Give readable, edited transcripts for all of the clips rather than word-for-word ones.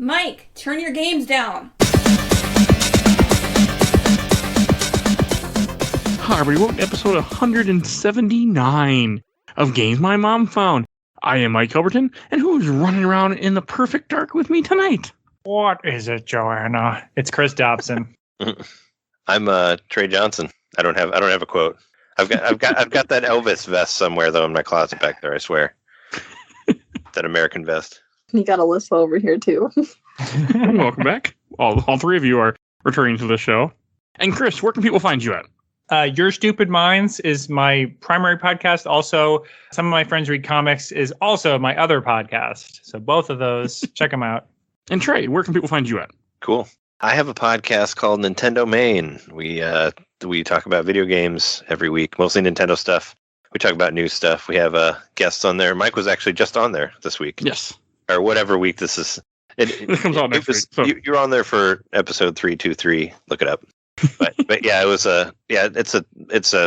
Mike, turn your games down. Hi, everybody. Welcome to episode 179 of Games My Mom Found. I am Mike Albertin, and who's running around in the perfect dark with me tonight? What is it, Joanna? It's Chris Dobson. I'm Trey Johnson. I don't have a quote. I've got that Elvis vest somewhere though in my closet back there. I swear. That American vest. You got Alyssa over here too. Welcome back. All three of you are returning to the show. And Chris, where can people find you at? Your Stupid Minds is my primary podcast. Also, Some of My Friends Read Comics is also my other podcast. So both of those, check them out. And Trey, where can people find you at? Cool. I have a podcast called Nintendo Main. We talk about video games every week, mostly Nintendo stuff. We talk about new stuff. We have guests on there. Mike was actually just on there this week. Yes. Or whatever week this is. It comes out next week. So. You're on there for episode 323. Look it up. But yeah, it was it's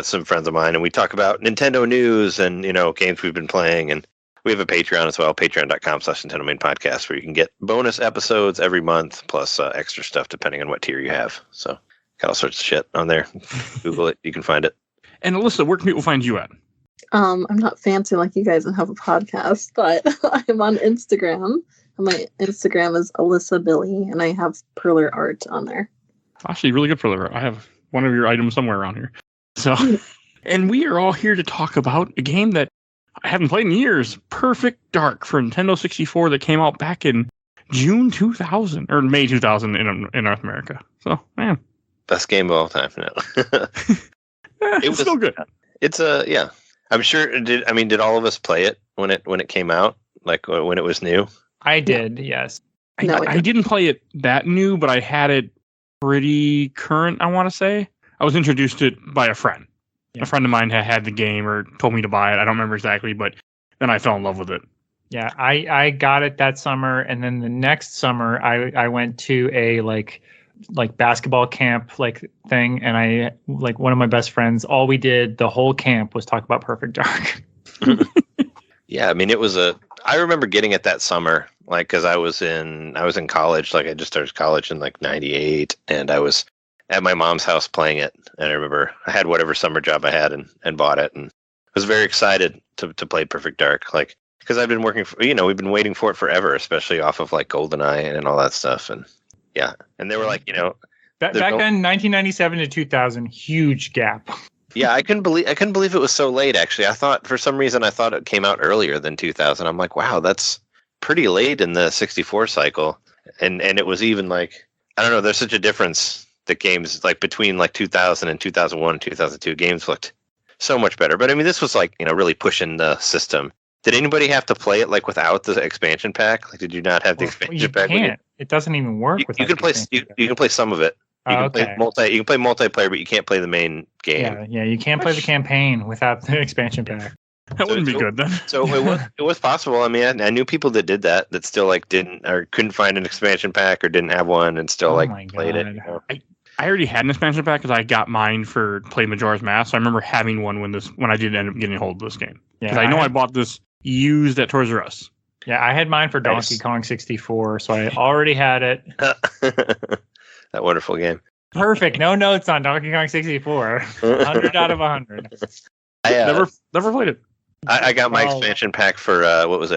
some friends of mine, and we talk about Nintendo news and games we've been playing, and we have a Patreon as well, patreon.com/Nintendo Main Podcast, where you can get bonus episodes every month plus extra stuff depending on what tier you have. So got all sorts of shit on there. Google it, you can find it. And Alyssa, where can people find you at? I'm not fancy like you guys and have a podcast, but I'm on Instagram. My Instagram is Alyssa Billy, and I have perler art on there. Actually, really good for I have one of your items somewhere around here. So, and we are all here to talk about a game that I haven't played in years, Perfect Dark for Nintendo 64 that came out back in June 2000, or May 2000 in North America. So, man. Best game of all time now. It was still good. It's yeah. I'm sure. Did all of us play it when it came out, like when it was new? I did, yes. I didn't play it that new, but I had it pretty current, I want to say. I was introduced to it by a friend. Yeah. A friend of mine had the game or told me to buy it. I don't remember exactly, but then I fell in love with it. Yeah, I got it that summer, and then the next summer I went to a like basketball camp thing, and I one of my best friends, all we did the whole camp was talk about Perfect Dark. Yeah, it was I remember getting it that summer, because I was in college, I just started college in 98, and I was at my mom's house playing it, and I remember I had whatever summer job I had and bought it, and was very excited to play Perfect Dark, because I've been working for, we've been waiting for it forever, especially off of GoldenEye and all that stuff, and yeah, and they were back then, 1997 to 2000, huge gap. Yeah, I couldn't believe it was so late. Actually, for some reason I thought it came out earlier than 2000. I'm like, wow, that's pretty late in the 64 cycle, and it was even I don't know. There's such a difference that games between 2000 and 2001 and 2002 games looked so much better. But this was really pushing the system. Did anybody have to play it without the expansion pack? Did you not have the expansion pack? You can't. It doesn't even work. You can play. You can play some of it. You can play you can play multiplayer, but you can't play the main game. Yeah, you can't play the campaign without the expansion pack. That wouldn't be good then. So it was possible. I knew people that did that still didn't or couldn't find an expansion pack or didn't have one and still played it. I already had an expansion pack because I got mine for Play Majora's Mask. So I remember having one when I did end up getting a hold of this game. Because I bought this used at Toys R Us. Yeah, I had mine for Donkey Kong 64, so I already had it. That wonderful game. Perfect. No notes on Donkey Kong 64. 100 out of 100. I never played it. I got my expansion pack for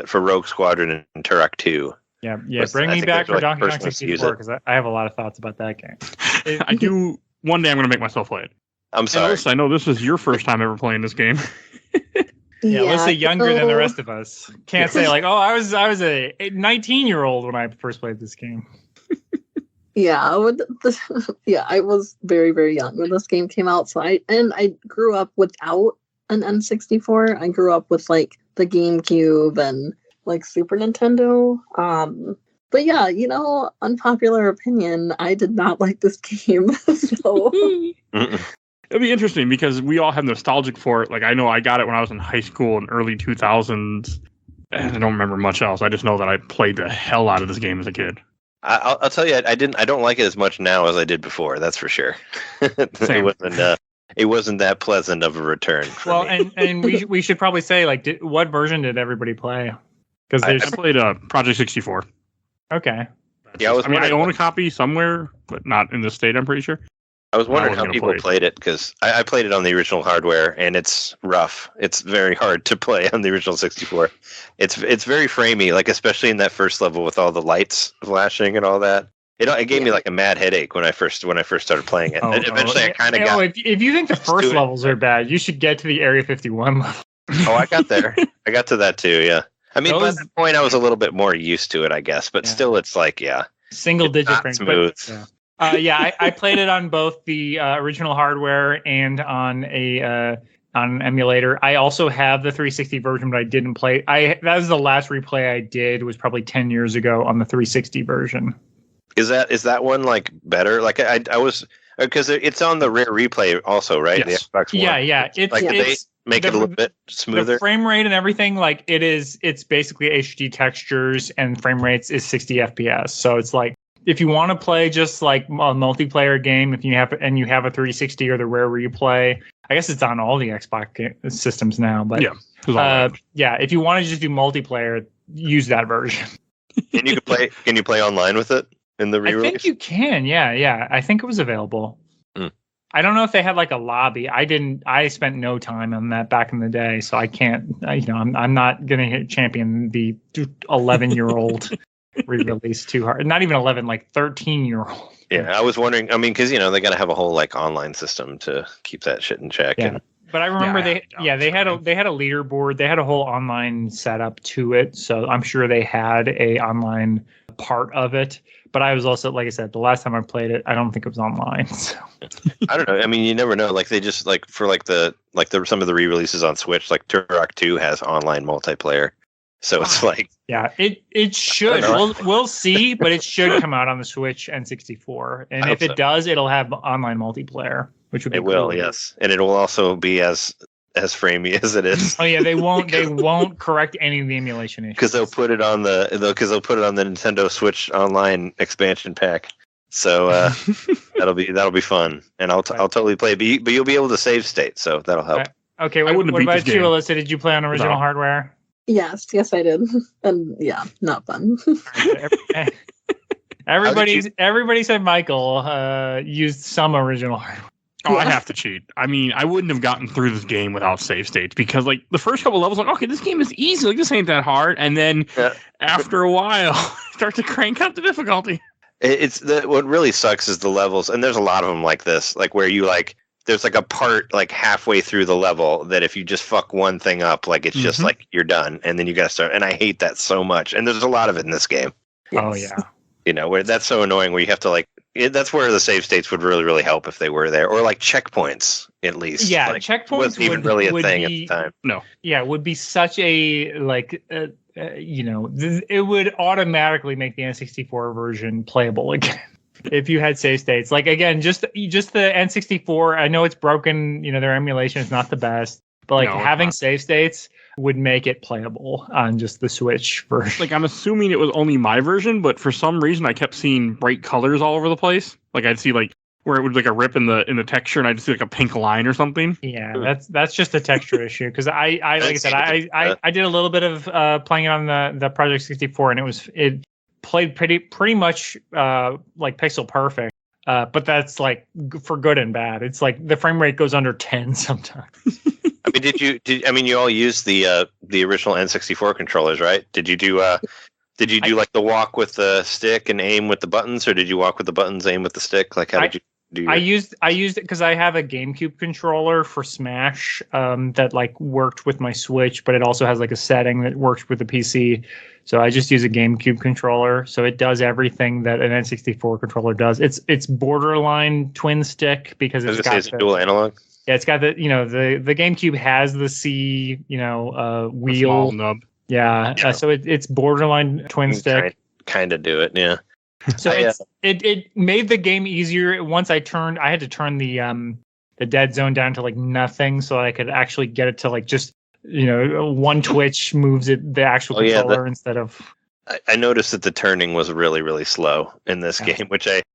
for Rogue Squadron and Turok 2. Yeah. Bring me back for Donkey Kong 64 because I have a lot of thoughts about that game. I do. One day I'm going to make myself play it. I'm sorry. Alyssa, I know this is your first time ever playing this game. Yeah, Alyssa younger than the rest of us. Can't say I was a 19-year-old when I first played this game. Yeah, I was very, very young when this game came out. So I grew up without an N64. I grew up with the GameCube and Super Nintendo. But yeah, unpopular opinion, I did not like this game. So it'll be interesting because we all have nostalgic for it. I know I got it when I was in high school in early 2000s. And I don't remember much else. I just know that I played the hell out of this game as a kid. I'll tell you, I don't like it as much now as I did before. That's for sure. It wasn't that pleasant of a return. For me. and we should probably say what version did everybody play? Because I played Project 64. Okay. Yeah, I own a copy somewhere, but not in this state, I'm pretty sure. I was wondering how gonna people played it because I played it on the original hardware, and it's rough. It's very hard to play on the original 64. It's very framey, like especially in that first level with all the lights flashing and all that. It gave me like a mad headache when I first started playing it. And eventually, I kind of got. If you think the first levels are bad, you should get to the Area 51 level. Oh, I got there. I got to that too. Yeah. I mean, by that point, I was a little bit more used to it, I guess. But still, it's like, single digit frames. Smooth. I played it on both the original hardware and on an emulator. I also have the 360 version, but I didn't play. That was the last replay I did. Was probably 10 years ago on the 360 version. Is that one like better? Like I was because it's on the rare replay also, right? Yes. The Xbox One. Yeah. It's make it a little bit smoother. The frame rate and everything, like it's basically HD textures and frame rates is 60 FPS. So it's like if you want to play just like a multiplayer game, if you have a 360 or the rare replay, I guess it's on all the Xbox systems now. But if you want to just do multiplayer, use that version. Can you play online with it in the re-release? I think you can. Yeah. I think it was available. I don't know if they had like a lobby. I spent no time on that back in the day, so I can't. I'm not gonna champion the 11-year-old re-release too hard. Not even 11, like 13-year-old. Yeah, I was wondering. I mean, because they got to have a whole like online system to keep that shit in check. Yeah. But I remember they had a leaderboard. They had a whole online setup to it, so I'm sure they had a online part of it. But I was also, like I said, the last time I played it, I don't think it was online. So. I don't know. I mean, you never know. Like they just like for some of the re-releases on Switch, like Turok 2 has online multiplayer. So it's like it should. We'll see, but it should come out on the Switch and 64. And if it does, it'll have online multiplayer, which would be cool. Will, yes. And it will also be as framey as it is. Oh yeah, they won't correct any of the emulation issues because they'll put it on the Nintendo Switch Online expansion pack. So that'll be fun, and I'll totally play. But you'll be able to save state, so that'll help. Okay, what about you, Alyssa? Did you play on original hardware? Yes, I did, and not fun. Everybody said Michael used some original hardware. Oh, I have to cheat. I mean, I wouldn't have gotten through this game without save states because, like, the first couple levels, like, okay, this game is easy. Like, this ain't that hard. And then after a while, start to crank up the difficulty. What really sucks is the levels, and there's a lot of them like this, like where you there's like a part like halfway through the level that if you just fuck one thing up, like it's just like you're done, and then you gotta start. And I hate that so much. And there's a lot of it in this game. Yes. Oh yeah. Where that's so annoying. Where you have to that's where the save states would really, really help if they were there, or like checkpoints at least. Yeah, checkpoints wasn't even really a thing at the time. No. Yeah, it would be such a it would automatically make the N64 version playable again if you had save states. Like again, just the N64. I know it's broken. Their emulation is not the best, but having save states would make it playable on just the Switch version. Like, I'm assuming it was only my version, but for some reason I kept seeing bright colors all over the place. Like, I'd see like where it was like a rip in the texture, and I'd see like a pink line or something. Yeah, that's just a texture issue. Because I like I said, I did a little bit of playing it on the Project 64, and it played pretty much like pixel perfect. But that's like for good and bad. It's like the frame rate goes under 10 sometimes. I mean, you all used the original N64 controllers, right? Did you do like the walk with the stick and aim with the buttons, or did you walk with the buttons, aim with the stick? Like, how did you do? I used it because I have a GameCube controller for Smash that like worked with my Switch, but it also has like a setting that works with the PC. So I just use a GameCube controller, so it does everything that an N64 controller does. It's borderline twin stick because it's got dual analog. Yeah, it's got the GameCube has the C wheel small nub. Yeah. So it's borderline twin stick. Kind of do it, yeah. So it made the game easier. Once I had to turn the dead zone down to like nothing, so I could actually get it to like just one twitch moves it the actual controller instead of. I noticed that the turning was really, really slow in this game,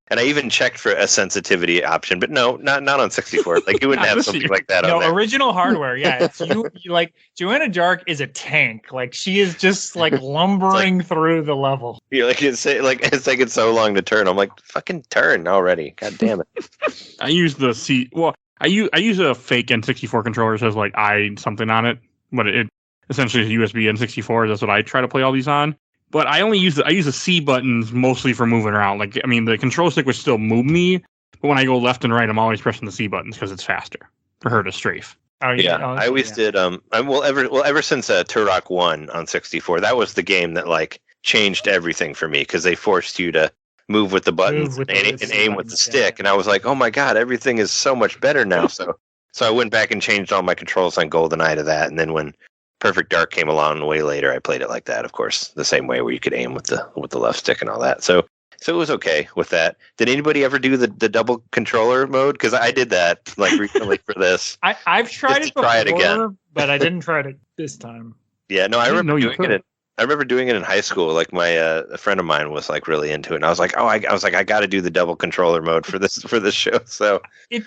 and I even checked for a sensitivity option, but no, not on 64. Like you wouldn't have something like that on there. Original hardware. Yeah, it's you like Joanna Dark is a tank. Like she is just like lumbering through the level. You're like it's taking so long to turn. I'm like, fucking turn already. God damn it. I use the C. Well, I use a fake N64 controller that says like something on it, but it essentially is USB N64. That's what I try to play all these on. But I use the C buttons mostly for moving around. Like, I mean, the control stick would still move me, but when I go left and right, I'm always pressing the C buttons because it's faster for her to strafe. Oh yeah, I always did. Ever since Turok 1 on 64, that was the game that like changed everything for me because they forced you to move with the buttons and aim with the stick, and I was like, oh my god, everything is so much better now. So I went back and changed all my controls on GoldenEye to that, and then when Perfect Dark came along way later, I played it like that, of course, the same way where you could aim with the left stick and all that. So it was okay with that. Did anybody ever do the double controller mode? Because I did that like recently for this. I've tried it before, try it again, but I didn't try it this time. Yeah, no, I remember doing it in high school. Like my a friend of mine was like really into it, and I was like, I got to do the double controller mode for this show. So it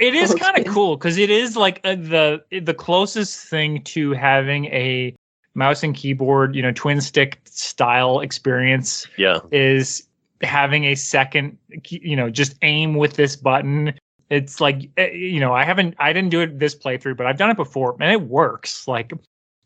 is kind of cool because it is like the closest thing to having a mouse and keyboard, twin stick style experience. Yeah, is having a second, just aim with this button. It's like I didn't do it this playthrough, but I've done it before, and it works. Like,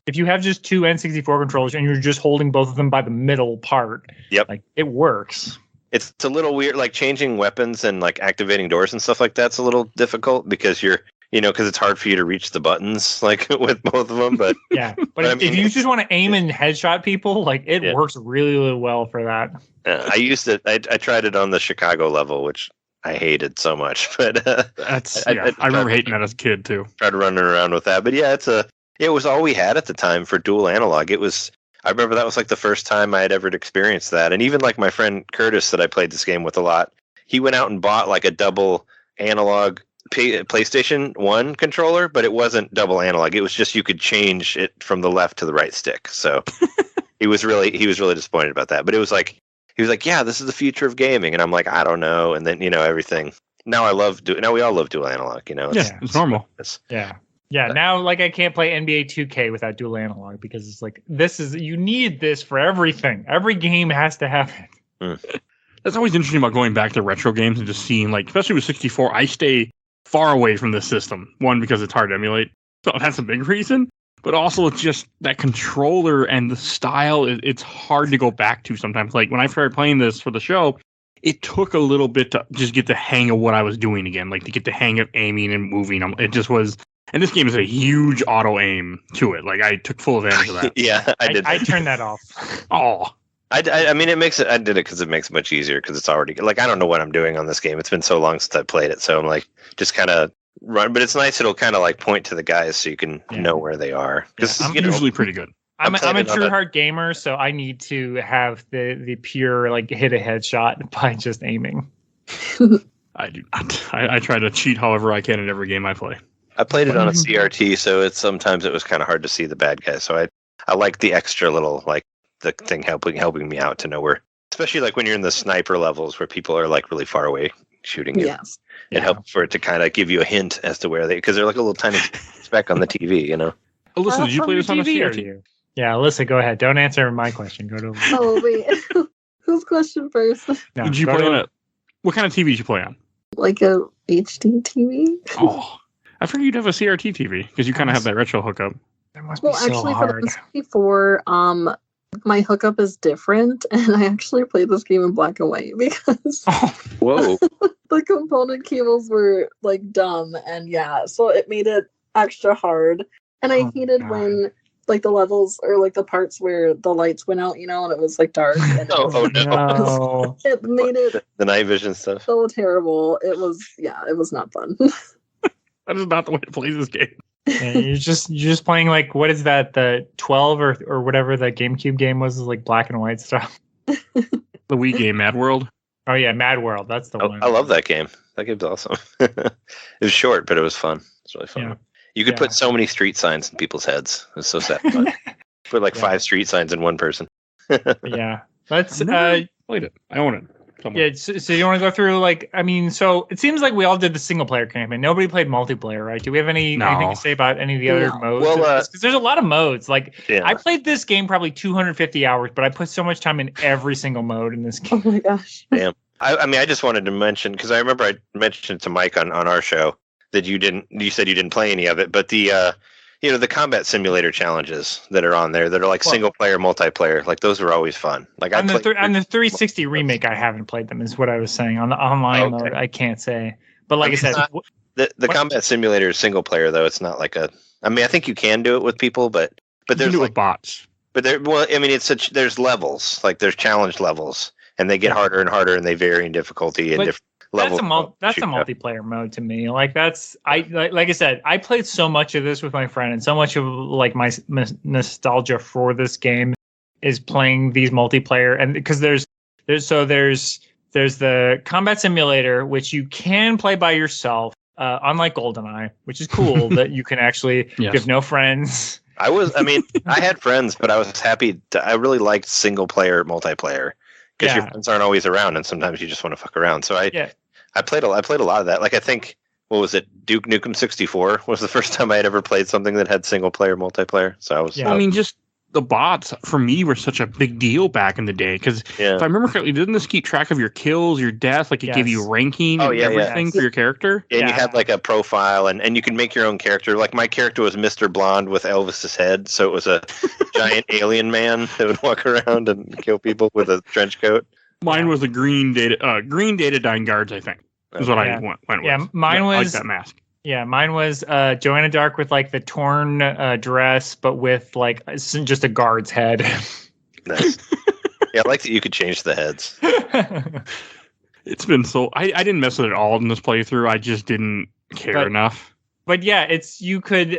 if you have just two N64 controllers and you're just holding both of them by the middle part, like it works. It's a little weird, like changing weapons and like activating doors and stuff like that's a little difficult because because it's hard for you to reach the buttons like with both of them. But yeah, but if you just want to aim and headshot people, like it works really, really well for that. I used it. I tried it on the Chicago level, which I hated so much. But I remember hating that as a kid too. Tried running around with that, but yeah, it was all we had at the time for dual analog. I remember that was like the first time I had ever experienced that. And even like my friend Curtis that I played this game with a lot, he went out and bought like a double analog PlayStation 1 controller, but it wasn't double analog. It was just you could change it from the left to the right stick. So he was really disappointed about that. But it was like, he was like, yeah, this is the future of gaming. And I'm like, I don't know. And then, everything. Now we all love dual analog, it's normal. Yeah, now like I can't play NBA 2K without dual analog because it's like you need this for everything. Every game has to have it. That's always interesting about going back to retro games and just seeing, like, especially with 64, I stay far away from this system. One, because it's hard to emulate, so that's a big reason. But also, it's just that controller and the style, it's hard to go back to sometimes. Like, when I started playing this for the show, it took a little bit to just get the hang of what I was doing again, like to get the hang of aiming and moving. It just was... And this game is a huge auto aim to it. Like, I took full advantage of that. Yeah, I did. I turned that off. Oh, I mean, I did it because it makes it much easier because it's already like I don't know what I'm doing on this game. It's been so long since I played it, so I'm like just kind of run. But it's nice. It'll kind of like point to the guys so you can know where they are. Because I'm usually pretty good. I'm a true hard gamer, so I need to have the pure like hit a headshot by just aiming. I do not. I try to cheat however I can in every game I play. I played it on a CRT, so sometimes it was kind of hard to see the bad guys. So I like the extra little like the thing helping me out to know where, especially like when you're in the sniper levels where people are like really far away shooting you. Yes. It helps for it to kind of give you a hint as to where because they're like a little tiny speck on the TV, Alyssa, did you play this on a CRT? Yeah, Alyssa, go ahead. Don't answer my question. Go to. Oh wait, whose question first? No, did you play on what kind of TV did you play on? Like a HD TV. Oh. I figured you'd have a CRT TV because you kind of have that retro hookup. That must be so hard. For the N64, my hookup is different, and I actually played this game in black and white because whoa, the component cables were like dumb, and so it made it extra hard. And I hated when like the levels or like the parts where the lights went out, and it was like dark. And no. It made it the night vision stuff so terrible. It was not fun. That is not the way to play this game. Yeah, you're just playing like what is that, the 12 or whatever the GameCube game was, like black and white stuff. The Wii game, Mad World. Oh yeah, Mad World. That's the one. I love that game. That game's awesome. It was short, but it was fun. It's really fun. Yeah. You could put so many street signs in people's heads. It was so sad. Put like 5 street signs in one person. Yeah. Let's I've never played it. I own it. Somewhere. yeah, so you want to go through so it seems like we all did the single player campaign. Nobody played multiplayer, right? Do we have anything to say about any of the other No. modes? Well, Because there's a lot of modes. Yeah. I played this game probably 250 hours, but I put so much time in every single mode in this Oh game. my gosh. Damn. I just wanted to mention, because I remember I mentioned to Mike on our show that you said you didn't play any of it, but the the combat simulator challenges that are on there that are like single player, multiplayer, like those were always fun. Like on the 360 remake, I haven't played them. Is what I was saying. On the online mode, I can't say. But like I said, the combat simulator is single player though. It's not like I think you can do it with people, but there's with bots. But there's levels, like there's challenge levels, and they get harder and harder, and they vary in difficulty and different levels. That's a multiplayer mode to me. Like like I said, I played so much of this with my friend, and so much of like my nostalgia for this game is playing these multiplayer. And because there's the combat simulator, which you can play by yourself, unlike GoldenEye, which is cool that you can actually have no friends. I had friends, but I was happy. I really liked single player multiplayer because your friends aren't always around, and sometimes you just want to fuck around. So I played a lot of that. Like I think, what was it? Duke Nukem 64 was the first time I had ever played something that had single player multiplayer. So I was. Yeah. Just the bots for me were such a big deal back in the day because if I remember correctly, didn't this keep track of your kills, your death? Like it gave you ranking and everything for your character. And you had like a profile, and you could make your own character. Like my character was Mr. Blonde with Elvis's head, so it was a giant alien man that would walk around and kill people with a trench coat. Mine was the green Datadyne guards, I think. Is what I went with. Yeah, mine was I like that mask. Yeah, mine was Joanna Dark with like the torn dress, but with like just a guard's head. Nice. Yeah, I like that you could change the heads. It's been so I didn't mess with it all in this playthrough. I just didn't care enough. But yeah, you could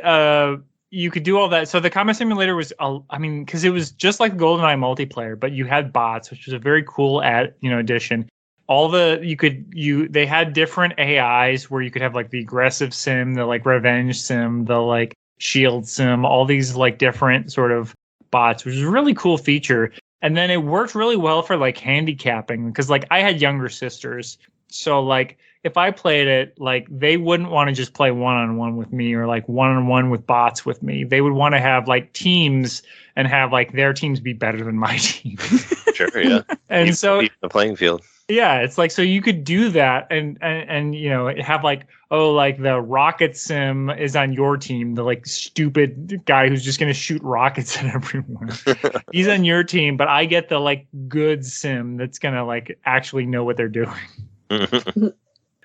do all that. So the combat simulator was, because it was just like GoldenEye multiplayer, but you had bots, which was a very cool addition. They had different AIs where you could have like the aggressive sim, the like revenge sim, the like shield sim, all these like different sort of bots, which is a really cool feature. And then it worked really well for like handicapping because like I had younger sisters. So like if I played it, like they wouldn't want to just play one-on-one with me or like one-on-one with bots with me. They would want to have like teams and have like their teams be better than my team. Sure, yeah. And so the playing field. Yeah, it's like so you could do that and have like like the rocket sim is on your team, the like stupid guy who's just gonna shoot rockets at everyone. He's on your team, but I get the like good sim that's gonna like actually know what they're doing.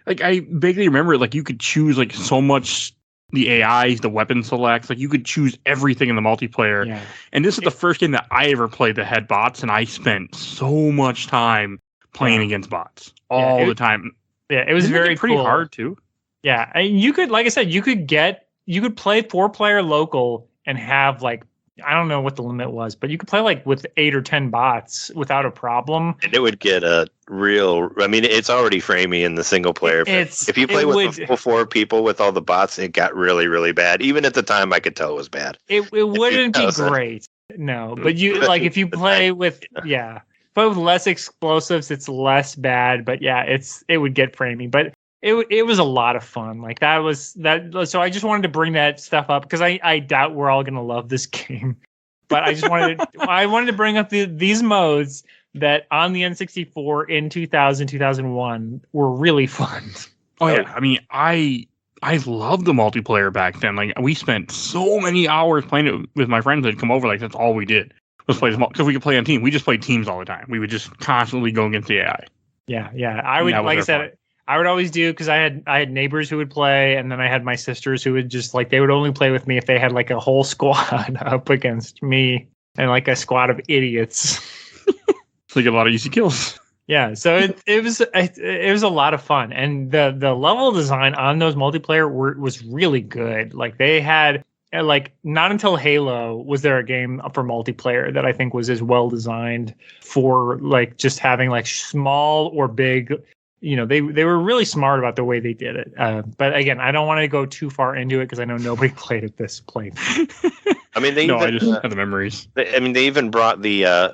Like I vaguely remember like you could choose like so much the AIs, the weapon selects, like you could choose everything in the multiplayer. Yeah. And this is the first game that I ever played that had bots, and I spent so much time playing against bots all the time. Yeah, it was pretty cool. hard too. Yeah, and you could, like I said, you could play 4-player local and have like, I don't know what the limit was, but you could play like with 8 or 10 bots without a problem. And it would get it's already framey in the single player. If you play with the full 4 people with all the bots, it got really, really bad. Even at the time, I could tell it was bad. It wouldn't be great. No, but you like if you play with But with less explosives, it's less bad. But yeah, it would get framey. But it was a lot of fun. Like that was that. So I just wanted to bring that stuff up because I doubt we're all gonna love this game. But I just wanted to bring up these modes that on the N64 in 2001 were really fun. Oh yeah, I mean I loved the multiplayer back then. Like we spent so many hours playing it with my friends that'd come over. Like that's all we did. Let's play because we could play on team. We just played teams all the time. We would just constantly go against the AI. Yeah. I would, like I said, I would always do because I had neighbors who would play, and then I had my sisters who would just like they would only play with me if they had like a whole squad up against me and like a squad of idiots. So you get a lot of easy kills. Yeah, so it was a lot of fun, and the level design on those multiplayer was really good. Like they had. Like not until Halo was there a game for multiplayer that I think was as well designed for like just having like small or big, they were really smart about the way they did it. But again, I don't want to go too far into it because I know nobody played at this point. I mean, they No, I even, just have the memories. I mean, they even brought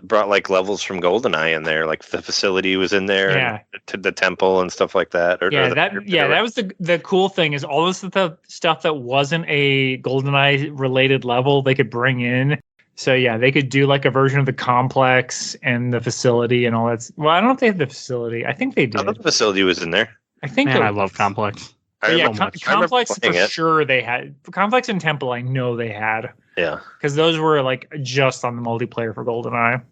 brought like levels from GoldenEye in there. Like the facility was in there, Yeah. and to the temple and stuff like that. That was the cool thing is all this the stuff that wasn't a GoldenEye related level they could bring in. So yeah, they could do like a version of the complex and the facility and all that. Well, I don't know if they have the facility. I think they did. I thought the facility was in there. I think. Man, I love complex. But yeah, remember complex for playing it. sure they had. Complex and Temple, I know they had. Yeah. Because those were like just on the multiplayer for GoldenEye.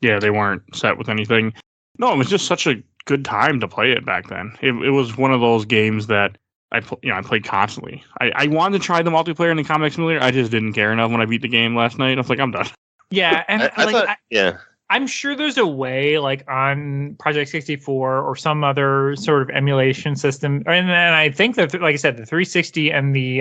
Yeah, they weren't set with anything. No, it was just such a good time to play it back then. It was one of those games that I played constantly. I wanted to try the multiplayer in the Combat Simulator. I just didn't care enough when I beat the game last night. I was like, I'm done. Yeah, and yeah. I'm sure there's a way, like on Project 64 or some other sort of emulation system. And I think that, like I said, the 360 and the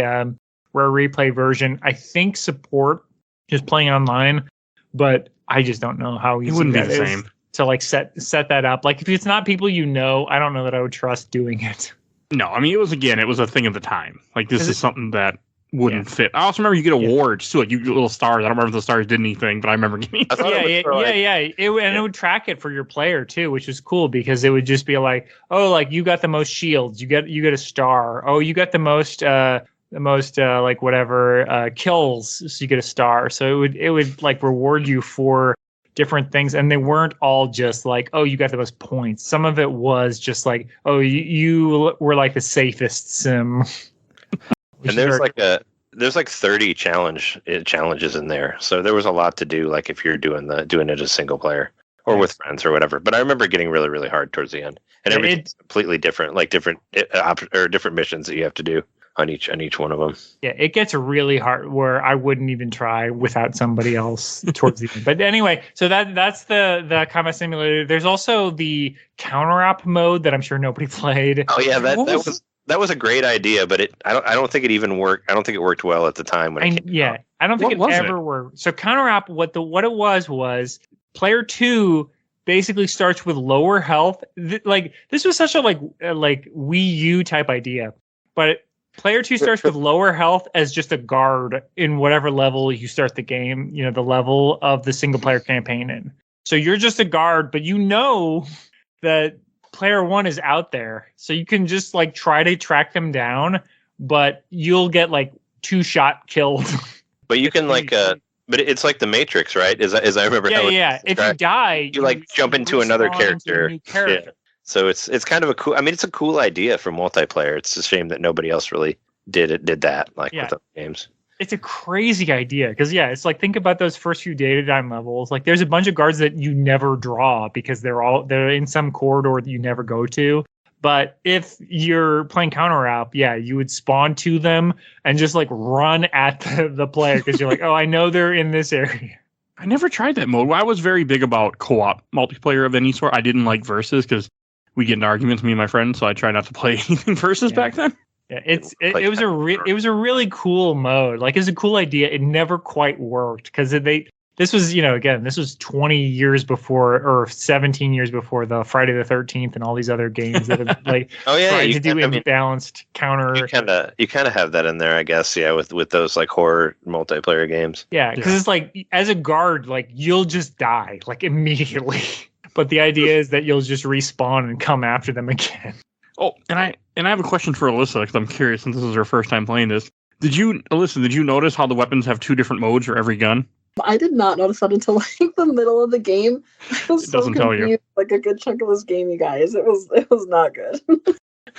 Rare Replay version, I think support just playing online. But I just don't know how easy It wouldn't be that the is same. to like set that up. Like if it's not people I don't know that I would trust doing it. No, I mean, it was a thing of the time. Like, this is something that wouldn't fit. I also remember you get awards, too. Like, you get little stars. I don't remember if the stars did anything, but I remember getting It would track it for your player, too, which is cool because it would just be like, oh, like, you got the most shields. You get a star. Oh, you got the most like, whatever, kills. So you get a star. So it would, like, reward you for different things, and they weren't all just like, oh, you got the most points. Some of it was just like, oh, you were like the safest sim. And there's like 30 challenges in there, so there was a lot to do. Like if you're doing it as single player or with friends or whatever. But I remember getting really, really hard towards the end, and everything's completely different, like different missions that you have to do on each one of them. Yeah, it gets really hard where I wouldn't even try without somebody else towards the end. But anyway, so that's the Combat Simulator. There's also the counter-op mode that I'm sure nobody played. Oh yeah, that was a great idea, but I don't think it even worked. I don't think it worked well at the time when it came out. I don't think it ever worked. So counter-op, what it was player 2 basically starts with lower health. Like this was such a like Wii U type idea, but player 2 starts with lower health as just a guard in whatever level you start the game, the level of the single player campaign in. So you're just a guard, but that player 1 is out there. So you can just like try to track them down, but you'll get like 2-shot killed. But you can like but it's like the Matrix, right? As I remember. Yeah. If you die, you like jump into another character. New character. Yeah. So it's kind of a cool. I mean, it's a cool idea for multiplayer. It's a shame that nobody else really did that with other games. It's a crazy idea because it's like think about those first few data dime levels. Like there's a bunch of guards that you never draw because they're in some corridor that you never go to. But if you're playing counter-op, you would spawn to them and just like run at the player because you're like, oh, I know they're in this area. I never tried that mode. I was very big about co-op multiplayer of any sort. I didn't like versus because we get in arguments, me and my friends, so I try not to play anything versus back then. Yeah, it was a really cool mode. Like it's a cool idea. It never quite worked because this was 20 years before or 17 years before the Friday the 13th and all these other games that have like tried to do imbalanced counter. You kind of have that in there, I guess. Yeah, with those like horror multiplayer games. Yeah, because it's like as a guard, like you'll just die like immediately. But the idea is that you'll just respawn and come after them again. Oh, and I have a question for Alyssa because I'm curious since this is her first time playing this. Alyssa, did you notice how the weapons have 2 different modes for every gun? I did not notice that until like the middle of the game. I was doesn't tell you. Like a good chunk of this game, you guys. It was not good.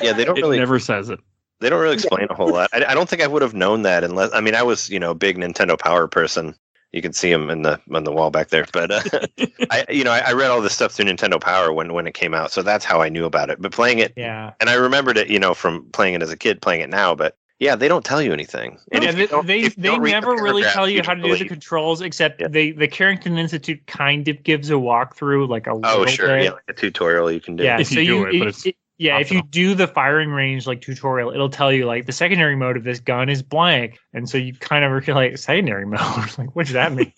Yeah, they don't really. It never says it. They don't really explain a whole lot. I don't think I would have known that unless. I mean, I was a big Nintendo Power person. You can see them on the wall back there. But I read all this stuff through Nintendo Power when it came out, so that's how I knew about it. But playing it, and I remembered it, from playing it as a kid, playing it now. But yeah, they don't tell you anything. And they never really tell you how to do the controls, except the Carrington Institute kind of gives a walkthrough, like a little bit. Like a tutorial you can do. Yeah, if you do it, but it's if you do the firing range like tutorial, it'll tell you like the secondary mode of this gun is blank, and so you kind of are like secondary mode. Like, what does that mean?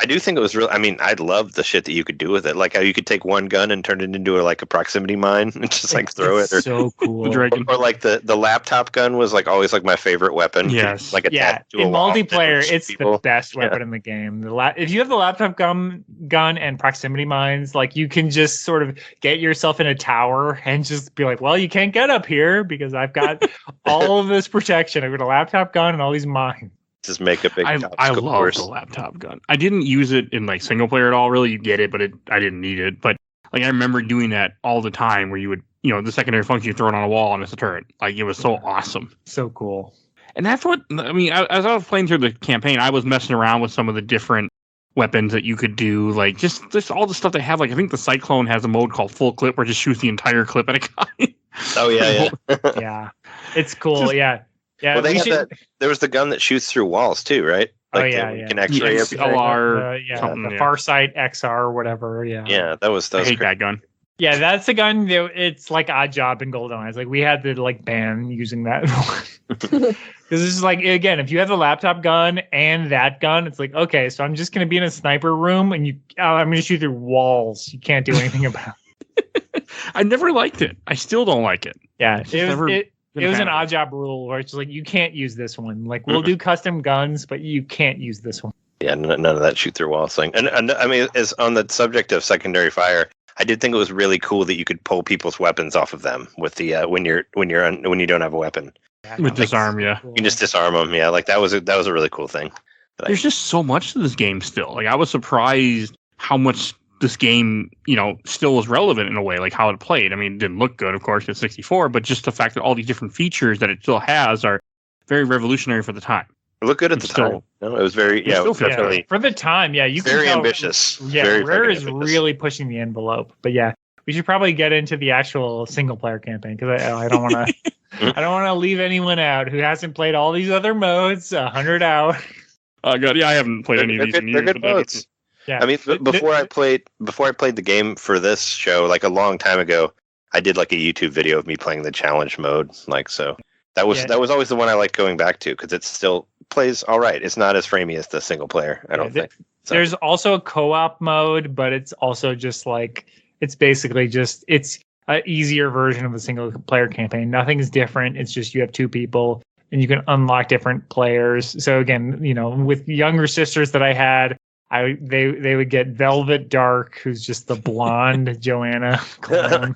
I do think it was real. I mean, I loved the shit that you could do with it. Like how you could take one gun and turn it into a proximity mine and just throw it. Or, so cool. The dragon. or like the laptop gun was always my favorite weapon. Yes. Like attached to a in wall multiplayer, and shoot it's people. the best weapon in the game. If you have the laptop gun and proximity mines, you can just sort of get yourself in a tower and just be like, well, you can't get up here because I've got all of this protection. I've got a laptop gun and all these mines. Just make a big. I love the laptop gun. I didn't use it in single player at all. Really, you get it, but I didn't need it. But I remember doing that all the time, where you would, the secondary function, you throw it on a wall and it's a turret. It was so awesome, so cool. And that's what I mean. As I was playing through the campaign, I was messing around with some of the different weapons that you could do, just all the stuff they have. I think the Cyclone has a mode called Full Clip, where it just shoots the entire clip at a guy. Oh yeah. Yeah, it's cool. Yeah. Yeah, well, they had that. There was the gun that shoots through walls too, right? You can X-ray everything. The Farsight XR or whateher. Yeah. Yeah, that was. I hate that gun. Yeah, that's the gun. It's like Odd Job in GoldenEye. It's we had to ban using that. Because this is again, if you have the laptop gun and that gun, it's okay, so I'm just gonna be in a sniper room and I'm gonna shoot through walls. You can't do anything about it. I never liked it. I still don't like it. Yeah, it was an Odd Job rule where it's you can't use this one. We'll do custom guns, but you can't use this one. Yeah, none of that shoot through walls thing. And I mean, as on the subject of secondary fire, I did think it was really cool that you could pull people's weapons off of them with the when you don't have a weapon. With disarm, yeah. Cool. You can just disarm them. Yeah, that was a really cool thing. There's just so much to this game still. I was surprised how much this game, still was relevant in a way, how it played. I mean, it didn't look good, of course, at 64, but just the fact that all these different features that it still has are very revolutionary for the time. It looked good at the time. No, it was very, it was definitely for the time. Yeah, you very can tell, ambitious. Yeah, very Rare is ambitious. really pushing the envelope. But yeah, we should probably get into the actual single player campaign because I don't want to. I don't want to leave anyone out who hasn't played all these other modes 100 hours. Oh god, yeah, I haven't played any of these in years. They're good modes. Yeah. I mean, before I played the game for this show, a long time ago, I did a YouTube video of me playing the challenge mode. So that was always the one I liked going back to because it still plays all right. It's not as framey as the single player, I don't think. So. There's also a co-op mode, but it's also just it's basically just it's an easier version of the single player campaign. Nothing's different. It's just you have two people and you can unlock different players. So again, with younger sisters that I had, they would get Velvet Dark, who's just the blonde Joanna clone.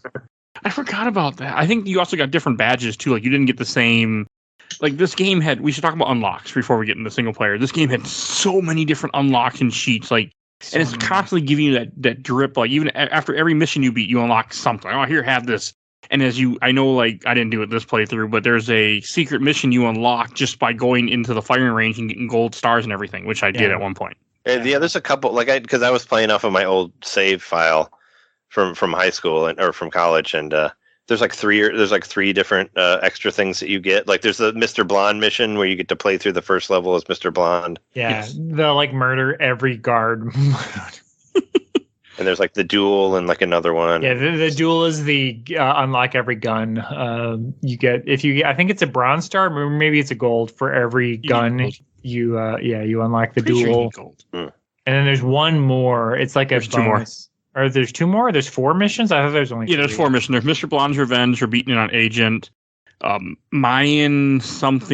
I forgot about that. I think you also got different badges too. You didn't get the same. This game had. We should talk about unlocks before we get into single player. This game had so many different unlocks and cheats. And it's constantly giving you that drip. Even after every mission you beat, you unlock something. Oh, here, have this. And I know, I didn't do it this playthrough, but there's a secret mission you unlock just by going into the firing range and getting gold stars and everything, which I did at one point. Yeah, there's a couple because I was playing off of my old save file from high school or from college, and there's three different extra things that you get. There's the Mr. Blonde mission where you get to play through the first level as Mr. Blonde. Yeah, yes. The every guard. And there's the duel and another one. Yeah, the duel is the unlock every gun. You get I think it's a bronze star, or maybe it's a gold for every gun. You unlock the duel. Gold. And then there's one more. It's there's a bonus. Or there's two more? There's 4 missions? I thought there's only 3. There's 4 missions. There's Mr. Blonde's Revenge for beating it on Agent. Mayan SOS,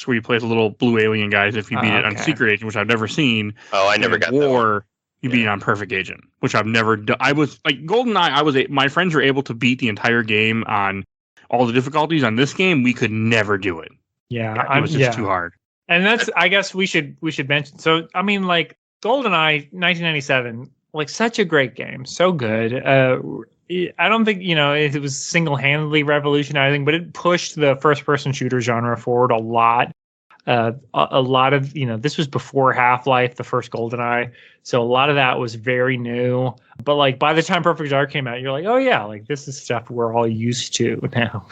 where you play as a little blue alien guys if you beat it on Secret Agent, which I've never seen. Oh, I never got that. Or you beat it on Perfect Agent, which I've never done. I was GoldenEye, my friends were able to beat the entire game on all the difficulties. On this game, we could never do it. Yeah. It was just too hard. And that's, I guess we should mention. So, I mean, GoldenEye 1997, such a great game. So good. I don't think, it was single-handedly revolutionizing, but it pushed the first-person shooter genre forward a lot. A lot of, this was before Half-Life, the first GoldenEye. So a lot of that was very new. But by the time Perfect Dark came out, you're oh yeah, this is stuff we're all used to now.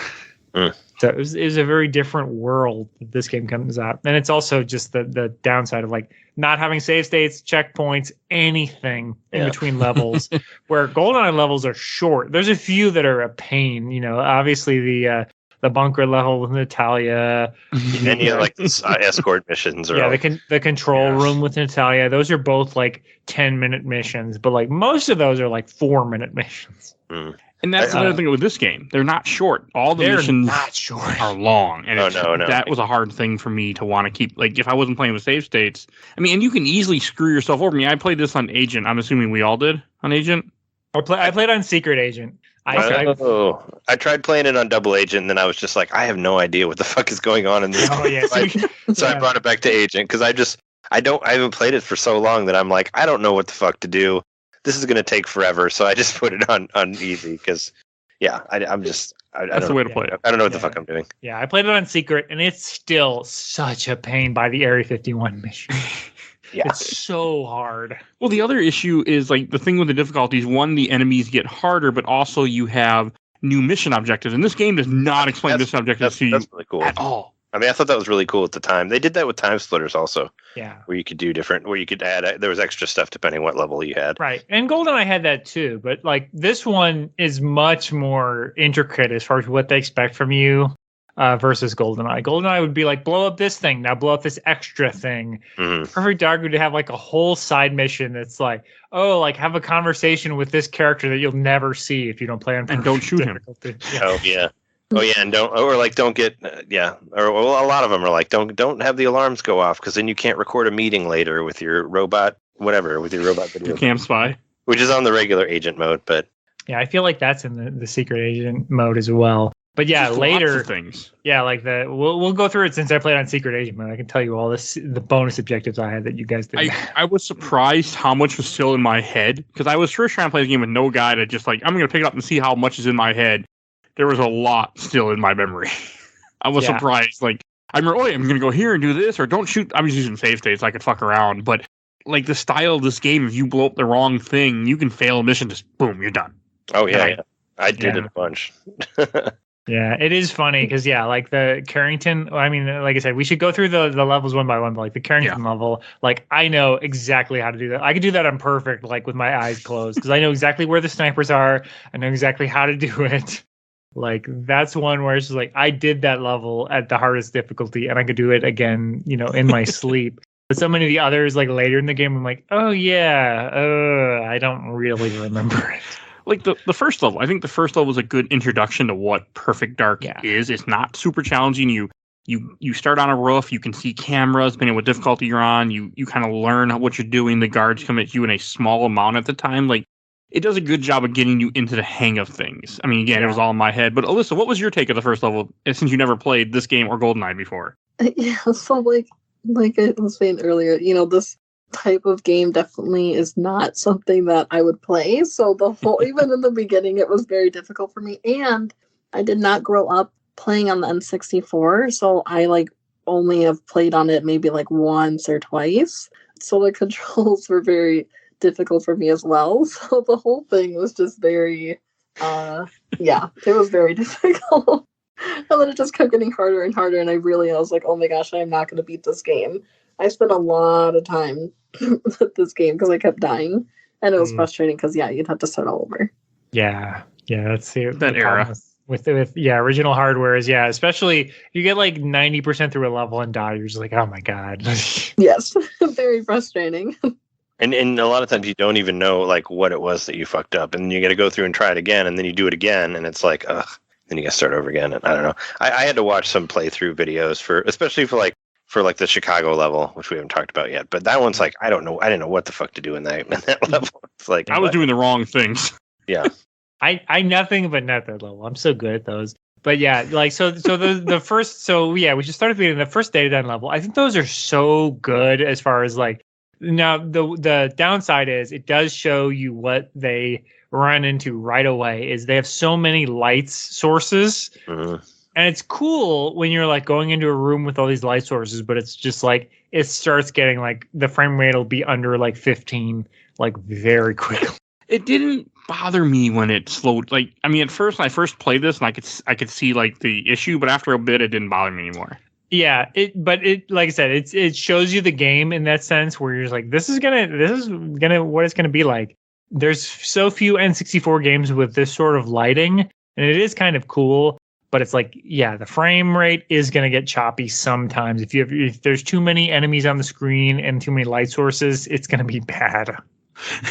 So it was a very different world that this game comes out. And it's also just the downside of not having save states, checkpoints, anything in between levels, where GoldenEye levels are short. There's a few that are a pain. Obviously the the bunker level with Natalia. And then you have like escort missions. Or the control room with Natalia. Those are both like 10-minute missions, but like most of those are like 4-minute missions. And that's another thing with this game. They're not short. All the missions are long. And that was a hard thing for me to want to keep. Like, if I wasn't playing with save states, I mean, and you can easily screw yourself over. I played this on Agent. I'm assuming we all did on Agent. I played on Secret Agent. I tried playing it on Double Agent, and then I was just like, I have no idea what the fuck is going on in this. So I brought it back to Agent because I haven't played it for so long that I'm like, I don't know what the fuck to do. This is going to take forever, so I just put it on easy because, I'm just. That's the way to play it. I don't know what the fuck I'm doing. Yeah, I played it on Secret, and it's still such a pain by the Area 51 mission. It's so hard. Well, the other issue is like the thing with the difficulties. One, the enemies get harder, but also you have new mission objectives, and this game does not explain mission objectives to you really cool. at all. I mean, I thought that was really cool at the time. They did that with Time Splitters also. Yeah. Where you could do where you could add, there was extra stuff depending what level you had. Right. And GoldenEye had that too. But like this one is much more intricate as far as what they expect from you versus GoldenEye. GoldenEye would be like, blow up this thing. Now blow up this extra thing. Mm-hmm. Perfect Dark would have like a whole side mission that's like, have a conversation with this character that you'll never see if you don't play on and don't shoot him. And don't get or a lot of them are like don't have the alarms go off because then you can't record a meeting later with your robot video. Your Cam Spy, which is on the regular agent mode, but I feel like that's in the secret agent mode as well. But later things. We'll go through it since I played on secret agent mode. I can tell you all the bonus objectives I had that you guys did. I was surprised how much was still in my head because I was first trying to play the game with no guide. I just I'm going to pick it up and see how much is in my head. There was a lot still in my memory. I was surprised. Like, I remember, I'm going to go here and do this, or don't shoot. I was using save states so I could fuck around. But, like, the style of this game, if you blow up the wrong thing, you can fail a mission, just boom, you're done. Oh, yeah. I did it a bunch. Yeah, it is funny because, like, the Carrington, like I said, we should go through the levels one by one, but, like, the Carrington level, like, I know exactly how to do that. I could do that on perfect, like, with my eyes closed, because I know exactly where the snipers are. I know exactly how to do it. Like, that's one where it's just like, I did that level at the hardest difficulty and I could do it again, in my sleep. But so many of the others, like later in the game, I'm like, I don't really remember it. Like the first level, I think the first level is a good introduction to what Perfect Dark is. It's not super challenging. You start on a roof, you can see cameras, depending on what difficulty you're on. You kind of learn what you're doing. The guards come at you in a small amount at the time. Like, it does a good job of getting you into the hang of things. I mean, again, it was all in my head. But Alyssa, what was your take of the first level since you never played this game or GoldenEye before? Yeah, so like I was saying earlier, this type of game definitely is not something that I would play. So even in the beginning, it was very difficult for me. And I did not grow up playing on the N64. So I only have played on it maybe once or twice. So the controls were very difficult for me as well. So the whole thing was just very it was very difficult. And then it just kept getting harder and harder, and I was like, oh my gosh, I'm not going to beat this game. I spent a lot of time with this game because I kept dying, and it was frustrating because you'd have to start all over. That's that era with original hardware is especially you get 90% through a level and die, you're just like, oh my god. Yes. Very frustrating. And a lot of times you don't even know what it was that you fucked up, and you got to go through and try it again, and then you do it again, and it's like, ugh. Then you got to start over again. And I don't know. I had to watch some playthrough videos especially for the Chicago level, which we haven't talked about yet. But that one's I don't know. I didn't know what the fuck to do in that level. It's I was doing the wrong things. Yeah. I nothing but net that level. I'm so good at those. But the first, we should start at the beginning. The first data done level, I think those are so good as far as now the downside is it does show you what they run into right away is they have so many lights sources. Mm-hmm. And it's cool when you're going into a room with all these light sources, but it's just it starts getting the frame rate will be under 15 very quickly. It didn't bother me when it slowed. At first when I first played this and I could see the issue, but after a bit it didn't bother me anymore. Yeah, but like I said, it shows you the game in that sense where you're just this is gonna what it's gonna be like. There's so few N64 games with this sort of lighting, and it is kind of cool. But it's like, yeah, the frame rate is going to get choppy sometimes. If there's too many enemies on the screen and too many light sources, it's going to be bad.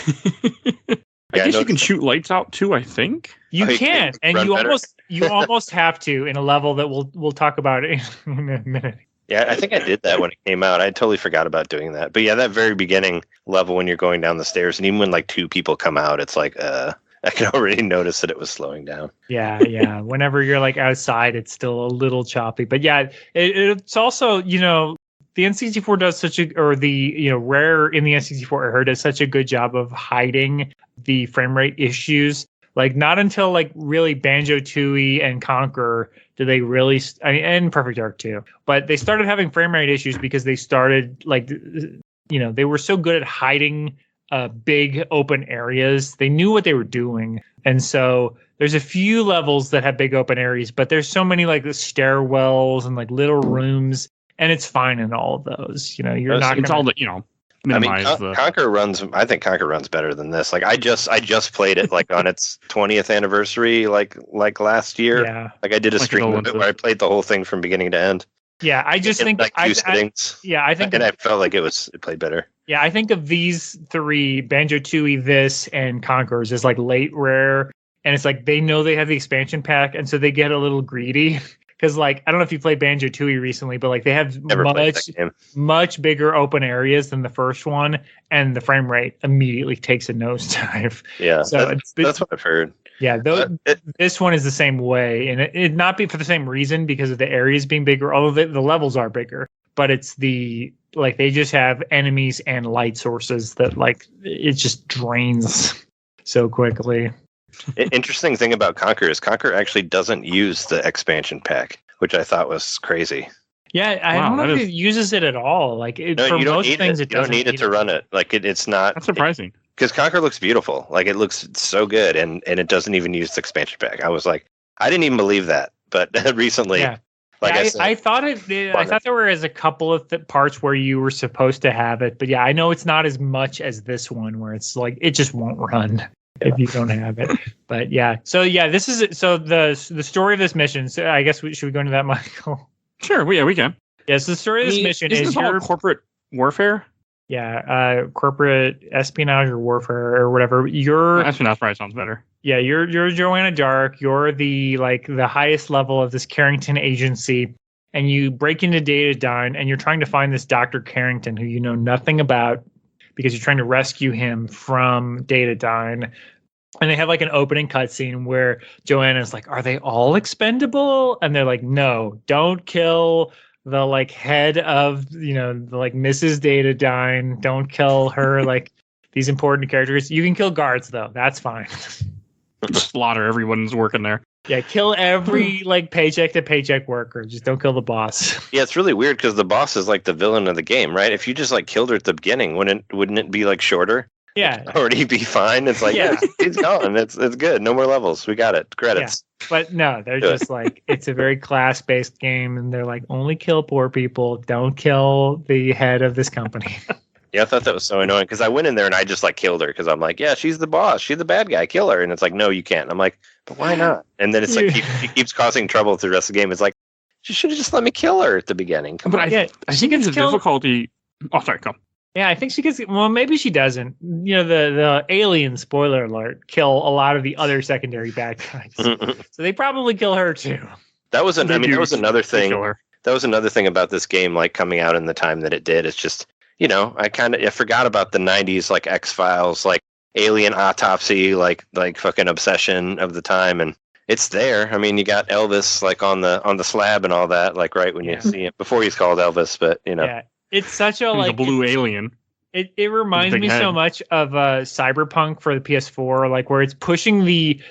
I guess you can shoot lights out too, I think. You can, and you almost have to in a level that we'll talk about in a minute. Yeah, I think I did that when it came out. I totally forgot about doing that. But yeah, that very beginning level when you're going down the stairs, and even when like two people come out, it's like, I can already notice that it was slowing down. Yeah. Whenever you're like outside, it's still a little choppy. But yeah, it's also, the N64 does Rare in the N64 era does such a good job of hiding the frame rate issues. Like not until like really Banjo-Tooie and Conquer do they really, and Perfect Dark too, but they started having frame rate issues because they started they were so good at hiding big open areas. They knew what they were doing. And so there's a few levels that have big open areas, but there's so many like the stairwells and like little rooms, and it's fine in all of those. You're not. It's all the minimize the Conquer runs. I think Conquer runs better than this. Like I just played it like on its 20th anniversary, like last year. Yeah. Like I did a stream of it where I played the whole thing from beginning to end. Yeah, I just think like two sittings. I think I felt like it played better. Yeah, I think of these three, Banjo-Tooie, this, and Conquerors, as like late Rare, and it's like they know they have the expansion pack, and so they get a little greedy. Because like I don't know if you played Banjo-Tooie recently, but like they have much bigger open areas than the first one, and the frame rate immediately takes a nosedive. Yeah, so that's what I've heard. Yeah, this one is the same way, and it not be for the same reason because of the areas being bigger, although the levels are bigger. But it's they just have enemies and light sources that like it just drains so quickly. Interesting thing about Conquer is Conquer actually doesn't use the expansion pack, which I thought was crazy. Yeah, I don't know if it uses it at all. Like for most things, it doesn't need it to run it. Like it's not. That's surprising. Because Conquer looks beautiful. Like it looks so good, and it doesn't even use the expansion pack. I was like, I didn't even believe that, but recently. Yeah. Like yeah, I said, I thought there were a couple of parts where you were supposed to have it, but yeah, I know it's not as much as this one where it's like it just won't run if you don't have it. But yeah, so yeah, this is so the story of this mission. So I guess should we go into that, Michael? Sure, we can. Yes, the story of this mission is all corporate warfare. Yeah, corporate espionage or warfare or whatever. Espionage probably sounds better. Yeah, you're Joanna Dark. You're the highest level of this Carrington agency, and you break into Datadyne, and you're trying to find this Dr. Carrington who you know nothing about because you're trying to rescue him from Datadyne. And they have like an opening cutscene where Joanna's like, "Are they all expendable?" And they're like, "No, don't kill the like head of Mrs. Datadyne. Don't kill her like these important characters. You can kill guards though. That's fine." Slaughter everyone who's working there. Yeah, kill every like paycheck to paycheck worker. Just don't kill the boss. Yeah, it's really weird because the boss is like the villain of the game, right? If you just like killed her at the beginning, wouldn't it be like shorter? Yeah, it'd already be fine. It's like he's gone. It's good. No more levels. We got it. Credits. Yeah. But no, they're just like it's a very class based game, and they're like only kill poor people. Don't kill the head of this company. Yeah, I thought that was so annoying because I went in there and I just like killed her because I'm like, yeah, she's the boss, she's the bad guy, kill her. And it's like, no, you can't. I'm like, but why not? And then it's like she keeps causing trouble through the rest of the game. It's like she should have just let me kill her at the beginning. Come on. I think it's a difficulty. Oh, sorry, come. Yeah, I think she gets. Well, maybe she doesn't. The alien, spoiler alert, kill a lot of the other secondary bad guys. So they probably kill her too. That was that was another thing. That was another thing about this game, like coming out in the time that it did. It's just. I forgot about the 90s, like X-Files, like Alien Autopsy, like fucking obsession of the time. And it's there. I mean, you got Elvis like on the slab and all that, like right when you see him before he's called Elvis, but Yeah, it's such a blue alien. It reminds me so much of Cyberpunk for the PS4, like where it's pushing the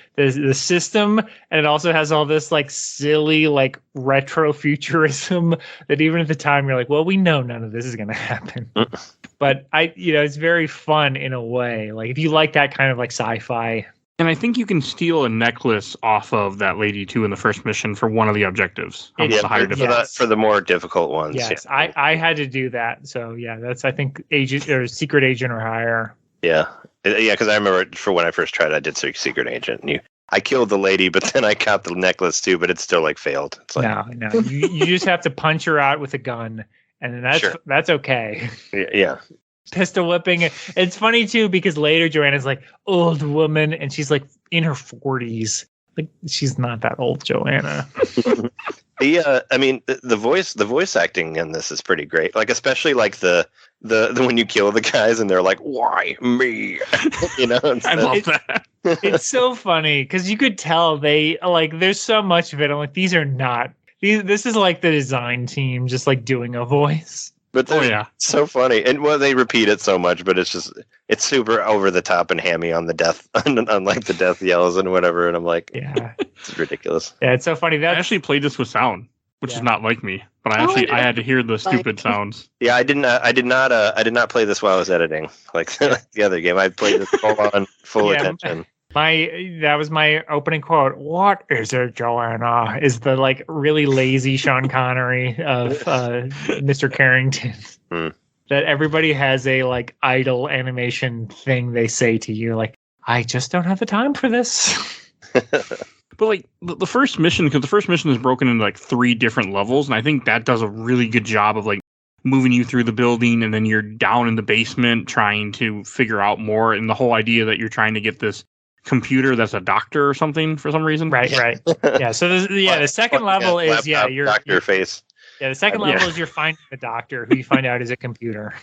system, and it also has all this like silly like retro futurism that even at the time you're like, well, we know none of this is going to happen. But it's very fun in a way. Like if you like that kind of like sci-fi. And I think you can steal a necklace off of that lady too in the first mission for one of the objectives. For the more difficult ones. Yes, yeah. I had to do that. So yeah, that's I think agent or secret agent or higher. Yeah, because I remember for when I first tried, I did Secret Agent, and I killed the lady, but then I got the necklace too, but it's still like failed. It's like No. You just have to punch her out with a gun, and then that's okay. yeah. Pistol whipping. It's funny too because later Joanna's like old woman, and she's like in her 40s. Like she's not that old, Joanna. The voice acting in this is pretty great. Like especially like the when you kill the guys and they're like, "Why me?" I love that. It's so funny because you could tell they like. There's so much of it. I'm like, these are not. This is like the design team just like doing a voice. But so funny, and they repeat it so much, but it's super over the top and hammy on the death, on like the death yells and whatever. And I'm like, yeah, it's ridiculous. Yeah, it's so funny. I actually played this with sound, which is not like me, but I had to hear the stupid sounds. Yeah, I did not play this while I was editing, like the other game. I played this full attention. That was my opening quote. What is it, Joanna? Is the like really lazy Sean Connery of Mr. Carrington. That everybody has a like idle animation thing they say to you, like, I just don't have the time for this. But like the first mission, because the first mission is broken into like 3 different levels, and I think that does a really good job of like moving you through the building, and then you're down in the basement trying to figure out more, and the whole idea that you're trying to get this computer that's a doctor or something for some reason. Right. Yeah. So the second level is your doctor face. Yeah, the second level is you're finding the doctor who you find out is a computer.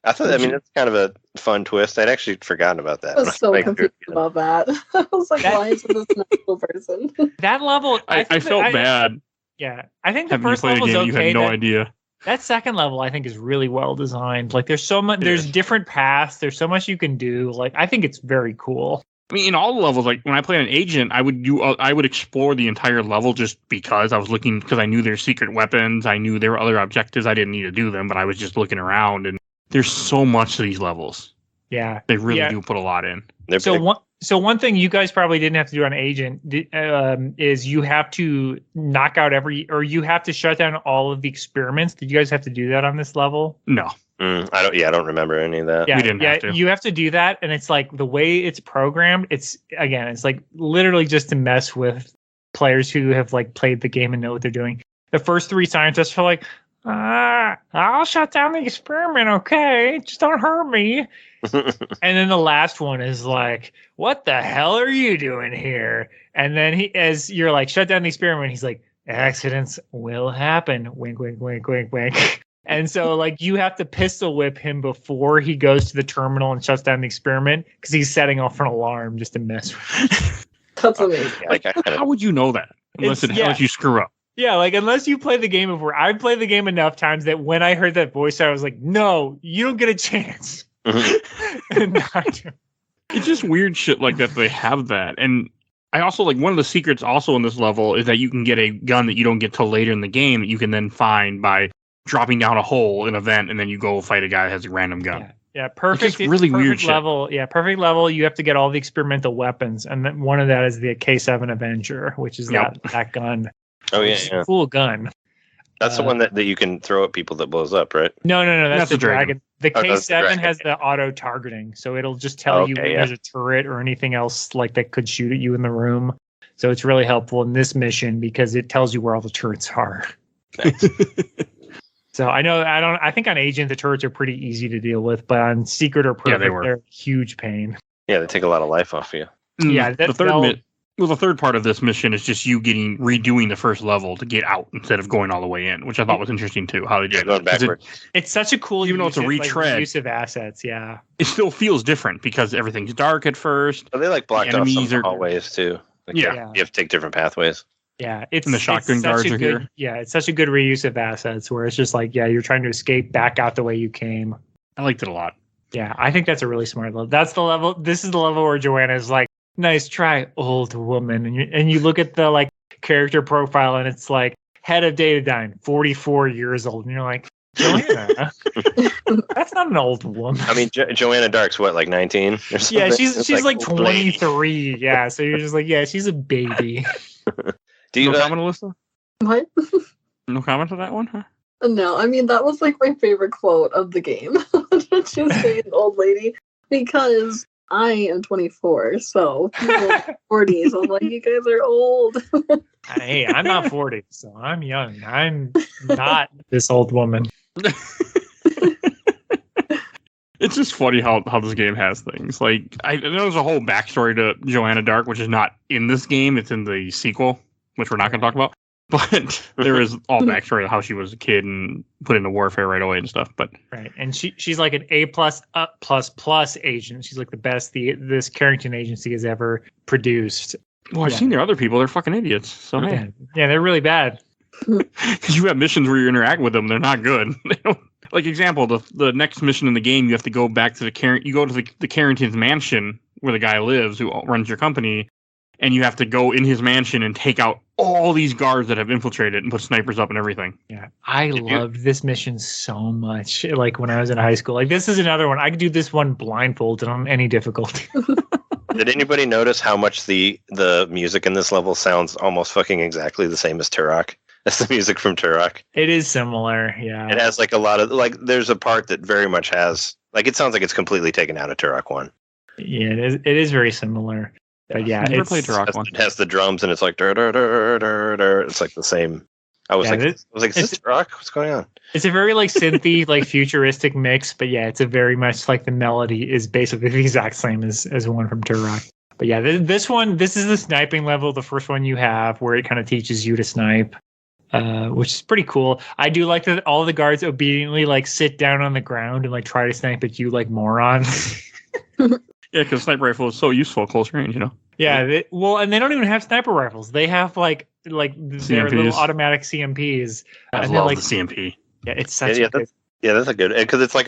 That's kind of a fun twist. I'd actually forgotten about that. I was so confused about that. I was like, why is this natural person? That level, I felt bad. Yeah, I think the first level is okay. You had no idea. That second level, I think, is really well designed. Like, there's so much. There's different paths. There's so much you can do. Like, I think it's very cool. I mean, in all the levels, like when I played an agent, I would explore the entire level just because I was looking, because I knew there's secret weapons. I knew there were other objectives. I didn't need to do them, but I was just looking around. And there's so much to these levels. Yeah, they really do put a lot in. So one thing you guys probably didn't have to do on agent is you have to knock out you have to shut down all of the experiments. Did you guys have to do that on this level? No. I don't remember any of that. Yeah, we didn't have to. You have to do that, and it's like the way it's programmed. It's like literally just to mess with players who have like played the game and know what they're doing. The first 3 scientists are like, I'll shut down the experiment, okay? Just don't hurt me. And then the last one is like, what the hell are you doing here? And then as you're like, shut down the experiment, he's like, accidents will happen. Wink, wink, wink, wink, wink. And so, like, you have to pistol whip him before he goes to the terminal and shuts down the experiment because he's setting off an alarm just to mess with you. That's amazing. Like, how would you know that? Unless you screw up. Yeah, like, unless you play the game before. I've played the game enough times that when I heard that voice, I was like, no, you don't get a chance. And it's just weird shit like that. They have that. And I also, like, one of the secrets also in this level is that you can get a gun that you don't get till later in the game that you can then find by dropping down a hole in a vent, and then you go fight a guy that has a random gun. Yeah, perfect. It's really perfect weird level. Shit. Yeah, perfect level. You have to get all the experimental weapons, and then one of that is the K7 Avenger, which is that gun. Oh yeah, cool gun. That's the one that you can throw at people that blows up, right? No, that's the dragon. The K7 has the auto targeting, so it'll just tell you when there's a turret or anything else like that could shoot at you in the room. So it's really helpful in this mission because it tells you where all the turrets are. Nice. So I think on Agent the turrets are pretty easy to deal with, but on Secret or Perfect they're a huge pain. Yeah, they take a lot of life off you. Yeah, the third part of this mission is just you redoing the first level to get out instead of going all the way in, which I thought was interesting too. How they did going backwards. It's such a cool, even though it's a retread, use of assets. Yeah, it still feels different because everything's dark at first. Well, they like blocked off some hallways too. Like you have to take different pathways. Yeah, and the shotgun guards are here. Yeah, it's such a good reuse of assets where it's just like, you're trying to escape back out the way you came. I liked it a lot. Yeah, I think that's a really smart level. That's the level. This is the level where Joanna is like, nice try, old woman. And you look at the like character profile and it's like head of Datadyne, 44 years old. And you're like, Joanna, that's not an old woman. I mean, Joanna Dark's what, like 19 or something? Yeah, she's like 23. Yeah, so you're just like, she's a baby. Do you comment, Alyssa? What? No comment on that one, huh? No, I mean, that was like my favorite quote of the game. She's saying old lady, because I am 24, so people 40s. I'm like, you guys are old. Hey, I'm not 40, so I'm young. I'm not this old woman. It's just funny how this game has things. Like, I know there's a whole backstory to Joanna Dark, which is not in this game. It's in the sequel, which we're not going to talk about. But there is all backstory of how she was a kid and put into warfare right away and stuff. But right, and she's like an A+ plus agent. She's like the best this Carrington agency has ever produced. Well, I've seen their other people. They're fucking idiots. So hey, yeah, they're really bad. Because you have missions where you interact with them, they're not good. They don't. Like example, the next mission in the game, you have to go back to the Carrington's mansion where the guy lives who runs your company, and you have to go in his mansion and take out all these guards that have infiltrated and put snipers up and everything. Yeah, I loved this mission so much. Like when I was in high school, like this is another one. I could do this one blindfolded on any difficulty. Did anybody notice how much the music in this level sounds almost fucking exactly the same as Turok? That's the music from Turok. It is similar, yeah. It has like a lot of there's a part that very much has it sounds like it's completely taken out of Turok 1. Yeah, it is very similar. But yeah, never played Turok 1. It has the drums and it's like it's like the same. I was is this Turok? What's going on? It's a very like synthy, like futuristic mix, but yeah, it's a very much like the melody is basically the exact same as one from Turok. But yeah, this is the sniping level, the first one you have where it kind of teaches you to snipe. Which is pretty cool. I do like that all the guards obediently like sit down on the ground and like try to snipe at you like morons. Yeah, because sniper rifle is so useful at close range, you know. Yeah, and they don't even have sniper rifles. They have like their little automatic CMPs. I love the CMP. Yeah, it's such a good. That's a good because it's like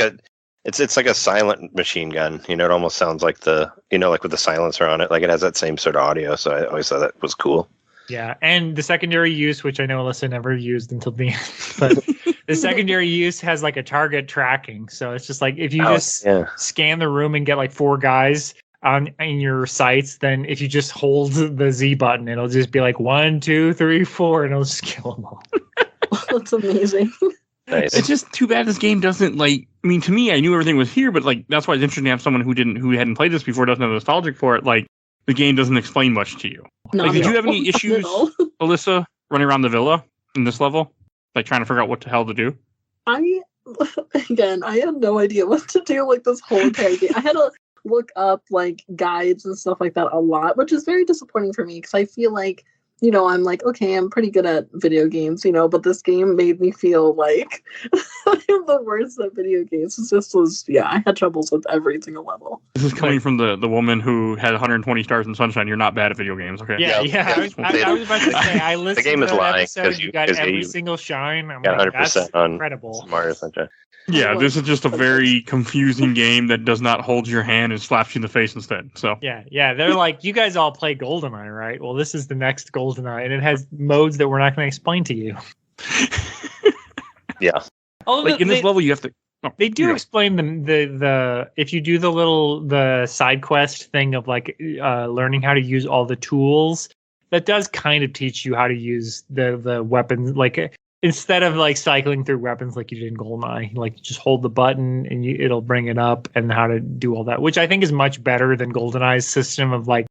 a silent machine gun. You know, it almost sounds like like with the silencer on it. Like it has that same sort of audio. So I always thought that was cool. Yeah, and the secondary use, which I know Alyssa never used until the end, but the secondary use has like a target tracking. So it's just like if you scan the room and get like 4 guys in your sights, then if you just hold the Z button, it'll just be like 1, 2, 3, 4, and it'll just kill them all. That's amazing. Nice. It's just too bad this game doesn't like. I mean, to me, I knew everything was here, but like that's why it's interesting to have someone who hadn't played this before, doesn't have nostalgic for it. Like the game doesn't explain much to you. Like, did you have any issues, Alyssa, running around the villa in this level? Like trying to figure out what the hell to do? I had no idea what to do like this whole entire game. I had to look up like guides and stuff like that a lot, which is very disappointing for me because I feel like, I'm like, okay, I'm pretty good at video games, but this game made me feel like I am the worst at video games. I had troubles with every single level. This is coming from the woman who had 120 stars in Sunshine. You're not bad at video games, okay? Yeah. I was about to say, I listened the game is to that lying episode, you got every single shine. I'm got like, 100% that's on incredible. Mario Sunshine. Yeah, this is just a very confusing game that does not hold your hand and slaps you in the face instead. So yeah, they're like, you guys all play GoldenEye, right? Well, this is the next GoldenEye, and it has modes that we're not going to explain to you. Yeah. Although like in this level, you have to. Oh, they do explain the if you do the side quest thing of like learning how to use all the tools, that does kind of teach you how to use the weapons like. Instead of like cycling through weapons like you did in GoldenEye, like you just hold the button and it'll bring it up and how to do all that, which I think is much better than GoldenEye's system of like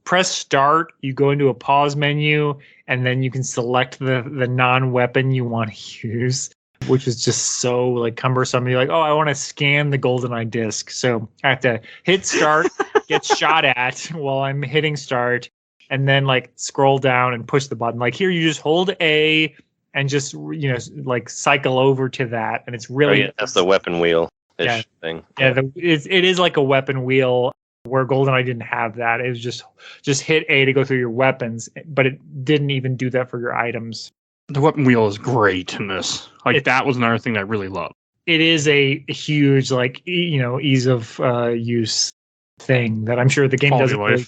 press start, you go into a pause menu, and then you can select the non-weapon you want to use, which is just so like cumbersome. You're like, oh, I want to scan the GoldenEye disc, so I have to hit start, get shot at while I'm hitting start, and then like scroll down and push the button. Like here, you just hold A. And just like cycle over to that, and it's really that's the weapon wheel thing. Yeah, it is like a weapon wheel where GoldenEye didn't have that. It was just hit A to go through your weapons, but it didn't even do that for your items. The weapon wheel is great in this. Like that was another thing that I really loved. It is a huge like ease of use thing that I'm sure the game doesn't really,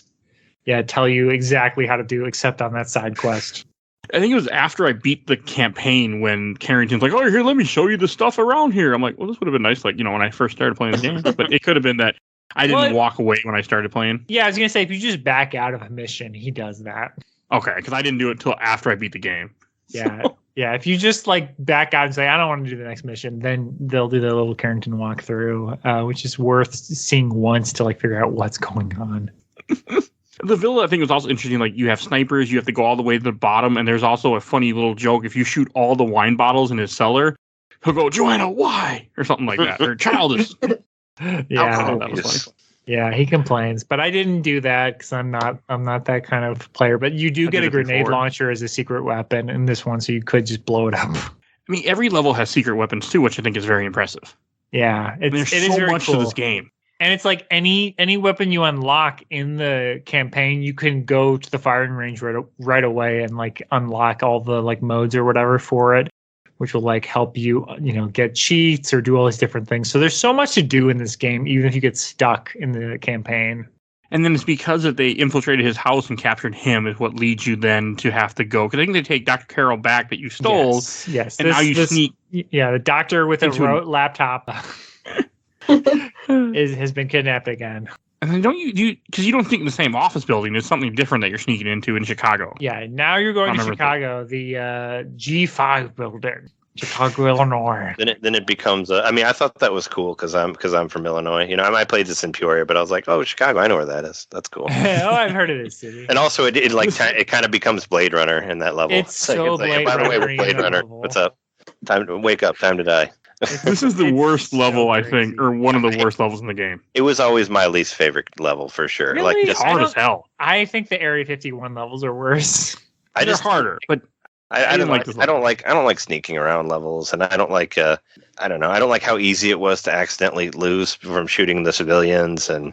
tell you exactly how to do, except on that side quest. I think it was after I beat the campaign when Carrington's like, oh, here, let me show you the stuff around here. I'm like, well, this would have been nice, like, when I first started playing the game. But it could have been that I didn't walk away when I started playing. Yeah, I was going to say, if you just back out of a mission, he does that. Okay, because I didn't do it until after I beat the game. Yeah. Yeah. If you just like back out and say, I don't want to do the next mission, then they'll do their little Carrington walkthrough, which is worth seeing once to like figure out what's going on. The villa, I think, was also interesting. Like, you have snipers, you have to go all the way to the bottom, and there's also a funny little joke. If you shoot all the wine bottles in his cellar, he'll go, Joanna, why? Or something like that. Or childish. Yeah. That was funny. Yeah, he complains, but I didn't do that because I'm not that kind of player. But you do I get did a it grenade before. launcher as a secret weapon in this one, so you could just blow it up. I mean, every level has secret weapons, too, which I think is very impressive. Yeah, There's it is so very much cool. to this game. And it's like any weapon you unlock in the campaign, you can go to the firing range right away and like unlock all the like modes or whatever for it, which will like help you, get cheats or do all these different things. So there's so much to do in this game, even if you get stuck in the campaign. And then it's because that they infiltrated his house and captured him is what leads you then to have to go. Because I think they take Dr. Carroll back that you stole. Yes. And now you sneak. Yeah, the doctor with a into- laptop has been kidnapped again. And then don't you because you don't sneak in the same office building. There's something different that you're sneaking into in Chicago. Yeah, now you're going to remember Chicago, the G5 building, Chicago, Illinois. Then it becomes. I thought that was cool because I'm from Illinois. I played this in Peoria, but I was like, oh, Chicago, I know where that is. That's cool. Oh, I've heard of this city. And also, it kind of becomes Blade Runner in that level. It's so like, Blade by the way, Runner we're in Blade that Runner. level. What's up? Time to wake up. Time to die. This is the It's worst so level, I crazy. think, or one of the worst levels in the game. It was always my least favorite level for sure. Really? Like It's just, hard as hell. I think the Area 51 levels are worse. I They're just harder, but I didn't don't like this I don't level. like I don't like sneaking around levels, and I don't like I don't know. I don't like how easy it was to accidentally lose from shooting the civilians, and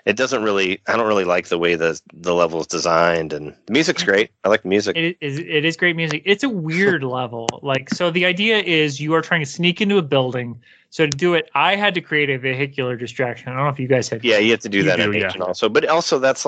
it doesn't really. I don't really like the way the level is designed, and the music's great. I like the music. It is great music. It's a weird level. Like, so the idea is you are trying to sneak into a building. So to do it, I had to create a vehicular distraction. I don't know if you guys had. Yeah, you have to do You that do, in yeah. Agent also, but also that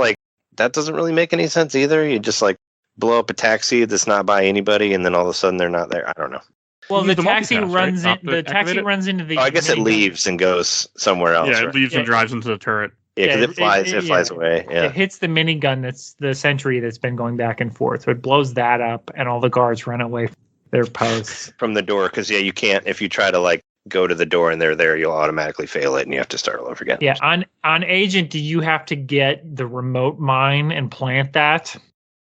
doesn't really make any sense either. You just like blow up a taxi that's not by anybody, and then all of a sudden they're not there. I don't know. Well, You the use the taxi multitask, right? runs Not in. to The taxi activate it? runs into the. Oh, I guess it minigun. leaves and goes somewhere else. yeah, right? it leaves and drives into the turret. Yeah, because Yeah, it flies. It flies yeah. away. Yeah. It hits the minigun that's the sentry that's been going back and forth. So it blows that up, and all the guards run away from their posts. From the door, because you can't. If you try to like go to the door and they're there, you'll automatically fail it, and you have to start all over again. Yeah, on Agent, do you have to get the remote mine and plant that?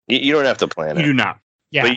You don't have to plan You it. do not. Yeah,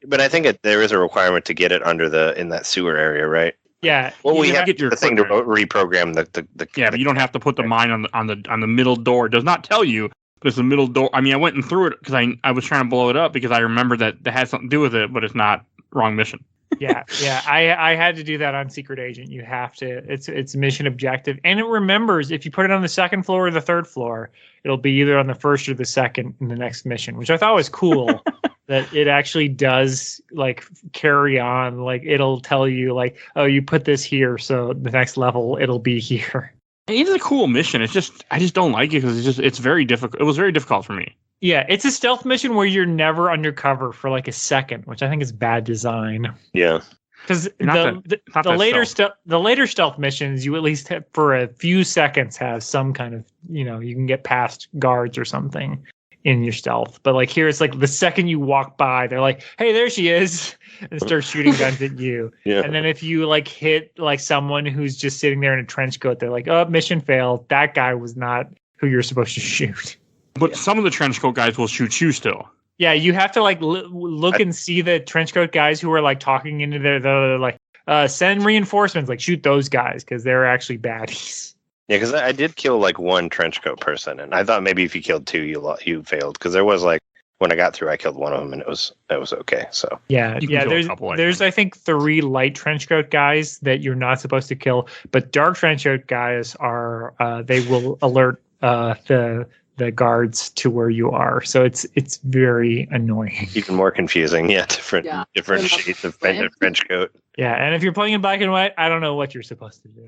But I think there is a requirement to get it under in that sewer area, right? yeah. Well, we have have to get your the thing to equipment. reprogram the. Yeah, but you don't have to put the mine on the middle door. It does not tell you there's a middle door. I mean, I went and threw it because I was trying to blow it up because I remember that had something to do with it, but it's not. Wrong mission. Yeah. I had to do that on Secret Agent. You have to. It's mission objective, and it remembers if you put it on the second floor or the third floor, it'll be either on the first or the second in the next mission, which I thought was cool. That it actually does like carry on. Like it'll tell you like, oh, you put this here, so the next level it'll be here. It is a cool mission. It's just I just don't like it because it's very difficult. It was very difficult for me. Yeah, it's a stealth mission where you're never undercover for like a second, which I think is bad design. Yeah. Because Not the that later stealth. the later stealth missions, you at least have, for a few seconds have some kind of you can get past guards or something in your stealth. But like here, it's like the second you walk by, they're like, "Hey, there she is," and start shooting guns at you. Yeah. And then if you like hit like someone who's just sitting there in a trench coat, they're like, "Oh, mission failed. That guy was not who you're supposed to shoot." But some of the trench coat guys will shoot you still. Yeah, you have to like look and see the trench coat guys who are like talking into they're like, send reinforcements, like shoot those guys because they're actually baddies. Yeah, because I did kill like one trench coat person, and I thought maybe if you killed two, you failed. Because there was like when I got through, I killed one of them, and it was okay. So Yeah, You can kill a There's couple, I there's I think 3 light trench coat guys that you're not supposed to kill, but dark trench coat guys are they will alert the guards to where you are. So it's very annoying. even more confusing. Yeah, different Yeah. shades of trench coat. Yeah, and if you're playing in black and white, I don't know what you're supposed to do.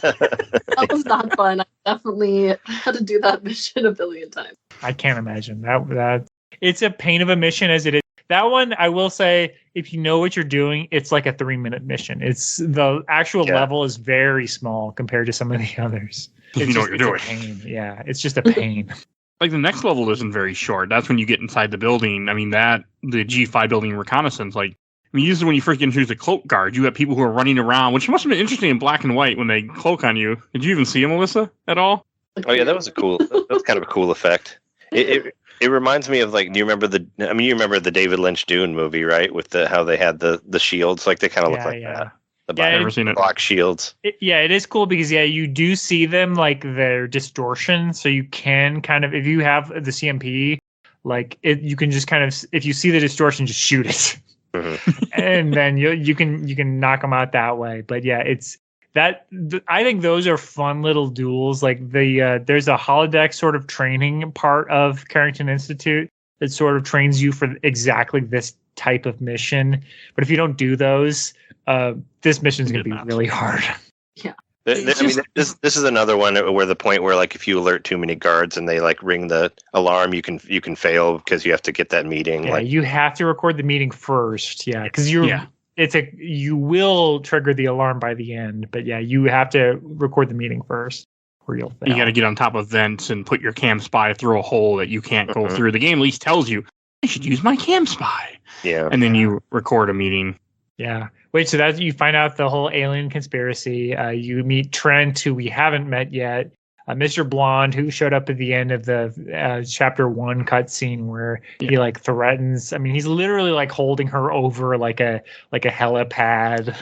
That was not fun. I definitely had to do that mission a billion times. I can't imagine that. It's a pain of a mission as it is. That one, I will say, if you know what you're doing, it's like a 3-minute mission. It's the actual level is very small compared to some of the others. You know what you're It's doing. a pain. Yeah, it's just a pain. like the next level isn't very short. That's when you get inside the building. I mean, the G5 building reconnaissance, like, I mean, usually when you first get introduced to cloak guards, you have people who are running around, which must have been interesting in black and white when they cloak on you. Did you even see them, Alyssa, at all? Oh yeah, that was kind of a cool effect. It reminds me of, like, do you remember you remember the David Lynch Dune movie, right? With how they had the shields, like they kind of look like that. I've never seen it. Block shields. It is cool because you do see them, like, their distortion, so you can kind of, if you have the CMP, like you can just kind of, if you see the distortion, just shoot it, and then you can knock them out that way. But yeah, it's that I think those are fun little duels. Like there's a holodeck sort of training part of Carrington Institute that sort of trains you for exactly this type of mission. But if you don't do those, this mission is going to be really hard. Yeah. This is another one where the point where, like, if you alert too many guards and they, like, ring the alarm, you can fail because you have to get that meeting. Yeah, you have to record the meeting first. Yeah, because you will trigger the alarm by the end, but yeah, you have to record the meeting first, or you'll fail. You got to get on top of vents and put your cam spy through a hole that you can't go through. The game at least tells you I should use my cam spy. Yeah, and then you record a meeting. Yeah. Wait, so that you find out the whole alien conspiracy. You meet Trent, who we haven't met yet. Mr. Blonde, who showed up at the end of the chapter 1 cutscene where he, like, threatens. I mean, he's literally, like, holding her over like a helipad.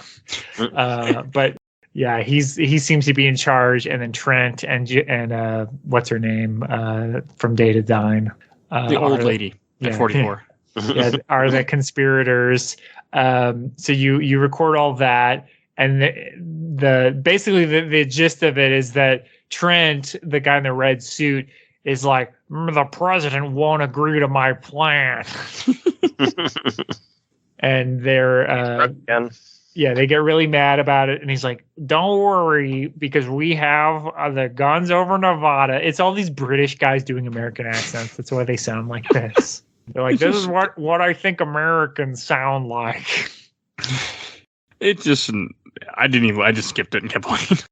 But yeah, he seems to be in charge. And then Trent and what's her name from Data Dine, the old lady at 44. Are the conspirators. So you record all that, and basically the gist of it is that Trent, the guy in the red suit, is like, the president won't agree to my plan. And they're they get really mad about it, and he's like, don't worry, because we have the guns over Nevada. It's all these British guys doing American accents. That's why they sound like this. They're like, this is what I think Americans sound like. It just, I just skipped it and kept playing.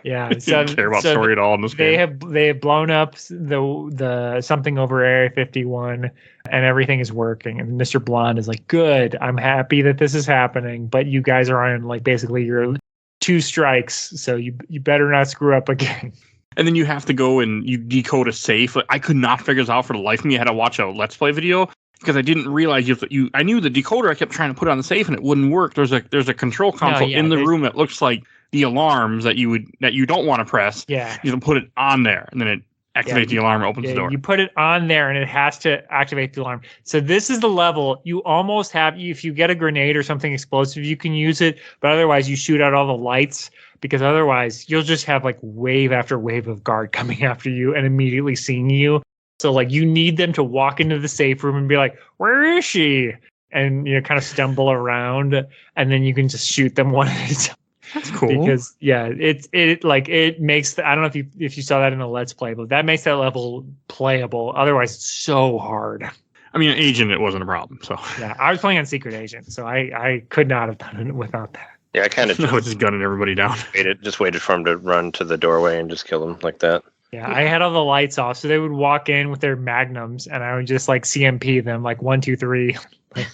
Yeah, I didn't care about story at all in this game. They have blown up the something over Area 51, and everything is working. And Mr. Blonde is like, good, I'm happy that this is happening, but you guys are on, like, basically your 2 strikes, so you better not screw up again. And then you have to go and you decode a safe. Like, I could not figure this out for the life of me. I had to watch a Let's Play video because I didn't realize I knew the decoder. I kept trying to put it on the safe and it wouldn't work. There's a control console in the room that looks like the alarms that you don't want to press. Yeah. You can put it on there and then it activates the alarm and opens the door. You put it on there and it has to activate the alarm. So this is the level you almost have. If you get a grenade or something explosive, you can use it. But otherwise, you shoot out all the lights. Because otherwise, you'll just have, like, wave after wave of guard coming after you and immediately seeing you. So, like, you need them to walk into the safe room and be like, where is she? And, kind of stumble around, and then you can just shoot them one at a time. That's cool. Because, yeah, it makes I don't know if you saw that in a Let's Play, but that makes that level playable. Otherwise, it's so hard. I mean, Agent, it wasn't a problem. So yeah, I was playing on Secret Agent, so I could not have done it without that. Yeah, I kind of just gunning everybody down. Waited for him to run to the doorway and just kill him like that. Yeah, I had all the lights off, so they would walk in with their magnums, and I would just, like, CMP them, like, 1, 2, 3. Like,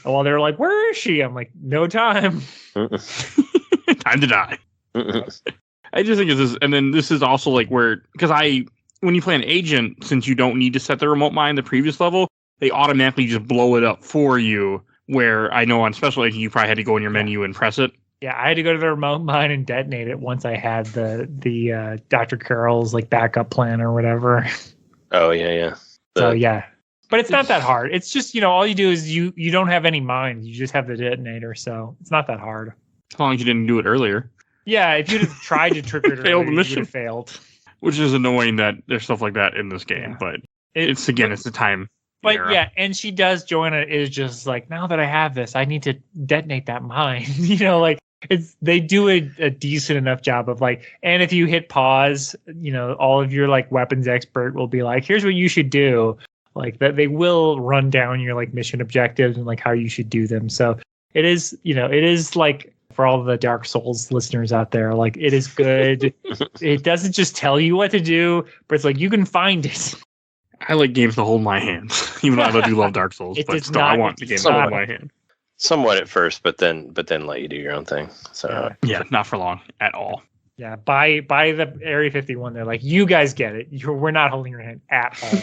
well, they're like, "Where is she?" I'm like, "No time." Time to die. I just think this is, and then this is also like where, because when you play an agent, since you don't need to set the remote mine in the previous level, they automatically just blow it up for you. Where I know on Special Agent, you probably had to go in your menu and press it. Yeah, I had to go to the remote mine and detonate it once I had the Dr. Carroll's, like, backup plan or whatever. Oh yeah. So yeah, but it's not that hard. It's just, all you do is you don't have any mines. You just have the detonator, so it's not that hard. As long as you didn't do it earlier. Yeah, if you'd have tried to trigger it earlier, you would have failed. Which is annoying that there's stuff like that in this game, but it's the time. But yeah, and she does. Joanna is just like, now that I have this, I need to detonate that mine. Like, they do a decent enough job of, like, and if you hit pause, all of your, like, weapons expert will be like, here's what you should do. Like, that they will run down your, like, mission objectives and, like, how you should do them. So it is like, for all the Dark Souls listeners out there, like, it is good. It doesn't just tell you what to do, but it's like, you can find it. I like games to hold my hand, even though I do love Dark Souls. It But does still, not- I want the it game does to hold not- my hand. Somewhat at first, but then let you do your own thing. So Yeah, not for long at all. Yeah, by the Area 51, they're like, you guys get it. We're not holding your hand at all.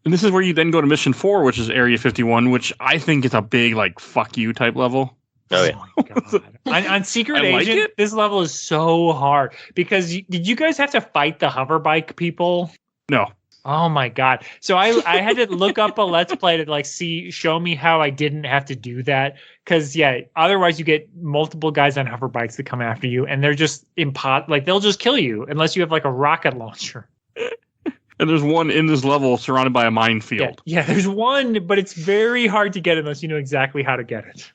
And this is where you then go to Mission 4, which is Area 51, which I think is a big, like, fuck you type level. oh yeah, my God. On Secret I like Agent, it. this level is so hard because did you guys have to fight the hover bike people? No. Oh my God. So I had to look up a Let's Play to like show me how I didn't have to do that. Cause yeah, otherwise you get multiple guys on hover bikes that come after you and they're just like they'll just kill you unless you have like a rocket launcher. And there's one in this level surrounded by a minefield. Yeah, there's one, but it's very hard to get unless you know exactly how to get it.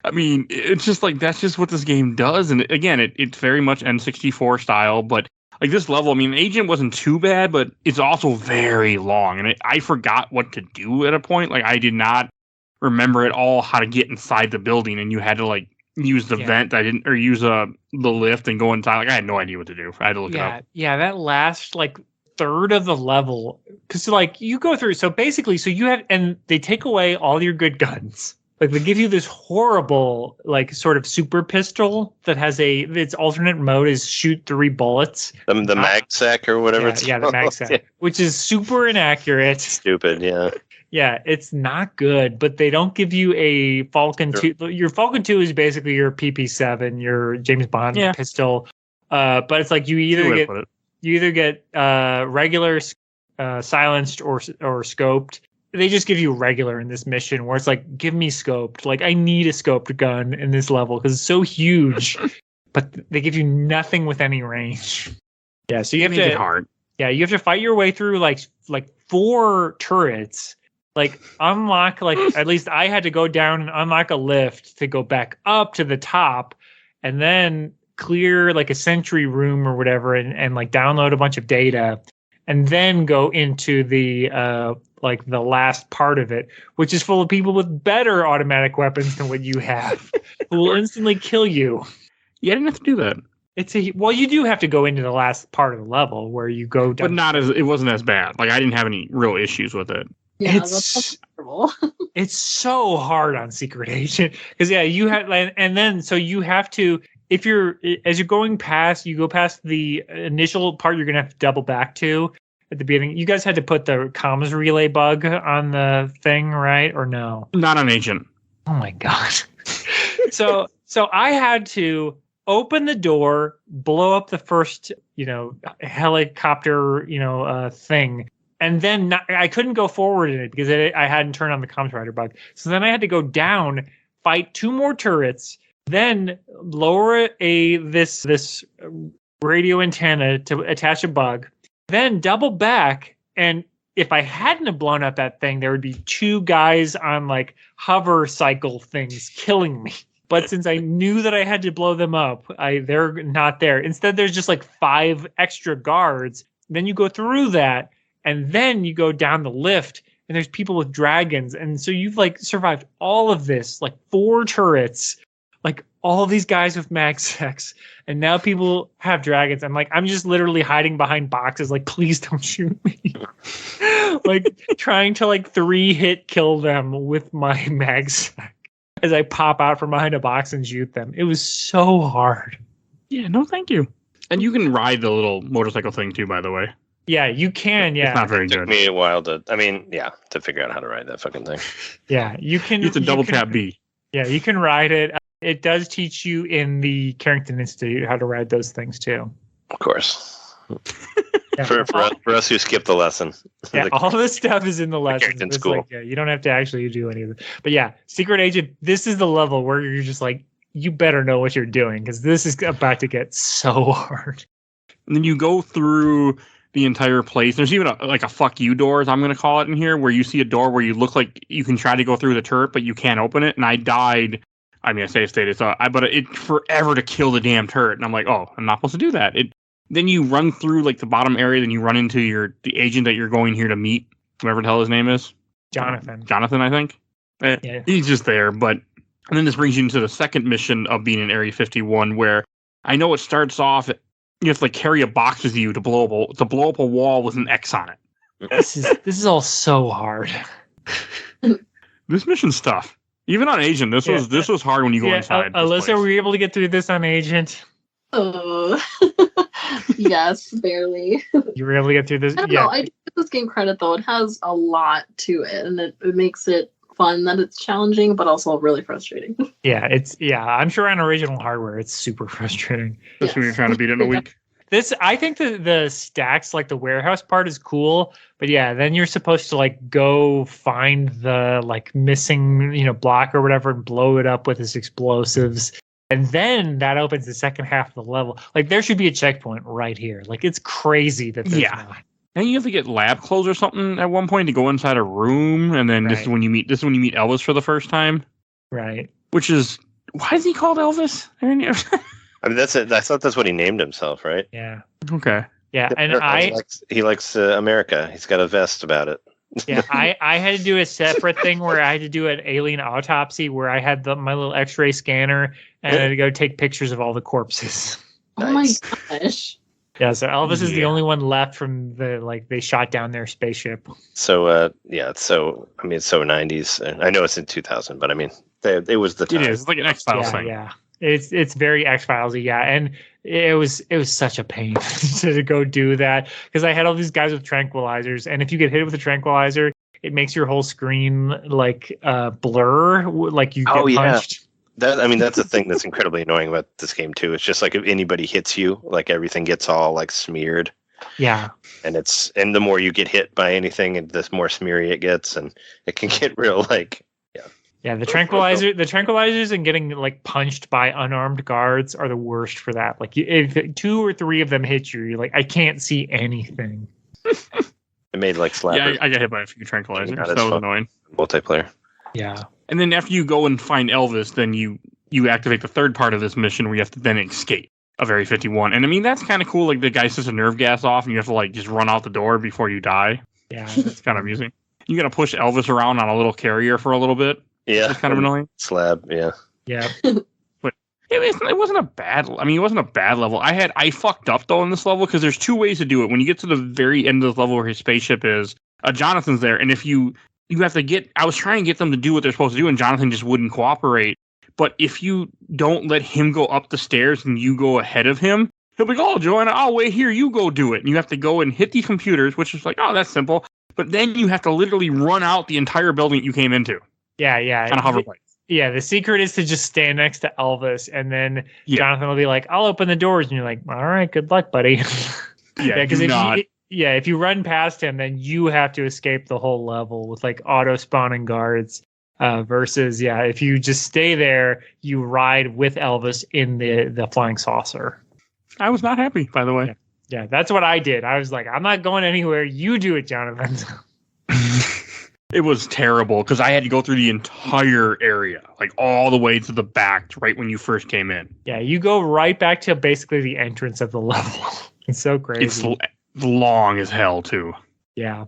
I mean, it's just like, that's just what this game does. And again, it's very much N64 style, but like this level, I mean, Agent wasn't too bad, but it's also very long. And I forgot what to do at a point. Like I did not remember at all how to get inside the building, and you had to like use the vent. Or use the lift and go inside. Like I had no idea what to do. I had to look it up. Yeah, that last like third of the level, because like you go through. So basically, so you have, and they take away all your good guns. Like they give you this horrible, like sort of super pistol that has its alternate mode is shoot 3 bullets. the mag sack or whatever. Yeah, the mag sack, which is super inaccurate. Stupid. Yeah. Yeah, it's not good, but they don't give you a Falcon 2. Your Falcon 2 is basically your PP7, your James Bond pistol. But it's like you either get regular, silenced or scoped. They just give you regular in this mission where it's like, give me scoped. Like I need a scoped gun in this level because it's so huge, but they give you nothing with any range. Yeah, so you have make it hard. Yeah, you have to fight your way through like 4 turrets. Like unlock, like at least I had to go down and unlock a lift to go back up to the top, and then clear like a sentry room or whatever, and like download a bunch of data, and then go into the like the last part of it, which is full of people with better automatic weapons than what you have, who will instantly kill you. Yeah, I didn't have to do that. Well, you do have to go into the last part of the level where you go down. But it wasn't as bad. Like I didn't have any real issues with it. Yeah, that's terrible. It's so hard on Secret Agent because you have, and then so you have to, as you're going past, you go past the initial part you're gonna have to double back to at the beginning. You guys had to put the comms relay bug on the thing, right? Or no? Not on Agent. Oh my God. So I had to open the door, blow up the first, helicopter, thing. And then I couldn't go forward in it because I hadn't turned on the comms rider bug. So then I had to go down, fight 2 more turrets, then lower this radio antenna to attach a bug, then double back. And if I hadn't have blown up that thing, there would be 2 guys on like hover cycle things killing me. But since I knew that I had to blow them up, they're not there. Instead, there's just like 5 extra guards. Then you go through that. And then you go down the lift and there's people with dragons. And so you've like survived all of this, like 4 turrets, like all these guys with mag sex. And now people have dragons. I'm just literally hiding behind boxes. Like, please don't shoot me. Like trying to like 3-hit kill them with my mag sack as I pop out from behind a box and shoot them. It was so hard. Yeah, no, thank you. And you can ride the little motorcycle thing too, by the way. Yeah, you can. Yeah, it's not very It took good. me a while to figure out how to ride that fucking thing. Yeah, you can. You have to double tap B. Yeah, you can ride it. It does teach you in the Carrington Institute how to ride those things too. Of course. Yeah, For us who skipped the lesson. Yeah, all this stuff is in the lesson. Carrington School. You don't have to actually do any of it. But yeah, Secret Agent, this is the level where you're just like, you better know what you're doing because this is about to get so hard. And then you go through the entire place. There's even a fuck you door, as I'm going to call it in here, where you see a door where you look like you can try to go through the turret, but you can't open it. And I died. I mean, I say stated, but it forever to kill the damn turret. And I'm like, oh, I'm not supposed to do that. Then you run through like the bottom area, then you run into the agent that you're going here to meet, whatever the hell his name is. Jonathan, I think. Yeah. He's just there. And then this brings you into the second mission of being in Area 51, where I know it starts off, you have to like carry a box with you to blow up a wall with an X on it. This is all so hard. This mission's tough. Even on Agent, this was hard when you go inside. Alyssa, were you able to get through this on Agent? Yes, barely. You were able to get through this? I don't know. I do give this game credit though. It has a lot to it, and it makes it fun that it's challenging, but also really frustrating. I'm sure on original hardware it's super frustrating. Especially when you're trying to beat it in a week. I think the stacks, like the warehouse part, is cool, but yeah, then you're supposed to like go find the like missing block or whatever and blow it up with his explosives. And then that opens the second half of the level. Like there should be a checkpoint right here. Like it's crazy that there's not. And you have to get lab clothes or something at one point to go inside a room, and then this is when you meet Elvis for the first time. Right. Which is, why is he called Elvis? I mean, that's it. I thought that's what he named himself, right? Yeah. Okay. Yeah, and he likes America. He's got a vest about it. Yeah, I had to do a separate thing where I had to do an alien autopsy where I had my little X-ray scanner and I had to go take pictures of all the corpses. Oh my gosh. Yeah, so Elvis is the only one left from they shot down their spaceship. So it's so 90s. I know it's in 2000, but I mean it was the time. It is. It's like an X-Files thing. Yeah. It's very X-Files-y, yeah. And it was such a pain to go do that because I had all these guys with tranquilizers, and if you get hit with a tranquilizer, it makes your whole screen like blur, like you get punched. That's the thing that's incredibly annoying about this game too. It's just like if anybody hits you, like everything gets all like smeared. Yeah. And the more you get hit by anything, and the more smeary it gets, and it can get real like. Yeah, the tranquilizers and getting like punched by unarmed guards are the worst for that. Like if 2 or 3 of them hit you, you're like, I can't see anything. It made like slap. Yeah, I got hit by a few tranquilizers. That was annoying. Multiplayer. Yeah. And then after you go and find Elvis, then you activate the third part of this mission where you have to then escape of Area 51. And I mean, that's kind of cool. Like the guy sets a nerve gas off and you have to like just run out the door before you die. Yeah, that's kind of amusing. You got to push Elvis around on a little carrier for a little bit. Yeah, it's kind of annoying. Slab, yeah. But it wasn't a bad. I mean, it wasn't a bad level. I fucked up though in this level because there's 2 ways to do it. When you get to the very end of the level where his spaceship is, Jonathan's there, and if you have to get. I was trying to get them to do what they're supposed to do, and Jonathan just wouldn't cooperate. But if you don't let him go up the stairs and you go ahead of him, he'll be like, "Oh, Joanna, I'll wait here. You go do it." And you have to go and hit these computers, which is like, "Oh, that's simple." But then you have to literally run out the entire building you came into. Yeah. On a hoverblade. Yeah, the secret is to just stand next to Elvis, and then Jonathan will be like, "I'll open the doors," and you're like, "All right, good luck, buddy." Because if you run past him, then you have to escape the whole level with like auto spawning guards. Versus, if you just stay there, you ride with Elvis in the flying saucer. I was not happy, by the way. Yeah, that's what I did. I was like, I'm not going anywhere. You do it, Jonathan. It was terrible because I had to go through the entire area, like all the way to the back, right when you first came in. Yeah, you go right back to basically the entrance of the level. It's so crazy. It's long as hell, too. Yeah.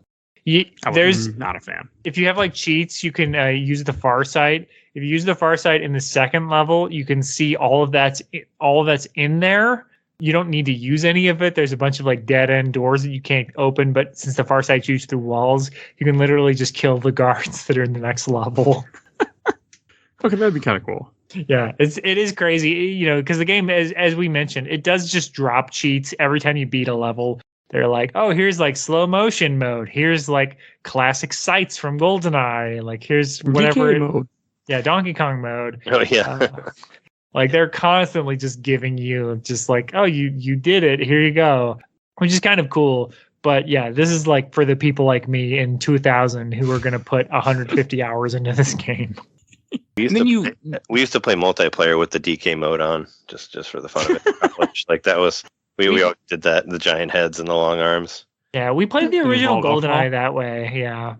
There's not a fan. If you have like cheats, you can use the far sight. If you use the far sight in the second level, you can see all of that's in there. You don't need to use any of it. There's a bunch of like dead end doors that you can't open, but since the far sight shoots through walls, you can literally just kill the guards that are in the next level. Okay, that'd be kind of cool. Yeah, it is crazy, because the game, as we mentioned, it does just drop cheats every time you beat a level. They're like, oh, here's like slow motion mode. Here's like classic sights from GoldenEye. Like here's whatever. mode. Yeah, Donkey Kong mode. Oh yeah. Like they're constantly just giving you just like, oh, you did it. Here you go, which is kind of cool. But yeah, this is like for the people like me in 2000 who are going to put 150 hours into this game. We used to play multiplayer with the DK mode on, just for the fun of it. Like that was we always did that. The giant heads and the long arms. Yeah, we played the original GoldenEye that way. Yeah,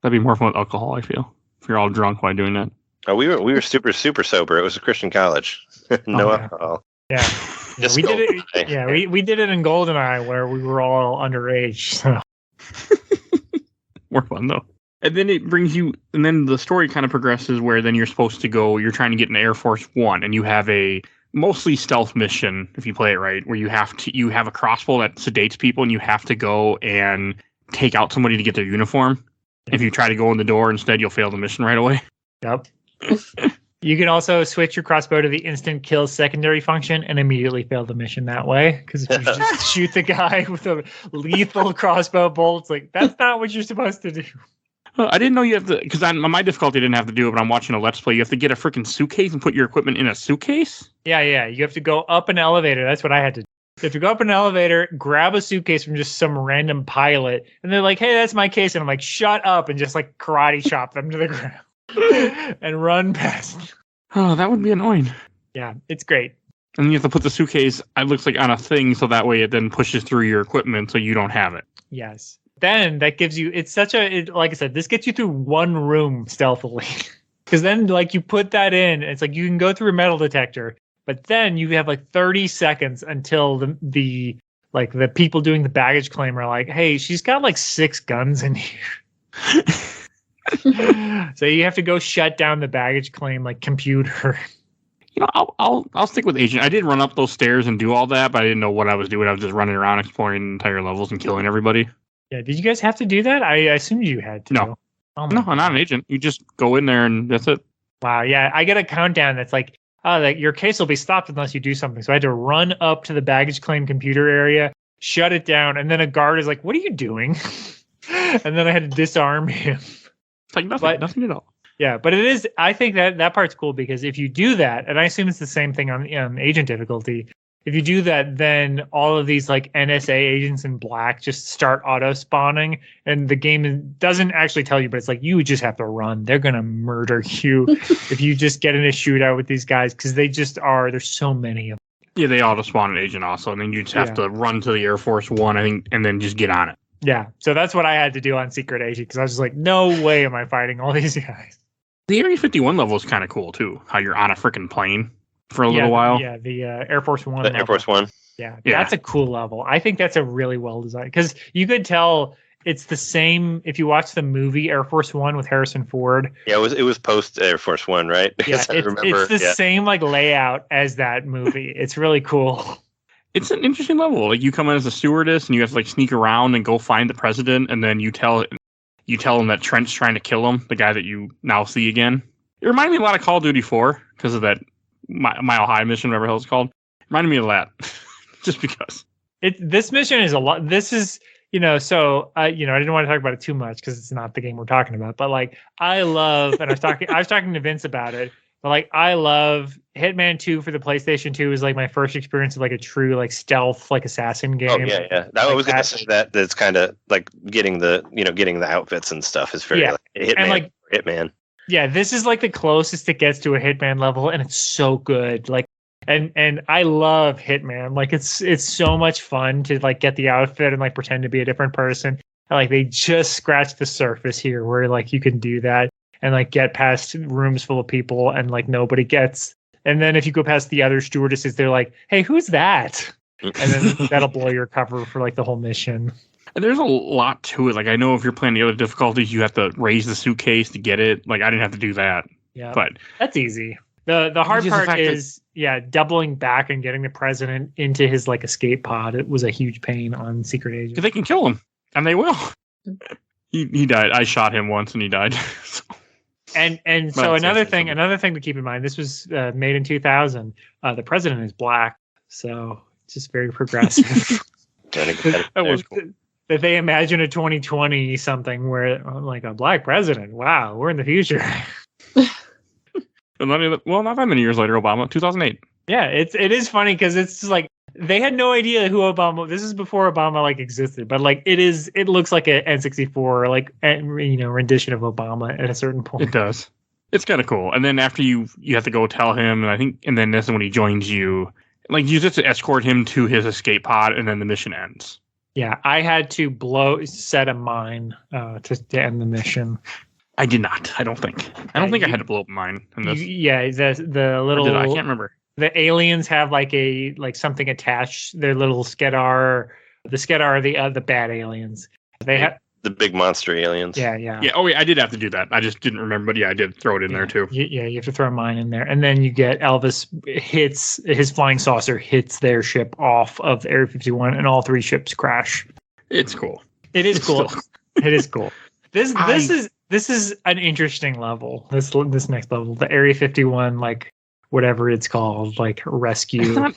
that'd be more fun with alcohol. I feel if you're all drunk while doing that. Oh, we were super sober. It was a Christian college. Alcohol. Yeah. We did it. Yeah, we did it in GoldenEye where we were all underage. So. More fun though. And then it brings you, and then the story kind of progresses where then you're supposed to go. You're trying to get an Air Force One, and you have a mostly stealth mission if you play it right, where you have a crossbow that sedates people, and you have to go and take out somebody to get their uniform. If you try to go in the door instead, you'll fail the mission right away. Yep. You can also switch your crossbow to the instant kill secondary function and immediately fail the mission that way. Because if you just shoot the guy with a lethal crossbow bolt, it's like, that's not what you're supposed to do. I didn't know you have to, because on my difficulty, I didn't have to do it, but I'm watching a Let's Play. You have to get a freaking suitcase and put your equipment in a suitcase? Yeah. You have to go up an elevator. That's what I had to do. You have to go up an elevator, grab a suitcase from just some random pilot, and they're like, hey, that's my case. And I'm like, shut up, and just like karate chop them to the ground and run past. Oh, that would be annoying. Yeah, it's great. And you have to put the suitcase, it looks like, on a thing, so that way it then pushes through your equipment so you don't have it. Yes. Then that gives you, like I said, this gets you through one room stealthily. Because then, like, you put that in, it's like you can go through a metal detector, but then you have like 30 seconds until the people doing the baggage claim are like, hey, she's got like 6 guns in here. So you have to go shut down the baggage claim like computer. You know, I'll stick with Agent. I did run up those stairs and do all that, but I didn't know what I was doing. I was just running around exploring entire levels and killing everybody. Yeah, did you guys have to do that? I assumed you had to. No. Oh No, I'm not an agent. You just go in there and that's it. Wow, yeah, I get a countdown that's like, like your case will be stopped unless you do something. So I had to run up to the baggage claim computer area, shut it down, and then a guard is like, what are you doing? And then I had to disarm him. It's like nothing at all. Yeah, but it is, I think that part's cool because if you do that, and I assume it's the same thing on agent difficulty, if you do that, then all of these like NSA agents in black just start auto spawning, and the game doesn't actually tell you, but it's like you just have to run. They're gonna murder you if you just get in a shootout with these guys because they just are. There's so many of them. Yeah, they auto spawn an agent also, and then you just have to run to the Air Force One, I think, and then just get on it. Yeah, so that's what I had to do on Secret Agent because I was just like, no way am I fighting all these guys. The Area 51 level is kind of cool too. How you're on a freaking plane for a little while. Yeah, the Air Force One. The Air Force One. Yeah, that's a cool level. I think that's a really well designed because you could tell it's the same if you watch the movie Air Force One with Harrison Ford. Yeah, it was post Air Force One, right? Because I remember, it's the same like layout as that movie. It's really cool. It's an interesting level. Like you come in as a stewardess and you have to like sneak around and go find the president, and then you tell him that Trent's trying to kill him, the guy that you now see again. It reminded me a lot of Call of Duty 4 because of that Mile High mission, whatever the hell it's called. It reminded me of that, just because. This mission is a lot. This is, so I didn't want to talk about it too much because it's not the game we're talking about. But like, I love, and I was talking to Vince about it. But like, I love Hitman 2 for the PlayStation 2 is like my first experience of like a true like stealth like assassin game. Oh yeah. I was gonna say that's kind of like getting the outfits and stuff is very like Hitman. And like Hitman. Yeah, this is like the closest it gets to a Hitman level, and it's so good. Like, and I love Hitman. Like, it's so much fun to like get the outfit and like pretend to be a different person. And, like, they just scratched the surface here, where like you can do that and like get past rooms full of people and like nobody gets. And then if you go past the other stewardesses, they're like, "Hey, who's that?" And then that'll blow your cover for like the whole mission. And there's a lot to it. Like, I know if you're playing the other difficulties, you have to raise the suitcase to get it. Like, I didn't have to do that. Yeah, but that's easy. The hard part is doubling back and getting the president into his like escape pod. It was a huge pain on Secret Agent. They can kill him, and they will. He died. I shot him once, and he died. And so another thing to keep in mind. This was made in 2000. The president is black, so it's just very progressive. That was cool. That they imagine a 2020 something where like a black president. Wow, we're in the future. Well, not that many years later, Obama, 2008. Yeah, it is funny because it's just like they had no idea who Obama. This is before Obama like existed, but like it looks like an N64 like rendition of Obama at a certain point. It does. It's kind of cool. And then after you have to go tell him, and then this is when he joins you. Like you just escort him to his escape pod, and then the mission ends. Yeah, I had to set a mine to end the mission. I did not. I don't think. I had to blow up mine. In this. The little. I can't remember. The aliens have like something attached. Their little Skedar. The Skedar are the bad aliens. They have the big monster aliens. Yeah. Oh, yeah. I did have to do that. I just didn't remember. But yeah, I did throw it in there too. You have to throw a mine in there, and then you get Elvis hits his flying saucer hits their ship off of Area 51, and all 3 ships crash. It's cool. It is cool. Still. It is cool. This is an interesting level. This next level, the Area 51, like whatever it's called, like rescue.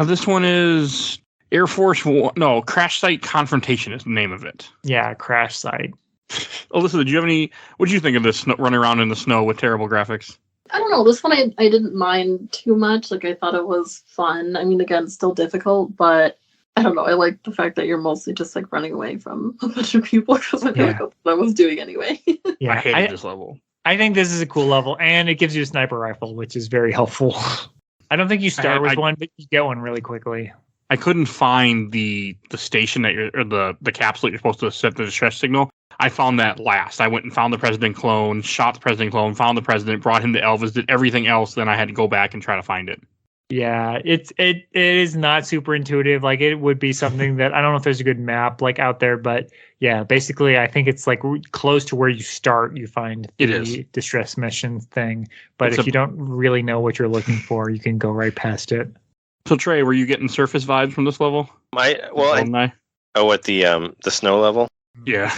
This one is Air Force One. No, Crash Site Confrontation is the name of it. Yeah, crash site. Alyssa, did you have any? What did you think of this running around in the snow with terrible graphics? I don't know. This one I didn't mind too much. Like, I thought it was fun. I mean, again, still difficult, but I don't know. I like the fact that you're mostly just like running away from a bunch of people because I feel like that's what I was doing anyway. Yeah, I hated this level. I think this is a cool level, and it gives you a sniper rifle, which is very helpful. I don't think you start with one, but you get one really quickly. I couldn't find the station that or the capsule that you're supposed to set the distress signal. I found that last. I went and found the president clone, shot the president clone, found the president, brought him to Elvis, did everything else. Then I had to go back and try to find it. Yeah, it is not super intuitive. Like, it would be something that I don't know if there's a good map like out there, but yeah, basically I think it's like close to where you start. You find the distress mission thing, but if you don't really know what you're looking for, you can go right past it. So Trey, were you getting surface vibes from this level? At the snow level? Yeah.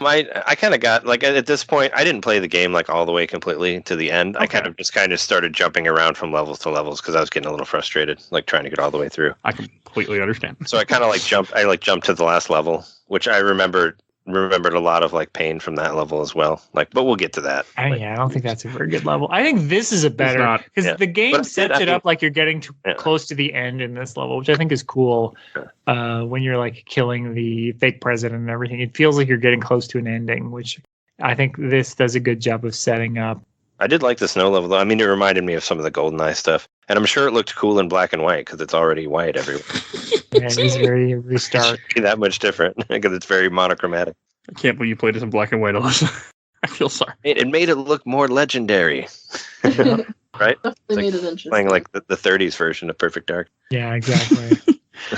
I kind of got, like, at this point, I didn't play the game like all the way completely to the end. Okay. I kind of started jumping around from levels to levels because I was getting a little frustrated, like trying to get all the way through. I completely understand. So I kind of jumped to the last level, which I remembered a lot of like pain from that level as well. Like, but we'll get to that. I don't think that's a very good level. I think this is a better, because the game sets it up like you're getting close to the end in this level, which I think is cool. When you're like killing the fake president and everything, it feels like you're getting close to an ending, which I think this does a good job of setting up. I did like the snow level though. I mean, it reminded me of some of the GoldenEye stuff, and I'm sure it looked cool in black and white because it's already white everywhere. Yeah, it is very restart. It shouldn't be that much different because it's very monochromatic. I can't believe you played this in black and white, Alyssa. I feel sorry. It made it look more legendary, right? Definitely made it interesting. Playing like the 30s version of Perfect Dark. Yeah, exactly.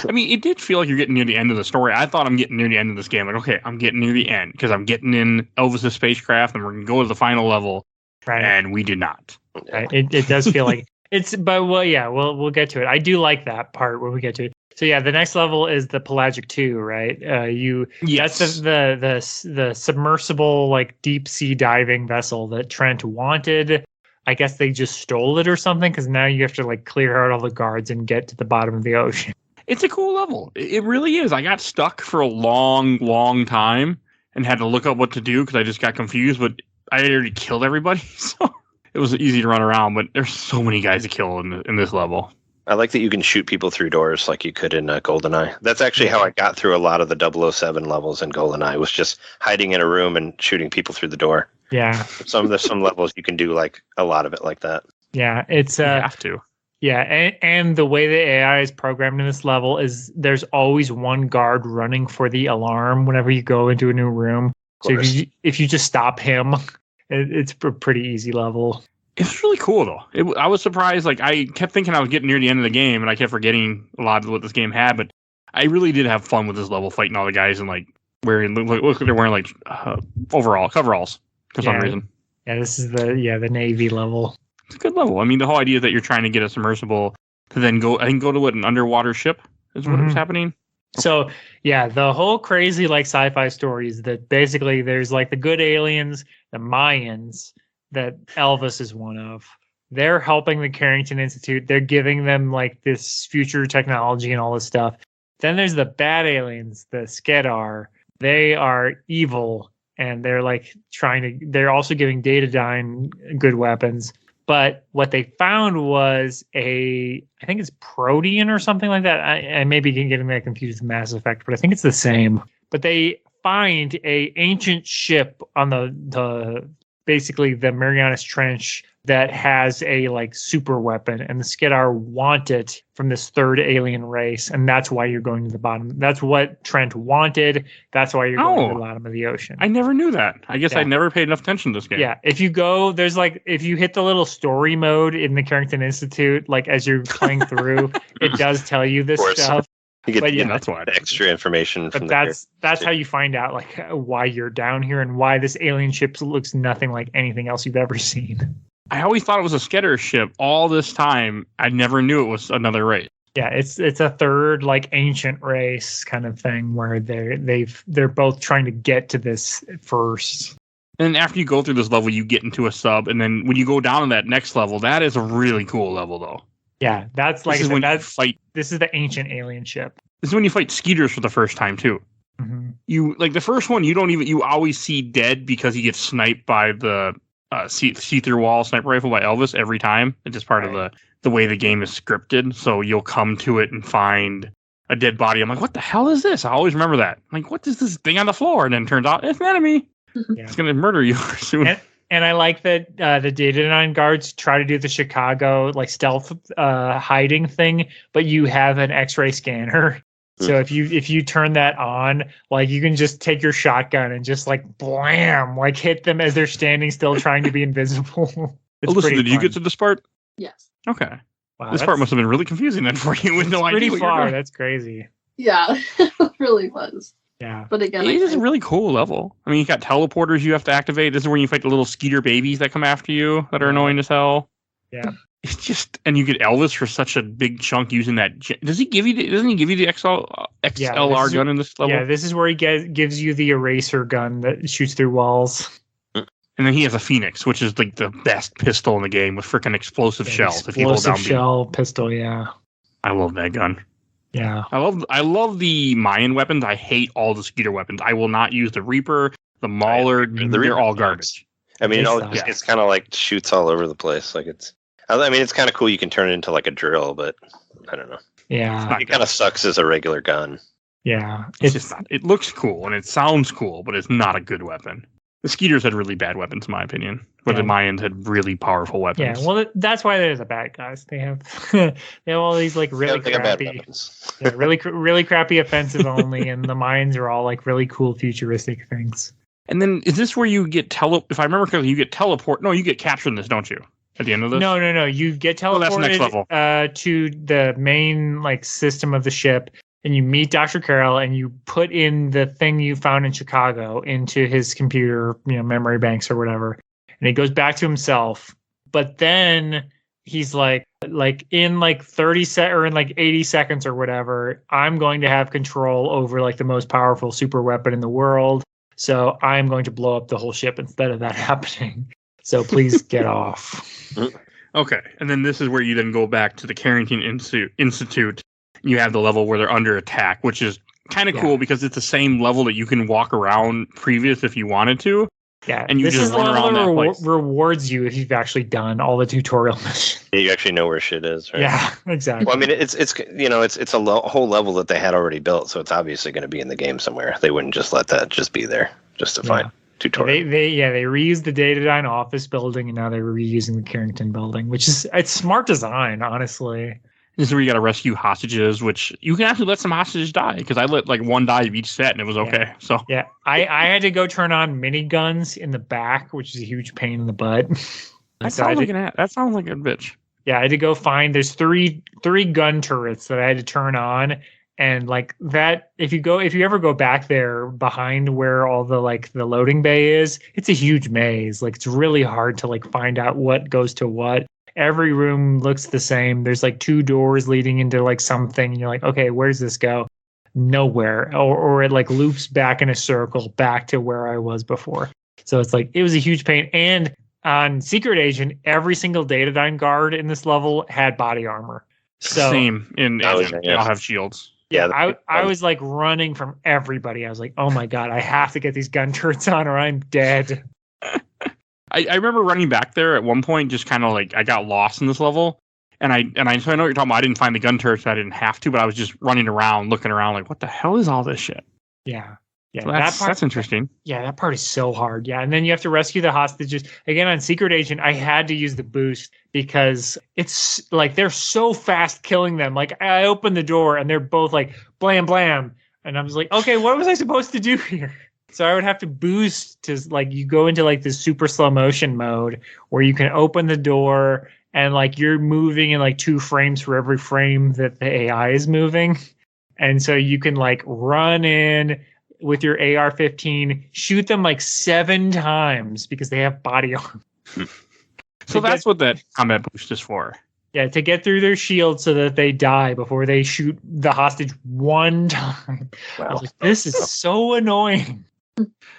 I mean, it did feel like you're getting near the end of the story. I thought I'm getting near the end of this game. Like, okay, I'm getting near the end because I'm getting in Elvis's spacecraft and we're going to go to the final level. Right. And we did not. Right. It does feel like we'll get to it. I do like that part when we get to it. So yeah, the next level is the Pelagic 2, right? Yes. That's the submersible, like, deep sea diving vessel that Trent wanted. I guess they just stole it or something, because now you have to like clear out all the guards and get to the bottom of the ocean. It's a cool level. It really is. I got stuck for a long, long time and had to look up what to do because I just got confused, but I had already killed everybody, so it was easy to run around, but there's so many guys to kill in this level. I like that you can shoot people through doors like you could in GoldenEye. That's actually how I got through a lot of the 007 levels in GoldenEye, was just hiding in a room and shooting people through the door. Yeah. Some levels you can do like a lot of it like that. Yeah, it's You have to. Yeah, and the way the AI is programmed in this level is there's always one guard running for the alarm whenever you go into a new room. So if you just stop him, it's a pretty easy level. It's really cool, though. I was surprised. Like, I kept thinking I was getting near the end of the game, and I kept forgetting a lot of what this game had, but I really did have fun with this level, fighting all the guys and, like, look, they're wearing, like, coveralls for some reason. Yeah, this is the Navy level. It's a good level. I mean, the whole idea that you're trying to get a submersible to then go to an underwater ship is what was happening. So, yeah, the whole crazy, like, sci-fi story is that basically there's, like, the good aliens, the Mayans, that Elvis is one of. They're helping the Carrington Institute. They're giving them, like, this future technology and all this stuff. Then there's the bad aliens, the Skedar. They are evil, and they're, like, they're also giving Datadyne good weapons. But what they found was I think it's Protean or something like that. I may be getting that confused with Mass Effect, but I think it's the same. But they find a ancient ship on the basically the Marianas Trench that has a like super weapon, and the Skedar want it from this third alien race, and that's why you're going to the bottom. That's what Trent wanted. That's why you're going to the bottom of the ocean. I never knew that. I guess I never paid enough attention to this game. Yeah, if you go, if you hit the little story mode in the Carrington Institute, like as you're playing through, it does tell you this stuff. You get that's why extra information. But that's how you find out like why you're down here and why this alien ship looks nothing like anything else you've ever seen. I always thought it was a Skedar ship all this time. I never knew it was another race. Yeah, it's a third like ancient race kind of thing where they're both trying to get to this first. And after you go through this level, you get into a sub, and then when you go down to that next level, that is a really cool level, though. Yeah, that's like this is when you fight. This is the ancient alien ship. This is when you fight Skeeters for the first time too. Mm-hmm. You like the first one. You always see dead because he gets sniped by the see-through wall sniper rifle by Elvis every time. It's just part of the way the game is scripted. So you'll come to it and find a dead body. I'm like, what the hell is this? I always remember that. I'm like, what is this thing on the floor? And then it turns out it's an enemy. Yeah. It's gonna murder you soon. And I like that the Data9 guards try to do the Chicago like stealth hiding thing, but you have an X-ray scanner. So if you turn that on, like you can just take your shotgun and just like blam, like hit them as they're standing still trying to be invisible. Alyssa, did you get to this part? Yes. Okay. Wow, this part must have been really confusing then for you with no idea. Pretty what far. you're doing. That's crazy. Yeah, it really was. Yeah. But again, it is a really cool level. I mean, you got teleporters you have to activate. This is where you fight the little Skeeter babies that come after you that are annoying as hell. Yeah. It's just, and you get Elvis for such a big chunk using that. Doesn't he give you the XLR gun in this level? Yeah, this is where he gives you the eraser gun that shoots through walls. And then he has a Phoenix, which is like the best pistol in the game with freaking explosive shells. Explosive if you hold down shell pistol, yeah. I love that gun. Yeah. I love the Mayan weapons. I hate all the Skeeter weapons. I will not use the Reaper, the Mauler. They're all garbage. I mean, it's kind of like shoots all over the place. Like it's kind of cool. You can turn it into like a drill, but I don't know. Yeah. It kind of sucks as a regular gun. Yeah. It's just not, it looks cool and it sounds cool, but it's not a good weapon. The Skeeters had really bad weapons, in my opinion, but the Mayans had really powerful weapons. Yeah, well, that's why they're the bad guys. They have all these like really crappy, really crappy offensive only, and the Mayans are all like really cool futuristic things. And then is this where you get if I remember correctly, you get teleport? No, you get captured in this, don't you? At the end of this? No. You get teleported that's next level. To the main like system of the ship. And you meet Dr. Carroll and you put in the thing you found in Chicago into his computer, memory banks or whatever. And he goes back to himself. But then he's like in like 30 or in like 80 seconds or whatever, I'm going to have control over like the most powerful super weapon in the world. So I'm going to blow up the whole ship instead of that happening. So please get off. Okay. And then this is where you then go back to the Carrington Institute. You have the level where they're under attack, which is kind of cool because it's the same level that you can walk around previous if you wanted to. Yeah, and you just run around that place. Rewards you if you've actually done all the tutorial missions. Yeah, you actually know where shit is, right? Yeah, exactly. Well, I mean, it's a whole level that they had already built, so it's obviously going to be in the game somewhere. They wouldn't just let that just be there just to find tutorial. They reused the Data9 office building, and now they're reusing the Carrington building, which is it's smart design, honestly. This is where you got to rescue hostages, which you can actually let some hostages die because I let like one die of each set and it was okay. So I had to go turn on miniguns in the back, which is a huge pain in the butt. That sounds like a bitch. Yeah, I had to go find. There's three gun turrets that I had to turn on, and like that. If you ever go back there behind where all the like the loading bay is, it's a huge maze. Like it's really hard to like find out what goes to what. Every room looks the same. There's like 2 doors leading into like something. And you're like, okay, where's this go? Nowhere. Or it like loops back in a circle back to where I was before. So it's like, it was a huge pain. And on Secret Agent, every single Data9 guard in this level had body armor. So same in Agent. They all have shields. Yeah, I was like running from everybody. I was like, oh my God, I have to get these gun turrets on or I'm dead. I remember running back there at one point, just kind of like I got lost in this level, and I know what you're talking about. I didn't find the gun turrets, so I didn't have to, but I was just running around, looking around, like what the hell is all this shit? Yeah, so that's interesting. Yeah, that part is so hard. Yeah, and then you have to rescue the hostages again on Secret Agent. I had to use the boost because it's like they're so fast killing them. Like I opened the door and they're both like blam blam, and I was like, okay, what was I supposed to do here? So I would have to boost to like you go into like this super slow motion mode where you can open the door and like you're moving in like 2 frames for every frame that the AI is moving. And so you can like run in with your AR-15, shoot them like 7 times because they have body armor. So that's what that combat boost is for. Yeah, to get through their shield so that they die before they shoot the hostage one time. I Wow. was like, this is so annoying.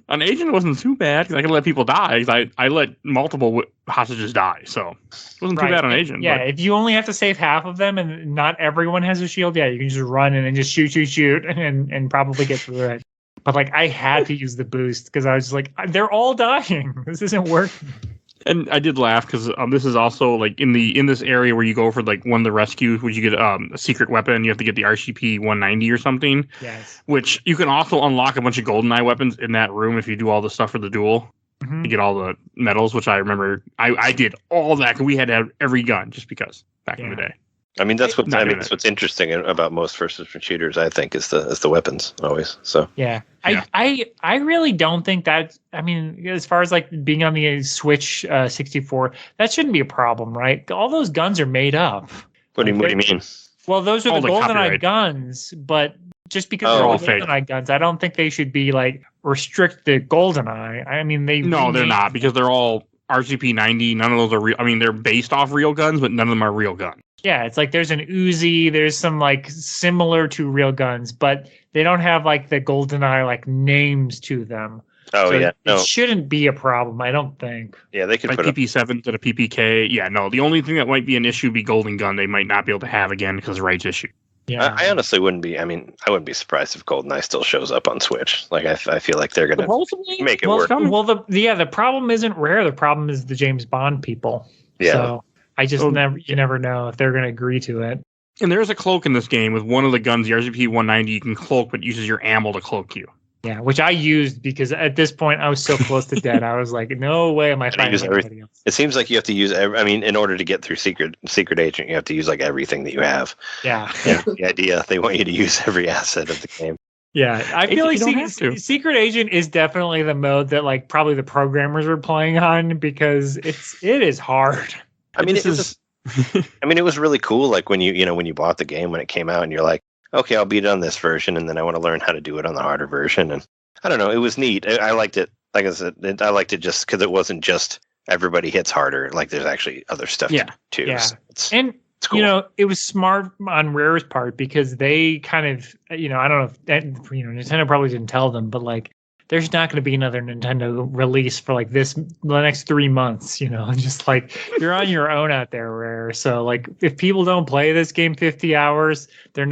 On Agent, it wasn't too bad because I could let people die. 'Cause I let multiple hostages die, so it wasn't too bad on Agent. Yeah, but if you only have to save half of them and not everyone has a shield, yeah, you can just run in and just shoot, and probably get through it. But like, I had to use the boost because I was just like, they're all dying. This isn't working. And I did laugh because this is also like in this area where you go for like one of the rescues, where you get a secret weapon. You have to get the RCP 190 or something. Yes. Which you can also unlock a bunch of GoldenEye weapons in that room if you do all the stuff for the duel. Mhm. You get all the medals, which I remember I did all that because we had to have every gun just because back in the day. I mean, that's Not doing what's interesting about most first-person shooters. I think is the weapons always. So Yeah. Yeah. I really don't think that. I mean, as far as like being on the Switch 64, that shouldn't be a problem, right? All those guns are made up. what do you mean? Well, those are All the the GoldenEye copyright. guns, but just because Oh, they're all okay. GoldenEye guns, I don't think they should be like restrict the GoldenEye. I mean, No, they're remade- not because they're all RCP 90. None of those are real. I mean, they're based off real guns, but none of them are real guns. Yeah, it's like there's an Uzi, there's some like similar to real guns, but they don't have like the GoldenEye like names to them. Oh So yeah, no, it shouldn't be a problem, I don't think. yeah, they could Like put up. PP7 to the PPK. Yeah, no. The only thing that might be an issue be Golden Gun. They might not be able to have again because of rights issue. Yeah, I honestly wouldn't be. I mean, I wouldn't be surprised if GoldenEye still shows up on Switch. Like I feel like they're gonna Supposedly, make it well, work. coming. well, the problem isn't Rare. The problem is the James Bond people. Yeah. So I just Oh. you never know if they're going to agree to it. And there's a cloak in this game with one of the guns, the RCP 190. You can cloak, but uses your ammo to cloak you. Yeah, which I used because at this point I was so close to dead. I was like, no way am I Gotta fighting use anybody else. It seems like you have to use. I mean, in order to get through secret agent, you have to use like everything that you have. Yeah. Yeah, the idea they want you to use every asset of the game. Yeah, I feel like You don't have to. Secret Agent is definitely the mode that like probably the programmers were playing on because it is hard. I mean, This it was really cool. Like when you bought the game when it came out, and you're like, okay, I'll beat it on this version, and then I want to learn how to do it on the harder version. And I don't know, it was neat. I liked it. Like I said, I liked it just because it wasn't just everybody hits harder. Like there's actually other stuff Yeah. to do too. Yeah. So it's And cool. you know, it was smart on Rare's part because they kind of, I don't know if that, Nintendo probably didn't tell them, but like, there's not going to be another Nintendo release for like the next 3 months, just like you're on your own out there, Rare. So like, if people don't play this game 50 hours, they're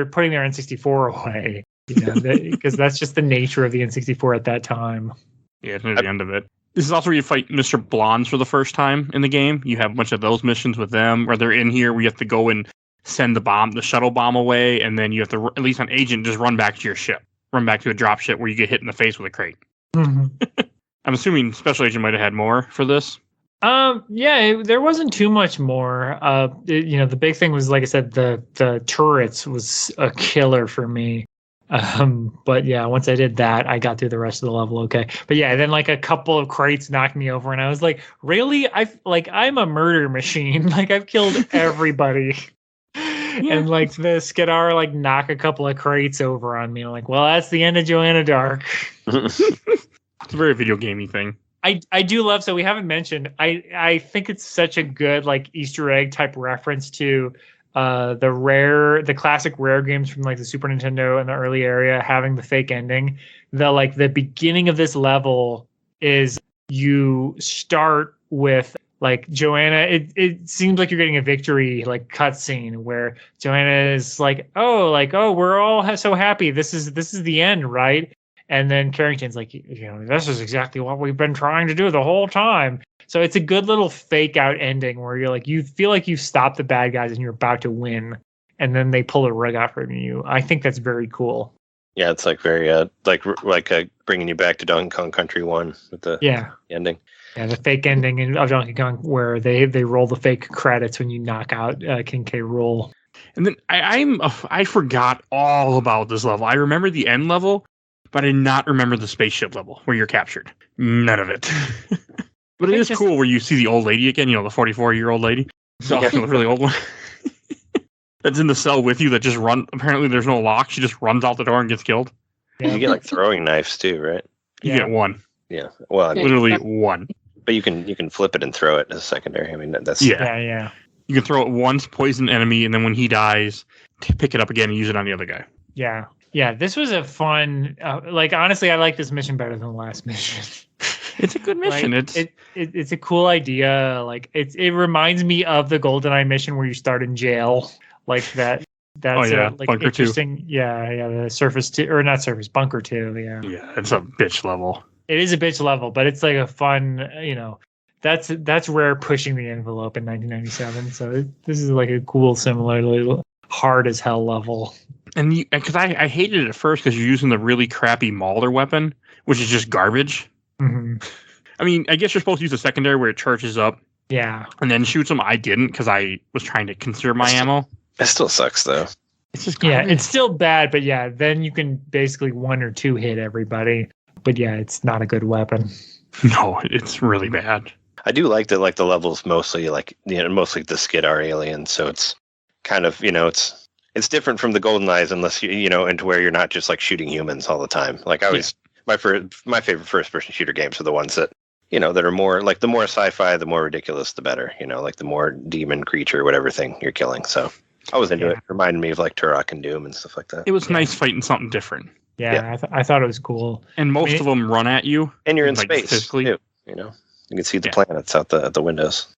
putting their N64 away, because that's just the nature of the N64 at that time. Yeah, it's near the end of it. This is also where you fight Mr. Blondes for the first time in the game. You have a bunch of those missions with them, where they're in here where you have to go and send the shuttle bomb away, and then you have to, at least on Agent, just run back to your ship. Run back to a drop ship where you get hit in the face with a crate. I'm assuming Special Agent might have had more for this. Yeah, there wasn't too much more. The big thing was, like I said, the turrets was a killer for me. But yeah, once I did that, I got through the rest of the level okay. But yeah, then like a couple of crates knocked me over, and I was like, really? I'm a murder machine. Like I've killed everybody. And like the Skidar like knock a couple of crates over on me. I'm like, well, that's the end of Joanna Dark. It's a very video gamey thing. I do love, so we haven't mentioned, I think it's such a good like Easter egg type reference to the classic Rare games from like the Super Nintendo and the early area having the fake ending. The beginning of this level is you start with like Joanna, it seems like you're getting a victory like cutscene where Joanna is like, oh, we're all so happy. This is the end, right? And then Carrington's like, this is exactly what we've been trying to do the whole time. So it's a good little fake out ending where you're like, you feel like you've stopped the bad guys and you're about to win, and then they pull a rug out from you. I think that's very cool. Yeah, it's like very bringing you back to Donkey Kong Country 1 with the ending. Yeah, the fake ending of Donkey Kong where they roll the fake credits when you knock out King K. Rool. And then I forgot all about this level. I remember the end level, but I did not remember the spaceship level where you're captured. None of it. But it is cool where you see the old lady again, the 44-year-old lady. So the really old one. That's in the cell with you that just apparently there's no lock. She just runs out the door and gets killed. Yeah. You get like throwing knives too, right? You get one. Yeah. Well, I mean, Literally one. but you can flip it and throw it as a secondary. I mean, that's Yeah. You can throw it once, poison enemy, and then when he dies, pick it up again and use it on the other guy. Yeah. Yeah, this was a fun. Honestly, I like this mission better than the last mission. It's a good mission. It's a cool idea. Like it reminds me of the GoldenEye mission where you start in jail, like that. That's Bunker interesting. 2. Yeah, the Surface 2 or not Surface Bunker 2. Yeah, yeah, it's a bitch level. It is a bitch level, but it's like a fun. That's rare pushing the envelope in 1997. So this is like a cool, similarly hard as hell level. And because I hated it at first because you're using the really crappy Mauler weapon, which is just garbage. Mm-hmm. I mean, I guess you're supposed to use the secondary where it charges up. Yeah. And then shoots them. I didn't because I was trying to conserve my ammo. It still sucks though. It's just garbage. Yeah, it's still bad, but yeah, then you can basically 1 or 2 hit everybody. But yeah, it's not a good weapon. No, it's really bad. I do like that. Like the levels mostly mostly the Skidar aliens. So it's kind of it's different from the GoldenEyes unless into where you're not just like shooting humans all the time. Like I always my favorite first person shooter games are the ones that that are more like the more sci-fi, the more ridiculous, the better. Like the more demon creature, whatever thing you're killing. So I was into it. It reminded me of like Turok and Doom and stuff like that. It was nice fighting something different. Yeah. I thought it was cool. And most of them run at you. And you're in like, space physically. too. You can see the planets out the windows.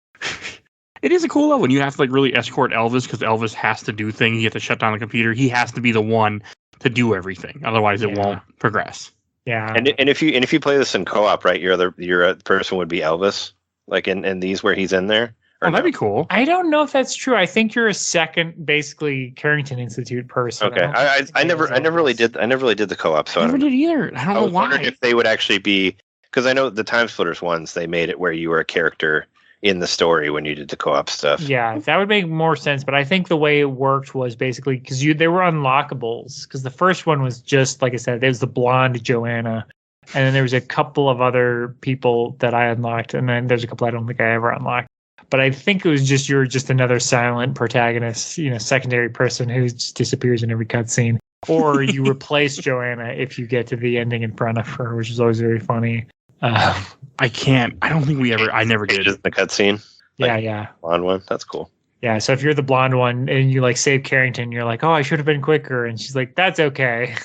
It is a cool level. And you have to like really escort Elvis because Elvis has to do things. You have to shut down the computer. He has to be the one to do everything. Otherwise, it won't progress. Yeah. And if you play this in co-op, right? Your other person would be Elvis, like in these where he's in there. Oh, that'd be cool. I don't know if that's true. I think you're a second, basically Carrington Institute person. Okay, I never really did the co-op. So I never did either. I don't know why. Wondering if they would actually be, because I know the Time Splitters ones, they made it where you were a character in the story when you did the co-op stuff. Yeah, that would make more sense. But I think the way it worked was basically because they were unlockables. Because the first one was just like I said, there was the blonde Joanna, and then there was a couple of other people that I unlocked, and then there's a couple I don't think I ever unlocked. But I think it was just you're just another silent protagonist, secondary person who just disappears in every cutscene. Or you replace Joanna if you get to the ending in front of her, which is always very funny. I don't think I never did. Just the cutscene. Yeah. Blonde one. That's cool. Yeah. So if you're the blonde one and you like save Carrington, you're like, oh, I should have been quicker. And she's like, that's okay.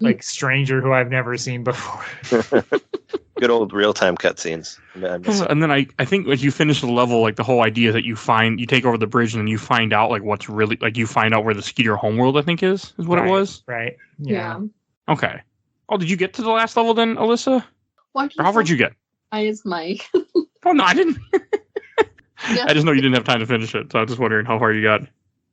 Like stranger who I've never seen before. Good old real-time cutscenes. And then I think as you finish the level, like the whole idea that you take over the bridge and then you find out like what's really like you find out where the Skeeter homeworld I think is what it was. Right. Yeah. Okay. Oh, did you get to the last level then, Alyssa? Or how far did you get? I is Mike. Oh no, I didn't. Yeah. I just know you didn't have time to finish it, so I was just wondering how far you got.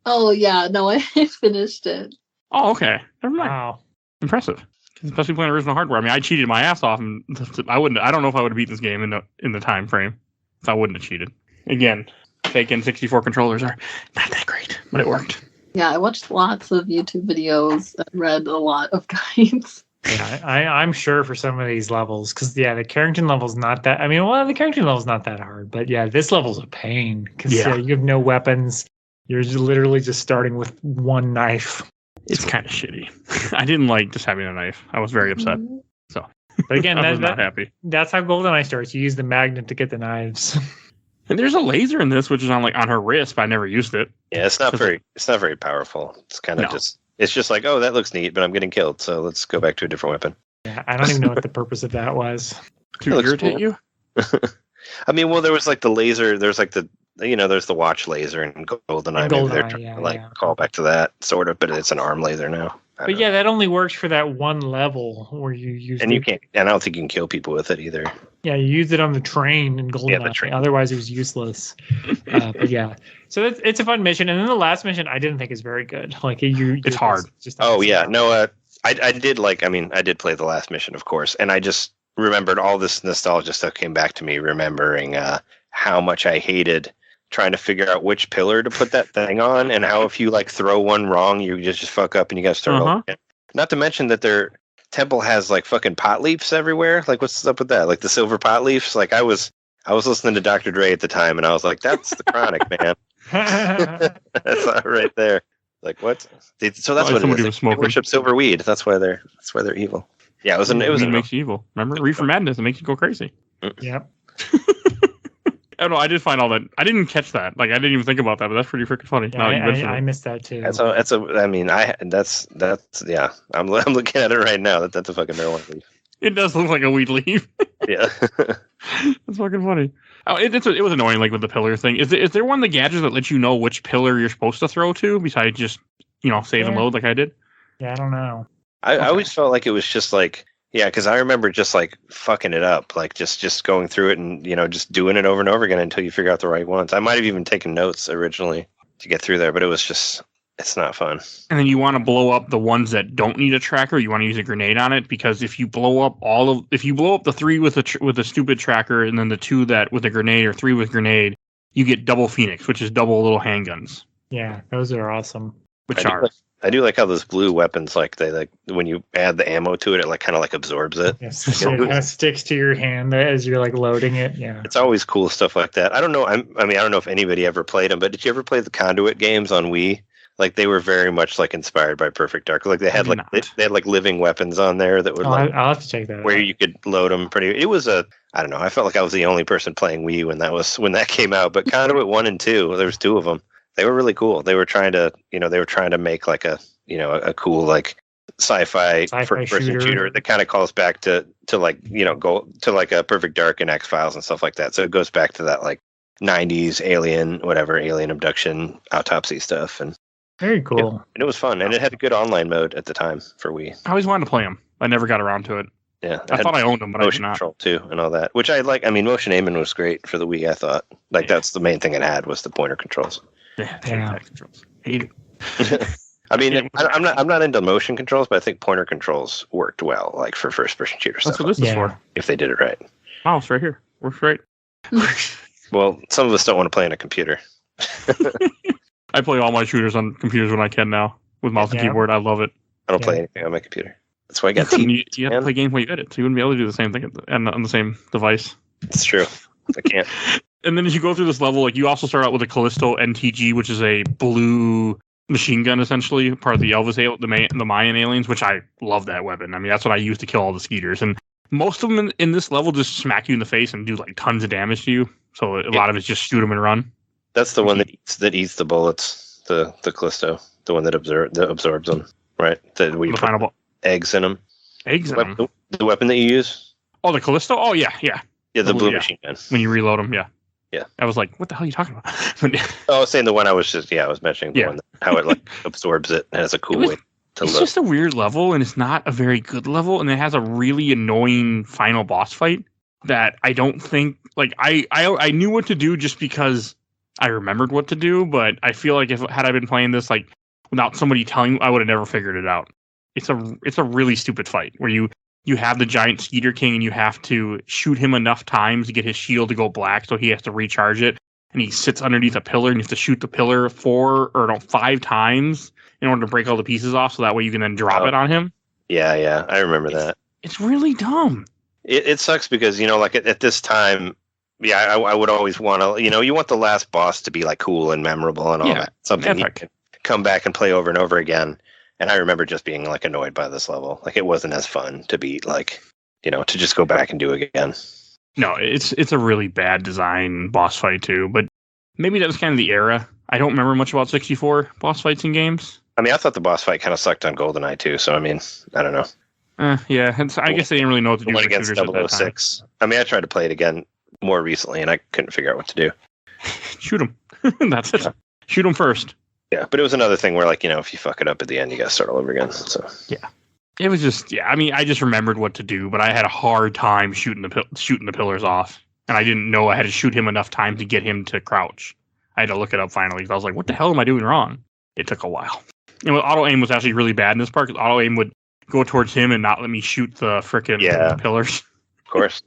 Oh yeah, no, I finished it. Oh, okay. Never mind. Wow. Impressive. Especially playing original hardware. I mean, I cheated my ass off, and I don't know if I would have beaten this game in the time frame if I wouldn't have cheated. Again, fake N64 controllers are not that great, but it worked. Yeah, I watched lots of YouTube videos and read a lot of guides. Yeah, I'm sure for some of these levels, because the Carrington level's not that. I mean, the Carrington level's not that hard, but yeah, this level's a pain because you have no weapons. You're literally just starting with one knife. It's kind of shitty. I didn't like just having a knife. I was very upset. So, but again, I was not happy. That's how GoldenEye starts. You use the magnet to get the knives. And there's a laser in this, which is on her wrist, but I never used it. Yeah, it's not very powerful. It's kind of it's just like, oh, that looks neat, but I'm getting killed, so let's go back to a different weapon. Yeah, I don't even know what the purpose of that was. To irritate you? I mean, well, there was like the laser. There's like there's the watch laser in GoldenEye. Maybe they're trying to call back to that sort of, but it's an arm laser now. But yeah, that only works for that one level where you use. And you can't. And I don't think you can kill people with it either. Yeah, you used it on the train in GoldenEye. Yeah, the train. Otherwise, it was useless. But yeah, so it's a fun mission. And then the last mission, I didn't think is very good. Like it's hard. I did play the last mission, of course, and I just remembered all this nostalgia stuff came back to me, remembering how much I hated trying to figure out which pillar to put that thing on, and how if you like throw one wrong, you just fuck up and you got to start over again. Not to mention that their temple has like fucking pot leaves everywhere. Like, what's up with that? Like the silver pot leaves. Like I was listening to Dr. Dre at the time, and I was like, that's the Chronic, man. That's not right there. Like what? So that's what it is. They worship silver weed. That's why they're evil. Yeah, it makes you evil. Remember, reefer madness. It makes you go crazy. Yep. I don't know. I did find all that. I didn't catch that. Like, I didn't even think about that, but that's pretty freaking funny. Yeah, I missed that too. I mean, that's yeah. I'm looking at it right now. That's a fucking marijuana leaf. It does look like a weed leaf. Yeah. That's fucking funny. Oh, it was annoying, like with the pillar thing. Is there one of the gadgets that lets you know which pillar you're supposed to throw to, besides just save and load like I did? Yeah, I don't know. I always felt like it was just like, yeah, because I remember just like fucking it up, like just going through it and just doing it over and over again until you figure out the right ones. I might have even taken notes originally to get through there, but it was just, it's not fun. And then you want to blow up the ones that don't need a tracker. You want to use a grenade on it, because if you blow up the 3 with a stupid tracker, and then the 2 that with a grenade, or 3 with grenade, you get double Phoenix, which is double little handguns. Yeah, those are awesome. I do like how those blue weapons, like they like when you add the ammo to it, it like kind of like absorbs it. Yes, so it kind of sticks to your hand as you're like loading it. Yeah, it's always cool stuff like that. I don't know. I don't know if anybody ever played them, but did you ever play the Conduit games on Wii? Like they were very much like inspired by Perfect Dark. Like they had they had like living weapons on there that would I'll have to check that where out. you could load them It was I don't know. I felt like I was the only person playing Wii when that came out. But Conduit 1 and 2, there was 2 of them. They were really cool. They were trying to make like a cool like sci-fi first-person shooter that kind of calls back to like go to like a Perfect Dark and X-Files and stuff like that. So it goes back to that like 90s alien abduction autopsy stuff, and very cool. And it was fun, and it had a good online mode at the time for Wii. I always wanted to play them. I never got around to it. Yeah, I thought I owned them, but I did not. Motion control too, and all that, which I like. I mean, motion aiming was great for the Wii. I thought that's the main thing it had was the pointer controls. Yeah. Controls. Hate it. I mean, I'm not into motion controls, but I think pointer controls worked well, like for first-person shooter stuff. That's what this is for. If they did it right. Oh, it's right here. Works great. Well, some of us don't want to play on a computer. I play all my shooters on computers when I can now with mouse and keyboard. I love it. I don't play anything on my computer. That's why I got you have to play games while you edit, so you wouldn't be able to do the same thing on the same device. It's true. I can't. And then as you go through this level, like you also start out with a Callisto NTG, which is a blue machine gun, essentially part of the the Mayan aliens, which I love that weapon. I mean, that's what I use to kill all the skeeters, and most of them in this level just smack you in the face and do like tons of damage to you. So a lot of it's just shoot them and run. That's the one that eats the bullets. The Callisto, the one that absorbs them, right? That we put eggs in them. Eggs in them. The weapon that you use. Oh, the Callisto. Oh yeah. Yeah, the blue machine gun. When you reload them, yeah. Yeah. I was like, what the hell are you talking about? I was saying the one I was mentioning the one how it like absorbs it and has a cool way to look. It's just a weird level, and it's not a very good level, and it has a really annoying final boss fight that I don't think like I knew what to do just because I remembered what to do, but I feel like had I been playing this like without somebody telling me, I would have never figured it out. It's a really stupid fight where you have the giant Skeeter King and you have to shoot him enough times to get his shield to go black, so he has to recharge it. And he sits underneath a pillar and you have to shoot the pillar 5 times in order to break all the pieces off, so that way you can then drop it on him. Yeah, I remember that. It's really dumb. It sucks because, like at this time, I would always want to, you want the last boss to be like cool and memorable and all that. Something you can come back and play over and over again. And I remember just being like annoyed by this level. Like it wasn't as fun to beat, like, to just go back and do it again. No, it's a really bad design boss fight too, but maybe that was kind of the era. I don't remember much about 64 boss fights in games. I mean, I thought the boss fight kind of sucked on GoldenEye too, so I mean, I don't know. Yeah, I guess they didn't really know what to do with against 006. I mean, I tried to play it again more recently, and I couldn't figure out what to do. Shoot him. That's it. Shoot him first. Yeah, but it was another thing where, like, if you fuck it up at the end, you got to start all over again. So yeah, it was just I mean, I just remembered what to do, but I had a hard time shooting the pillars off, and I didn't know I had to shoot him enough time to get him to crouch. I had to look it up finally because I was like, "What the hell am I doing wrong?" It took a while. And auto aim was actually really bad in this part because auto aim would go towards him and not let me shoot the frickin' pillars. Of course.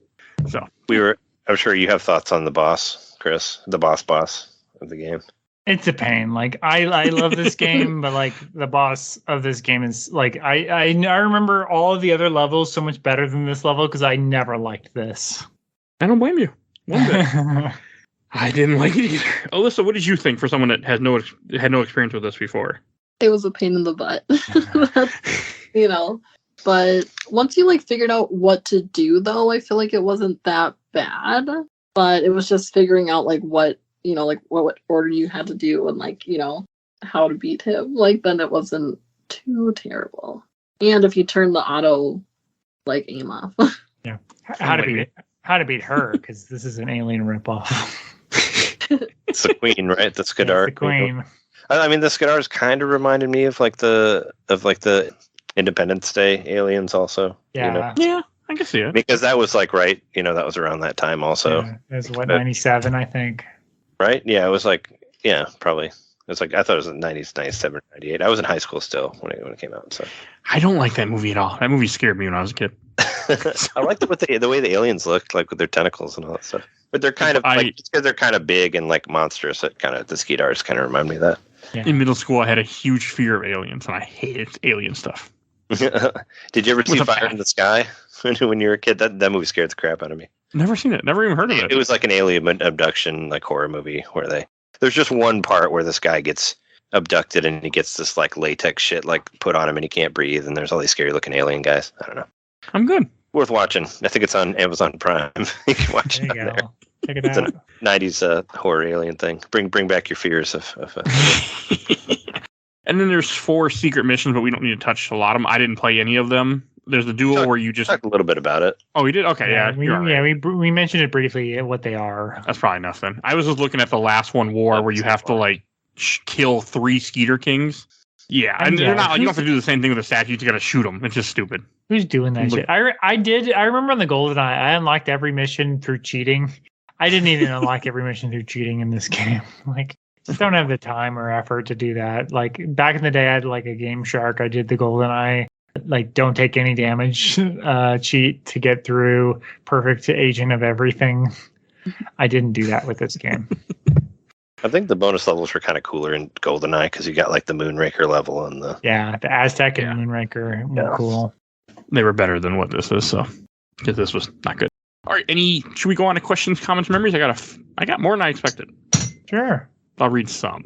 So I'm sure you have thoughts on the boss, Chris, the boss of the game. It's a pain. Like I love this game, but like the boss of this game is like I remember all of the other levels so much better than this level because I never liked this. I don't blame you. One bit. I didn't like it either. Alyssa, what did you think for someone that had no experience with this before? It was a pain in the butt. But once you like figured out what to do, though, I feel like it wasn't that bad. But it was just figuring out like what what order you had to do and like how to beat him. Like then it wasn't too terrible. And if you turn the auto like aim off. Yeah. How to beat her, because this is an Alien ripoff. It's the Queen, right? The Skadar. The Queen. I mean, the Skadars kind of reminded me of like the Independence Day aliens, also. Yeah. Yeah, I can see it. Because that was like that was around that time also. Yeah, it was 97, I think. Right? Yeah, it was like probably. It was like I thought it was in 90s, 97, 98. I was in high school still when it came out. So I don't like that movie at all. That movie scared me when I was a kid. I liked the way the aliens looked, like with their tentacles and all that stuff. But they're kind of because they're kind of big and like monstrous. The Skadars kind of remind me of that. Yeah. In middle school, I had a huge fear of aliens, and I hated alien stuff. Did you ever see Fire in the Sky when you were a kid? That movie scared the crap out of me. Never seen it. Never even heard of it. It was like an alien abduction, like horror movie where there's just one part where this guy gets abducted and he gets this like latex shit like put on him and he can't breathe and there's all these scary looking alien guys. I don't know. I'm good. Worth watching. I think it's on Amazon Prime. You can watch it on there. Check it It's out. a 90s horror alien thing. Bring back your fears of And then there's 4 secret missions, but we don't need to touch a lot of them. I didn't play any of them. There's the duel where you just talk a little bit about it. Oh, we did? Okay, yeah. We mentioned it briefly what they are. That's probably enough then. I was just looking at the last one, War, where you have to like kill 3 Skeeter Kings. Yeah, and they're not. You don't have to do the same thing with the statues. You got to shoot them. It's just stupid. Who's doing that shit? I remember on the GoldenEye, I unlocked every mission through cheating. I didn't even unlock every mission through cheating in this game. Like, just don't have the time or effort to do that. Like back in the day, I had like a Game Shark. I did the GoldenEye, like don't take any damage cheat to get through perfect agent of everything. I didn't do that with this game. I think the bonus levels were kind of cooler in GoldenEye because you got like the Moonraker level and the Aztec and Moonraker were cool. They were better than what this is, so because this was not good. All right, should we go on to questions, comments, memories? I got more than I expected. Sure. I'll read some.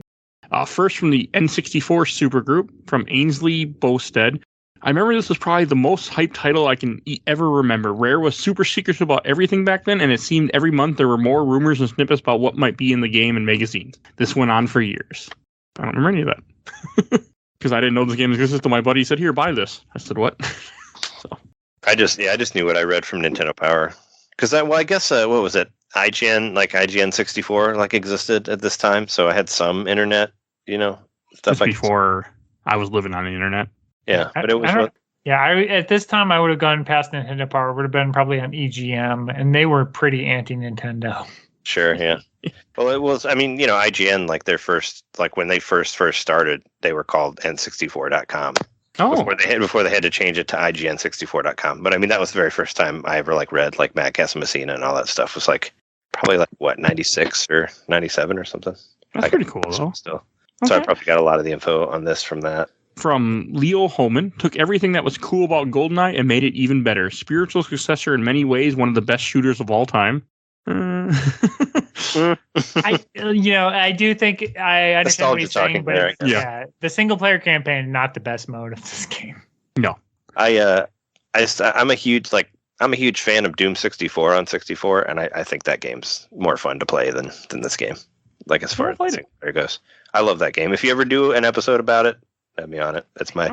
First from the N64 supergroup from Ainsley Bowstead. I remember this was probably the most hyped title I can ever remember. Rare was super secretive about everything back then, and it seemed every month there were more rumors and snippets about what might be in the game and magazines. This went on for years. I don't remember any of that. Because I didn't know this game existed until my buddy said, here, buy this. I said, what? So I just knew what I read from Nintendo Power. Because I guess, what was it? IGN 64 like existed at this time. So I had some internet, stuff like before I was living on the internet. Yeah, but it was. At this time I would have gone past Nintendo Power. Would have been probably on EGM, and they were pretty anti-Nintendo. Sure, yeah. Well, it was. I mean, IGN, like their first, like when they first started, they were called N64.com. Oh. Before they had to change it to IGN64.com. But I mean, that was the very first time I ever like read like Matt Casamassina and all that stuff. Was like probably like what 96 or 97 or something. That's pretty cool though. Still, so I probably got a lot of the info on this from that. From Leo Holman, took everything that was cool about GoldenEye and made it even better. Spiritual successor in many ways, one of the best shooters of all time. I do think I understand what he's saying, but the single player campaign not the best mode of this game. No, I'm a huge fan of Doom 64 on 64, and I think that game's more fun to play than this game. Like as far as the single player goes, I love that game. If you ever do an episode about it, let me on it. It's one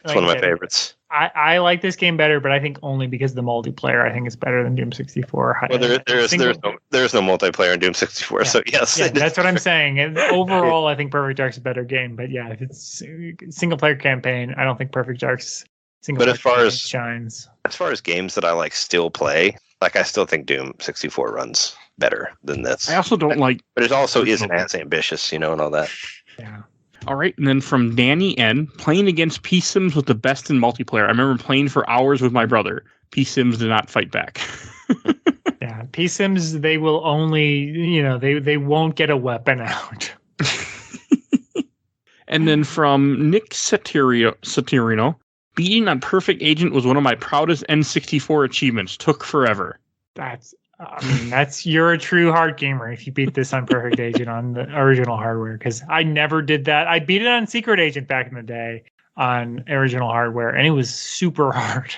of my favorites. I like this game better, but I think only because the multiplayer I think is better than Doom 64. Well, there's no multiplayer in Doom 64, so yes. Yeah, that's what I'm saying. And overall, I think Perfect Dark's a better game, but yeah, if it's single player campaign, I don't think Perfect Dark's single player campaign shines. As far as games that I like still play, like I still think Doom 64 runs better than this. I also don't like, but it also isn't as ambitious, and all that. Yeah. All right, and then from Danny N, playing against P-Sims was the best in multiplayer. I remember playing for hours with my brother. P-Sims did not fight back. Yeah, P-Sims, they will only, they won't get a weapon out. And then from Nick Satirino, beating on Perfect Agent was one of my proudest N64 achievements. Took forever. You're a true hard gamer if you beat this on Perfect Agent on the original hardware, because I never did that. I beat it on Secret Agent back in the day on original hardware, and it was super hard.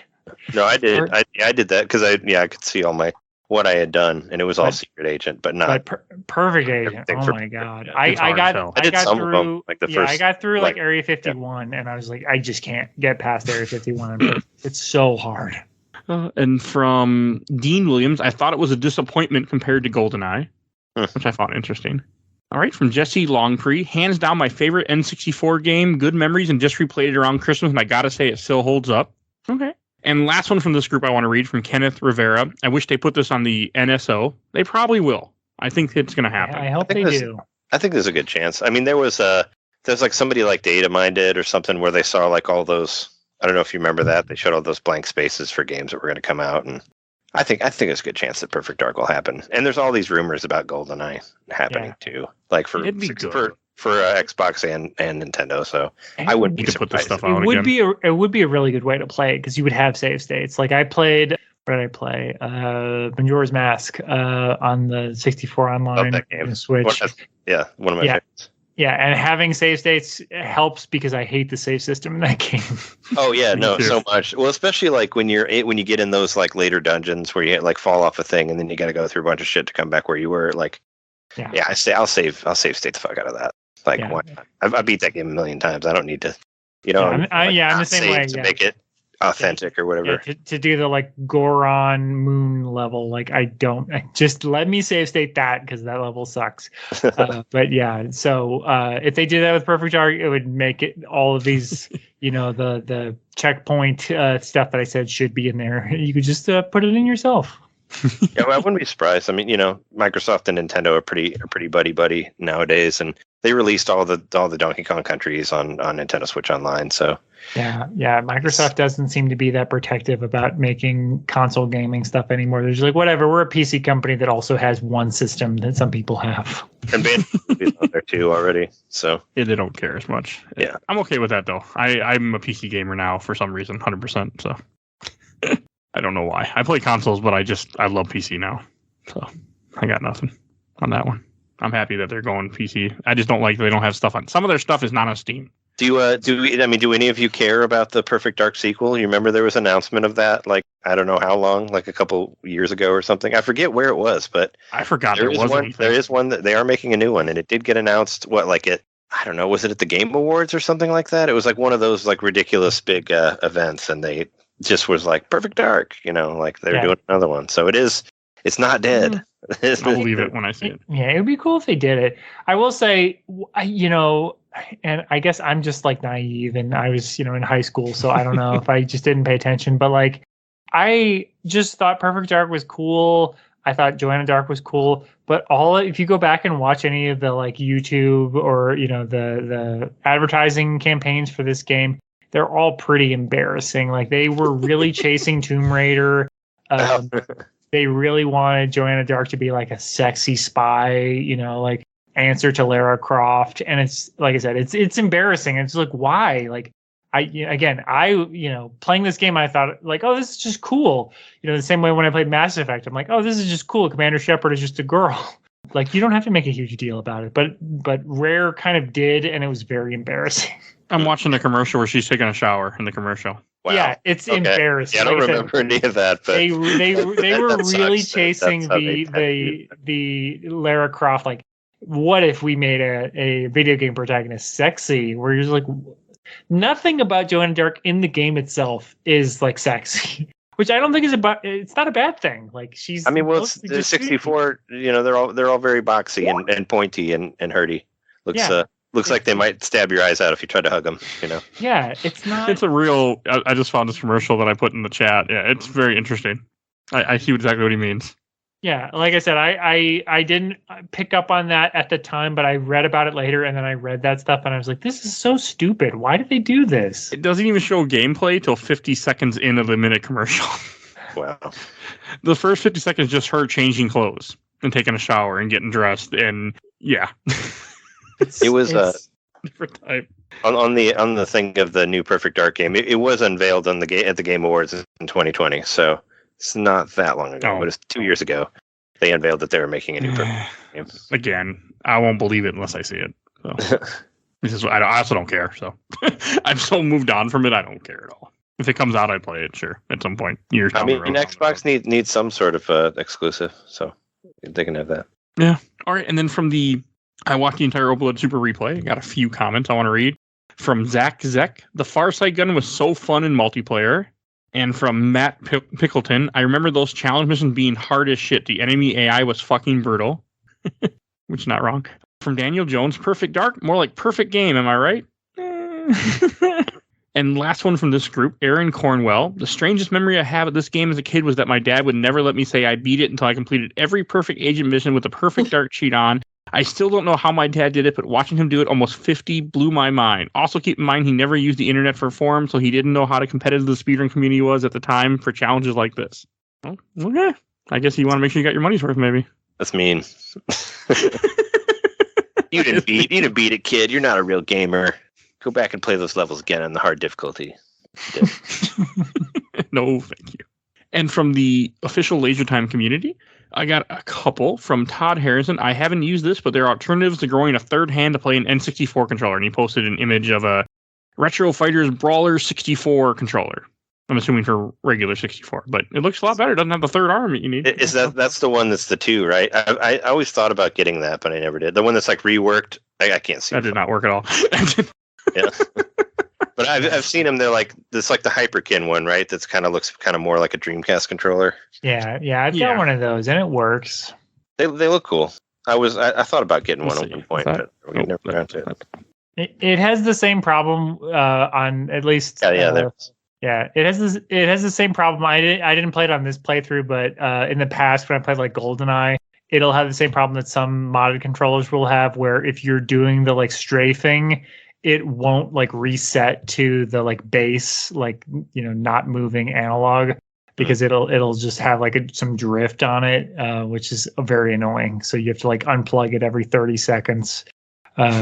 No, I did. I did that because I could see all my what I had done, and it was all But- Secret Agent, but not. But perfect agent. everything Oh for- my god. yeah, I it's hard got to tell. I did got some of through them, like the I first, got through like like, Area 51 and I was like, I just can't get past Area 51. It's so hard. And from Dean Williams, I thought it was a disappointment compared to GoldenEye, Hmm. which I found interesting. All right, from Jesse Longpree, hands down my favorite N64 game, good memories, and just replayed it around Christmas, and I gotta say it still holds up. Okay. And last one from this group I want to read from Kenneth Rivera. I wish they put this on the NSO. They probably will. I think it's going to happen. I hope I they think this- do. I think there's a good chance. I mean, there's like somebody like Datamined did or something where they saw like all those. I don't know if you remember that. They showed all those blank spaces for games that were going to come out, and I think there's a good chance that Perfect Dark will happen. And there's all these rumors about GoldenEye happening too, like for It'd be good. for Xbox and Nintendo. So I wouldn't be Need to put this surprised. stuff out It would again. be a really good way to play it because you would have save states. Like I played, what did I play? Majora's Mask on the 64 online that game. and Switch. One of my Yeah. favorites. Yeah, and having save states helps because I hate the save system in that game. Oh yeah, Me no, too. so much. Well, especially like when you get in those like later dungeons where you like fall off a thing and then you got to go through a bunch of shit to come back where you were. Like, Yeah. I'll save state the fuck out of that. Like, Yeah. why not? I beat that game a million times. I don't need to, I'm the not same save way, to yeah. make it authentic or whatever. Yeah, to do the like Goron moon level, like just let me save state that because that level sucks. But yeah, so if they did that with Perfect Dark, it would make it all of these, the checkpoint stuff that I said should be in there. You could just put it in yourself. Yeah, well, I wouldn't be surprised. I mean, Microsoft and Nintendo are pretty buddy nowadays, and they released all the Donkey Kong countries on Nintendo Switch Online. So Yeah. Microsoft doesn't seem to be that protective about making console gaming stuff anymore. They're just like, whatever, we're a PC company that also has one system that some people have. and Banjo on there too already. So Yeah, they don't care as much. Yeah. I'm okay with that, though. I'm a PC gamer now for some reason, 100%. So I don't know why. I play consoles, but I love PC now. So I got nothing on that one. I'm happy that they're going PC. I just don't like that they don't have stuff on. Some of their stuff is not on Steam. do any of you care about the Perfect Dark sequel? You remember there was an announcement of that, like I don't know how long, like a couple years ago or something. I forget where it was, but I forgot there there is was one. anything. There is one that they are making a new one, and it did get announced. I don't know, was it at the Game Awards or something like that? It was like one of those like ridiculous big events, and they just was like Perfect Dark, like they're doing another one. So it's not dead. I'll believe it when I see it. Yeah, it would be cool if they did it. I will say, and I guess I'm just like naive and I was, in high school, so I don't know if I just didn't pay attention, but like I just thought Perfect Dark was cool. I thought Joanna Dark was cool, but if you go back and watch any of the like YouTube or, the advertising campaigns for this game, they're all pretty embarrassing. Like they were really chasing Tomb Raider. They really wanted Joanna Dark to be like a sexy spy, like answer to Lara Croft. And it's like I said, it's embarrassing. It's like, why? Like playing this game, I thought like, oh, this is just cool. The same way when I played Mass Effect, I'm like, oh, this is just cool. Commander Shepard is just a girl. Like you don't have to make a huge deal about it, but Rare kind of did, and it was very embarrassing. I'm watching the commercial where she's taking a shower in the commercial. Wow. Yeah, it's Okay. embarrassing. Yeah, I don't Like remember any of that, but they were that really sucks. chasing That's how they the Lara Croft. Like, what if we made a video game protagonist sexy? Where you're just like, nothing about Joanna Dark in the game itself is like sexy, which I don't think it's not a bad thing. Like she's. I mean, well, it's mostly the just 64. They're all very boxy and pointy and hurty. Looks like they might stab your eyes out if you try to hug them. Yeah, it's not. It's a real. I just found this commercial that I put in the chat. Yeah, it's very interesting. I see exactly what he means. Yeah, like I said, I didn't pick up on that at the time, but I read about it later, and then I read that stuff, and I was like, this is so stupid. Why did they do this? It doesn't even show gameplay till 50 seconds into the minute commercial. Wow. The first 50 seconds is just her changing clothes and taking a shower and getting dressed, and yeah. It was Different type. on the thing of the new Perfect Dark game. It was unveiled at the Game Awards in 2020, so it's not that long ago. Oh. But it's 2 years ago they unveiled that they were making a new Perfect game. Again, I won't believe it unless I see it. So. I also don't care. So I'm so moved on from it. I don't care at all. If it comes out, I'd play it, sure, at some point. Years I down mean, the road. Xbox needs some sort of exclusive, so they can have that. Yeah. All right, and then I watched the entire Overload Super replay. Got a few comments I want to read. From Zach Zek, the Farsight gun was so fun in multiplayer. And from Matt Pickleton, I remember those challenge missions being hard as shit. The enemy AI was fucking brutal. Which is not wrong. From Daniel Jones, Perfect Dark, more like perfect game, am I right? And last one from this group, Aaron Cornwell. The strangest memory I have of this game as a kid was that my dad would never let me say I beat it until I completed every perfect agent mission with a perfect dark cheat on. I still don't know how my dad did it, but watching him do it almost 50 blew my mind. Also keep in mind he never used the internet for forums, so he didn't know how competitive the speedrun community was at the time for challenges like this. Well, okay. I guess you want to make sure you got your money's worth, maybe. That's mean. You didn't beat it, kid. You're not a real gamer. Go back and play those levels again on the hard difficulty. No, thank you. And from the official Laser Time community, I got a couple from Todd Harrison. I haven't used this, but there are alternatives to growing a third hand to play an N64 controller. And he posted an image of a Retro Fighters Brawler 64 controller. I'm assuming for regular 64, but it looks a lot better. It doesn't have the third arm that you need. Is that's the one that's the 2, right? I always thought about getting that, but I never did. The one that's like reworked. I can't see. That did not work at all. Yeah. But I've seen them. They're like this, like the Hyperkin one, right? That's looks more like a Dreamcast controller. Yeah. I've got one of those, and it works. They look cool. I thought about getting one at one point, but we never got to it. It has the same problem on at least. Yeah, it has the same problem. I didn't play it on this playthrough, but in the past when I played like GoldenEye, it'll have the same problem that some modded controllers will have, where if you're doing the like strafing, it won't like reset to the like base, like, you know, not moving analog, because it'll just have like some drift on it, which is very annoying. So you have to like unplug it every 30 seconds.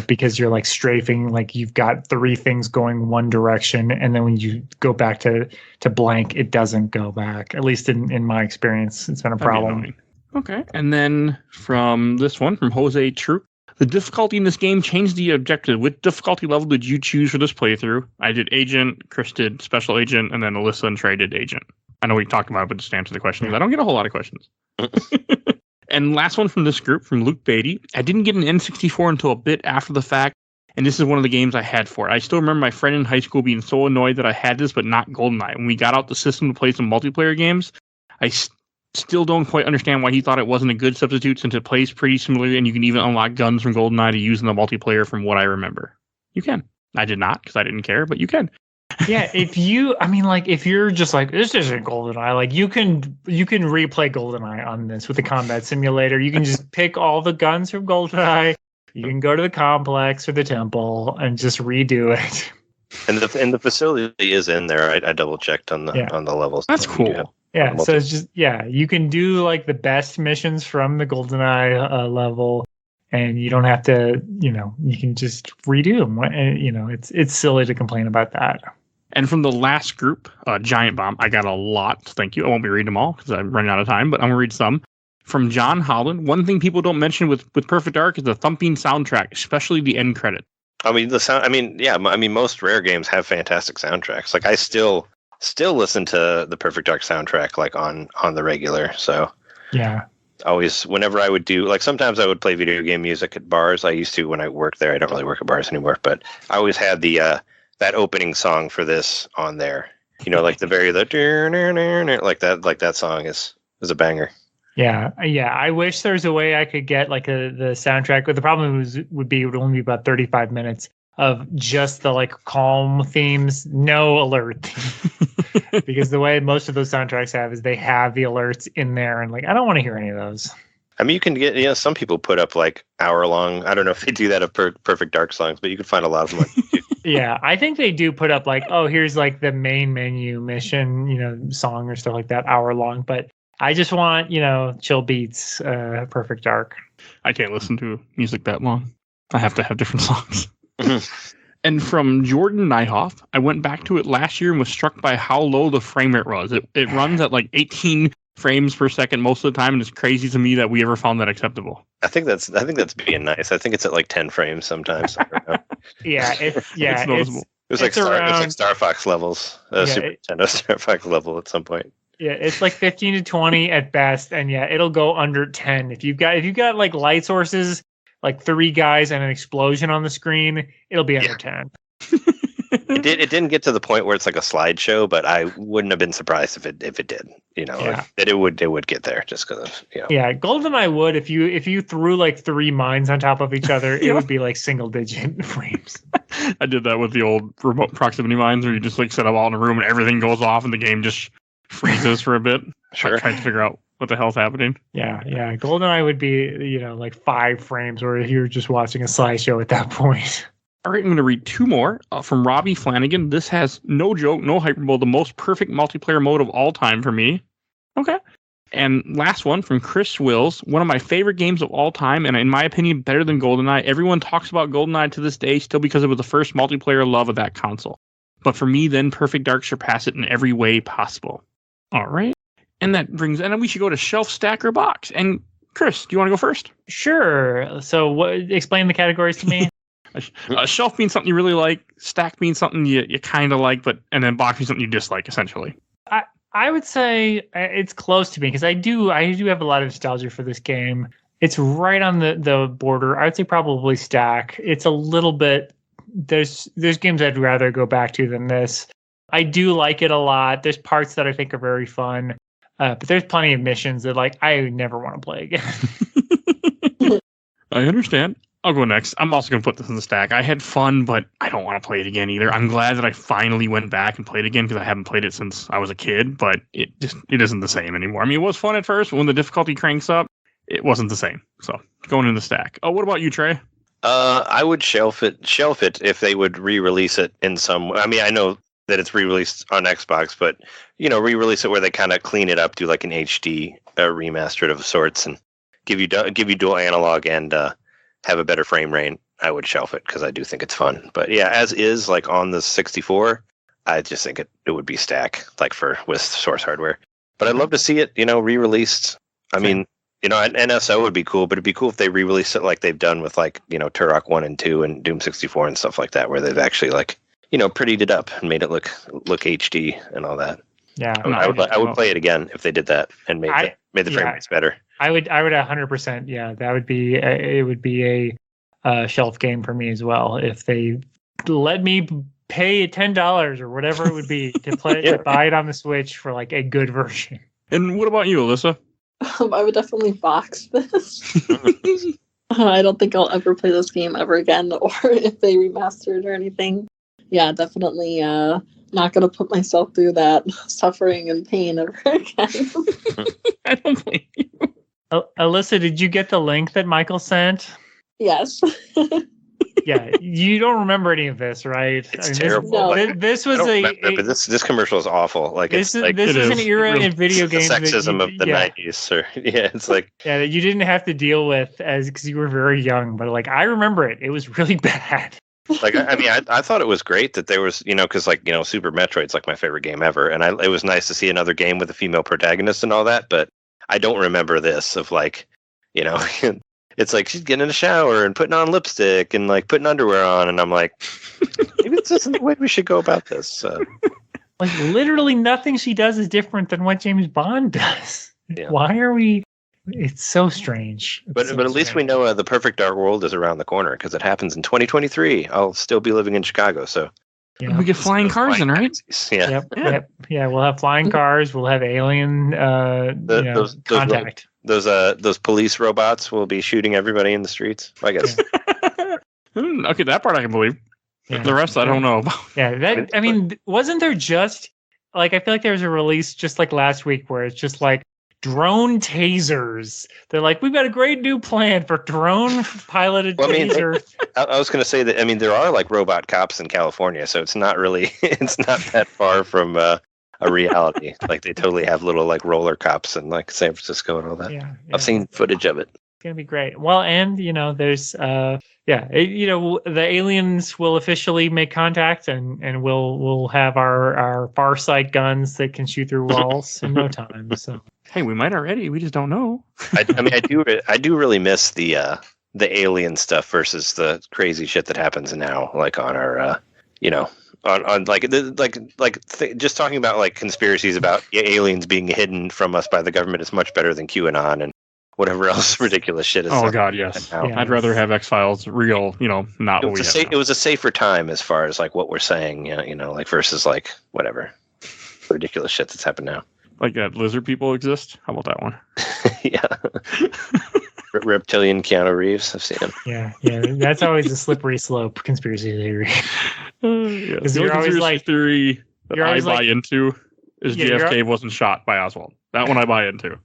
Because you're like strafing, like you've got 3 things going one direction, and then when you go back to blank, it doesn't go back. At least in my experience, it's been a problem. Okay. And then from this one, from Jose Troop, the difficulty in this game changed the objective. What difficulty level did you choose for this playthrough? I did Agent, Chris did Special Agent, and then Alyssa and Trey did Agent. I know we talked about it, but just to answer the question, I don't get a whole lot of questions. And last one from this group, from Luke Beatty. I didn't get an N64 until a bit after the fact, and this is one of the games I had for it. I still remember my friend in high school being so annoyed that I had this, but not GoldenEye. When we got out the system to play some multiplayer games, I still don't quite understand why he thought it wasn't a good substitute, since it plays pretty similarly, and you can even unlock guns from GoldenEye to use in the multiplayer from what I remember. You can. I did not, because I didn't care, but you can. Yeah, if you're just like, this isn't GoldenEye, like you can replay GoldenEye on this with the combat simulator. You can just pick all the guns from GoldenEye. You can go to the complex or the temple and just redo it. And the facility is in there. I double checked on the levels. That's cool. Yeah, so it's just you can do like the best missions from the GoldenEye level. And you don't have to, you can just redo them. And, it's silly to complain about that. And from the last group, Giant Bomb, I got a lot. Thank you. I won't be reading them all because I'm running out of time, but I'm going to read some. From John Holland, one thing people don't mention with Perfect Dark is the thumping soundtrack, especially the end credit. I mean, the sound. I mean, most rare games have fantastic soundtracks. Like I still listen to the Perfect Dark soundtrack like on the regular. So yeah. Always, whenever I would do, like sometimes I would play video game music at bars. I used to when I worked there. I don't really work at bars anymore, but I always had the that opening song for this on there. Like the like that song is a banger. Yeah. I wish there's a way I could get like the soundtrack, but the problem would only be about 35 minutes of just the like calm themes, no alert. Because the way most of those soundtracks have is they have the alerts in there, and like I don't want to hear any of those. I mean, you can get some people put up like hour-long. I don't know if they do that of Perfect Dark songs, but you can find a lot of them on YouTube. Yeah, I think they do put up like, oh, here's like the main menu mission, song or stuff like that, hour-long. But I just want chill beats, Perfect Dark. I can't listen to music that long. I have to have different songs. And from Jordan Nyhoff, I went back to it last year and was struck by how low the frame rate was. It runs at like 18 frames per second most of the time, and it's crazy to me that we ever found that acceptable. I think that's being nice. I think it's at like 10 frames sometimes. I don't know. Yeah, it's It was like Star Fox levels, Super Nintendo Star Fox level at some point. Yeah, it's like 15 to 20 at best, and yeah, it'll go under 10 if you've got like light sources, like 3 guys and an explosion on the screen. It'll be under 10. It didn't get to the point where it's like a slideshow, but I wouldn't have been surprised if it did. It would get there just because of Yeah, GoldenEye would if you threw like 3 mines on top of each other, it would be like single digit frames. I did that with the old remote proximity mines where you just like set up all in a room and everything goes off and the game just freezes for a bit. Sure. Trying to figure out what the hell's happening. Yeah. GoldenEye would be like 5 frames where you're just watching a slideshow at that point. All right, I'm going to read 2 more from Robbie Flanagan. This has no joke, no hyperbole, the most perfect multiplayer mode of all time for me. Okay. And last one from Chris Wills, one of my favorite games of all time, and in my opinion, better than GoldenEye. Everyone talks about GoldenEye to this day, still because it was the first multiplayer love of that console. But for me, then Perfect Dark surpassed it in every way possible. All right. And then we should go to Shelf, Stack, or Box. And Chris, do you want to go first? Sure. So explain the categories to me. A shelf means something you really like. Stack means something you kind of like, and then box means something you dislike, essentially. I would say it's close to me because I do have a lot of nostalgia for this game. It's right on the border. I would say probably stack. It's a little bit. There's games I'd rather go back to than this. I do like it a lot. There's parts that I think are very fun, but there's plenty of missions that like I never want to play again. I understand. I'll go next. I'm also going to put this in the stack. I had fun, but I don't want to play it again either. I'm glad that I finally went back and played it again because I haven't played it since I was a kid, but it isn't the same anymore. I mean, it was fun at first, but when the difficulty cranks up, it wasn't the same. So going in the stack. Oh, what about you, Trey? I would shelf it if they would re-release it in some. I mean, I know that it's re-released on Xbox, but re-release it where they kind of clean it up, do like an HD remastered of sorts, and give you dual analog and have a better frame rate. I would shelf it because I do think it's fun. But yeah, as is, like on the 64, I just think it would be stack with source hardware. But I'd love to see it, re-released. I mean, an NSO would be cool, but it'd be cool if they re-released it like they've done with Turok 1 and 2 and Doom 64 and stuff like that, where they've actually prettied it up and made it look HD and all that. Yeah, I would play it again if they did that and made the frame rates better. I would 100%. Yeah, that would be it would be a shelf game for me as well if they let me pay $10 or whatever it would be to play to buy it on the Switch for like a good version. And what about you, Alyssa? I would definitely box this. I don't think I'll ever play this game ever again, or if they remaster it or anything. Yeah, definitely not going to put myself through that suffering and pain ever again. I don't blame you. Alyssa, did you get the link that Michael sent? Yes. Yeah, you don't remember any of this, right? It's terrible. This was but this commercial is awful. Like this is an era in video games. The sexism of the 90s. It's like that you didn't have to deal with because you were very young. But like I remember it was really bad. Like I thought it was great that there was because Super Metroid's like my favorite game ever, and it was nice to see another game with a female protagonist and all that. But I don't remember this of it's like she's getting in a shower and putting on lipstick and like putting underwear on, and I'm like, maybe this isn't the way we should go about this. Like literally nothing she does is different than what James Bond does. Yeah. Why are we? It's so strange. But at least we know the perfect dark world is around the corner because it happens in 2023. I'll still be living in Chicago, so we get flying cars in, right? Yeah. Yep. Yeah, we'll have flying cars. We'll have alien contact. Those police robots will be shooting everybody in the streets, I guess. Okay, that part I can believe. Yeah. The rest I don't know about. Yeah, wasn't there just I feel like there was a release just like last week where it's just like drone tasers. They're like, we've got a great new plan for drone piloted taser. I was going to say that. There are like robot cops in California, so it's not that far from a reality. Like they totally have little like roller cops in like San Francisco and all that. Yeah. I've seen footage of it. It's gonna be great. Well, and there's the aliens will officially make contact, and we'll have our far sight guns that can shoot through walls in no time. So hey, we might already. We just don't know. I do really miss the alien stuff versus the crazy shit that happens now, like on our on just talking about like conspiracies about aliens being hidden from us by the government is much better than QAnon and whatever else ridiculous shit is. Oh God, yes. now. Yeah. I'd rather have X-Files real, not what we have now. It was a safer time as far as like what we're saying, like versus like whatever ridiculous shit that's happened now. Like that lizard people exist. How about that one? Yeah. Reptilian Keanu Reeves. I've seen him. Yeah. That's always a slippery slope conspiracy theory. Yeah. Because The you're only always conspiracy like, theory that you're I always buy like- into is Yeah, JFK wasn't shot by Oswald. That one I buy into.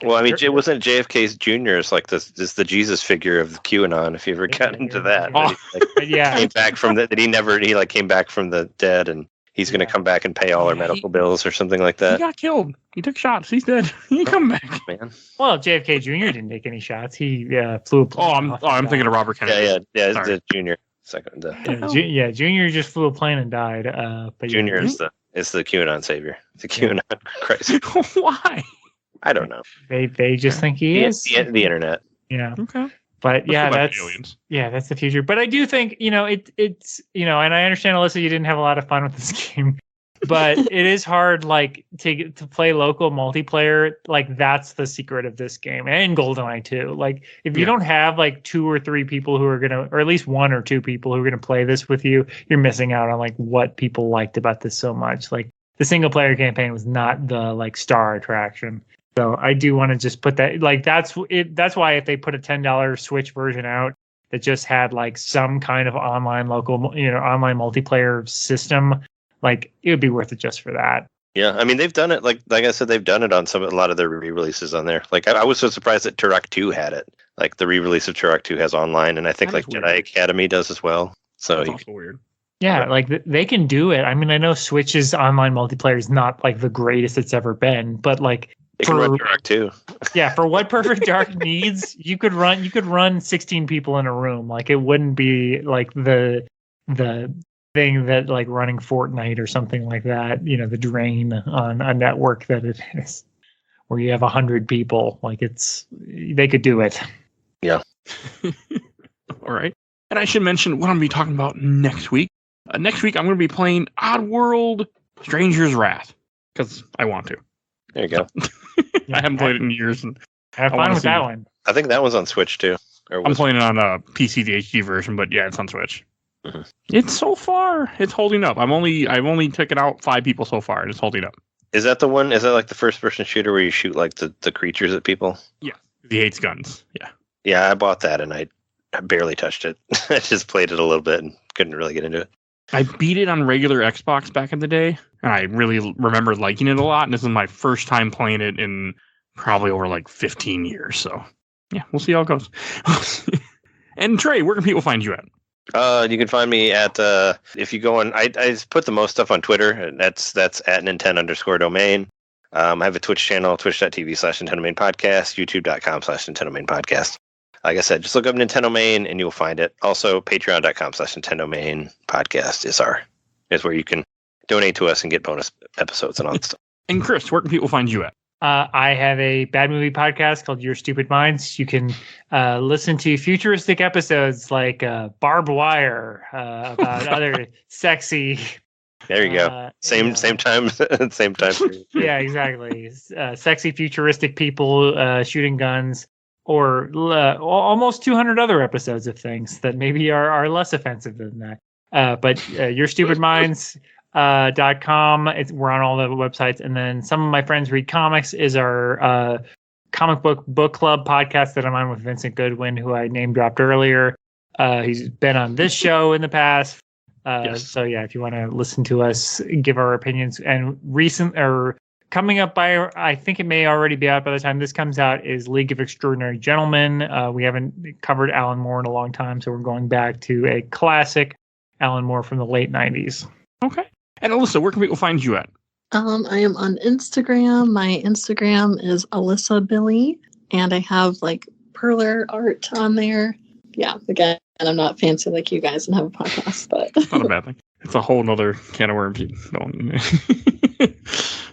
Well, I mean, it wasn't JFK Jr. is like this the Jesus figure of QAnon. If you ever got into that, yeah. But yeah, came back from that he came back from the dead and he's going to come back and pay all our medical bills or something like He that. got killed. He took shots. He's dead. He can come back. Man. well, JFK Jr. didn't take any shots. He flew a plane. I'm thinking of Robert Kennedy. Yeah. Sorry. The Junior. Second, Junior just flew a plane and died. But Junior is the QAnon savior. The QAnon Christ. Why? I don't know. They just think he is. The internet. Yeah. Okay. But Let's yeah, go back to that's aliens. that's the future. But I do think it's and I understand, Alyssa, you didn't have a lot of fun with this game, but it is hard like to play local multiplayer. Like that's the secret of this game and GoldenEye too. Like if you don't have like 2 or 3 people who are gonna, or at least 1 or 2 people who are gonna play this with you, you're missing out on like what people liked about this so much. Like the single player campaign was not the like star attraction. So I do want to just put that, like, that's it. That's why if they put a $10 Switch version out that just had like some kind of online online multiplayer system, like it would be worth it just for that. Yeah, I mean they've done it like I said, they've done it on a lot of their re-releases on there. Like I was so surprised that Turok 2 had it. Like the re-release of Turok 2 has online, and I think That like is Jedi weird. Academy does as well. So That's you also weird. Yeah, like they can do it. I mean, I know Switch's online multiplayer is not like the greatest it's ever been, but like can run Turok 2. yeah, for what Perfect Dark needs, you could run 16 people in a room. Like it wouldn't be like the thing that like running Fortnite or something like that, the drain on a network that it is, where you have 100 people. Like they could do it. Yeah. All right. And I should mention what I'm going to be talking about next week. Next week, I'm going to be playing Oddworld Stranger's Wrath because I want to. There you go. I haven't played it in years. And Have I fun wanna with see- that one. I think that one's on Switch too. Or I'm was playing it on a PC, the HD version, but yeah, it's on Switch. Mhm. It's so far, it's holding up. I've only taken out 5 people so far, and it's holding up. Is that the one? Is that like the first person shooter where you shoot like the creatures at people? Yeah, he hates guns. Yeah, Yeah, I bought that and I barely touched it. I just played it a little bit and couldn't really get into it. I beat it on regular Xbox back in the day, and I really remember liking it a lot. And this is my first time playing it in probably over like 15 years. So yeah, we'll see how it goes. And Trey, where can people find you at? You can find me at if you go on. I put the most stuff on Twitter, and that's at Nintendo_domain. I have a Twitch channel, twitch.tv/Nintendo Podcast, youtube.com/Nintendo Podcast. Like I said, just look up Nintendo Main and you'll find it. Also, patreon.com/Nintendo Podcast is where you can donate to us and get bonus episodes and all that stuff. And Chris, where can people find you at? I have a bad movie podcast called Your Stupid Minds. You can listen to futuristic episodes like Barbed Wire, about other sexy. There you go. Same time. Same time. Yeah, exactly. Sexy futuristic people shooting guns, or almost 200 other episodes of things that maybe are less offensive than that. But Your Stupid Minds. .com. We're on all the websites, and then Some of My Friends Read Comics is our comic book club podcast that I'm on with Vincent Goodwin, who I name dropped earlier. He's been on this show in the past. Yes. So yeah, if you want to listen to us give our opinions, and coming up by, I think it may already be out by the time this comes out, is League of Extraordinary Gentlemen. We haven't covered Alan Moore in a long time, so we're going back to a classic Alan Moore from the late 90s. Okay. And Alyssa, where can people find you at? I am on Instagram. My Instagram is Alyssa Billy, and I have like perler art on there. Yeah, again, I'm not fancy like you guys and have a podcast, but It's not a bad thing. It's a whole nother can of worms.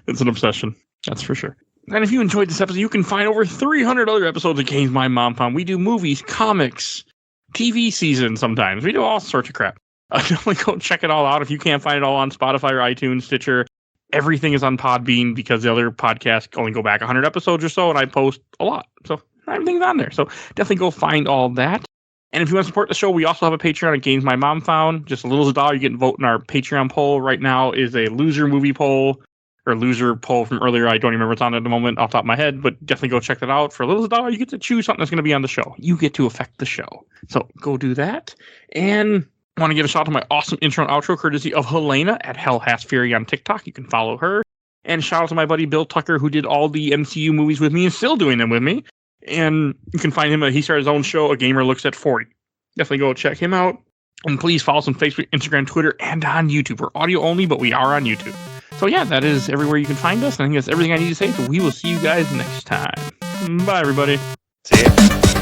It's an obsession. That's for sure. And if you enjoyed this episode, you can find over 300 other episodes of Games My Mom Found. We do movies, comics, TV seasons sometimes. We do all sorts of crap. Definitely go check it all out. If you can't find it all on Spotify or iTunes, Stitcher, everything is on Podbean because the other podcasts only go back 100 episodes or so, and I post a lot. So everything's on there. So definitely go find all that. And if you want to support the show, we also have a Patreon at Games My Mom Found. Just a little $1, you get to vote in our Patreon poll. Right now is a loser movie poll, or loser poll from earlier. I don't even remember what's on at the moment off the top of my head, but definitely go check that out. For a little $1, you get to choose something that's going to be on the show. You get to affect the show. So go do that. And I want to give a shout out to my awesome intro and outro, courtesy of Helena at Hell Has Fury on TikTok. You can follow her. And shout out to my buddy Bill Tucker, who did all the MCU movies with me and still doing them with me. And you can find him. He started his own show, A Gamer Looks at 40. Definitely go check him out. And please follow us on Facebook, Instagram, Twitter, and on YouTube. We're audio only, but we are on YouTube. So yeah, that is everywhere you can find us. And I think that's everything I need to say. So we will see you guys next time. Bye, everybody. See ya.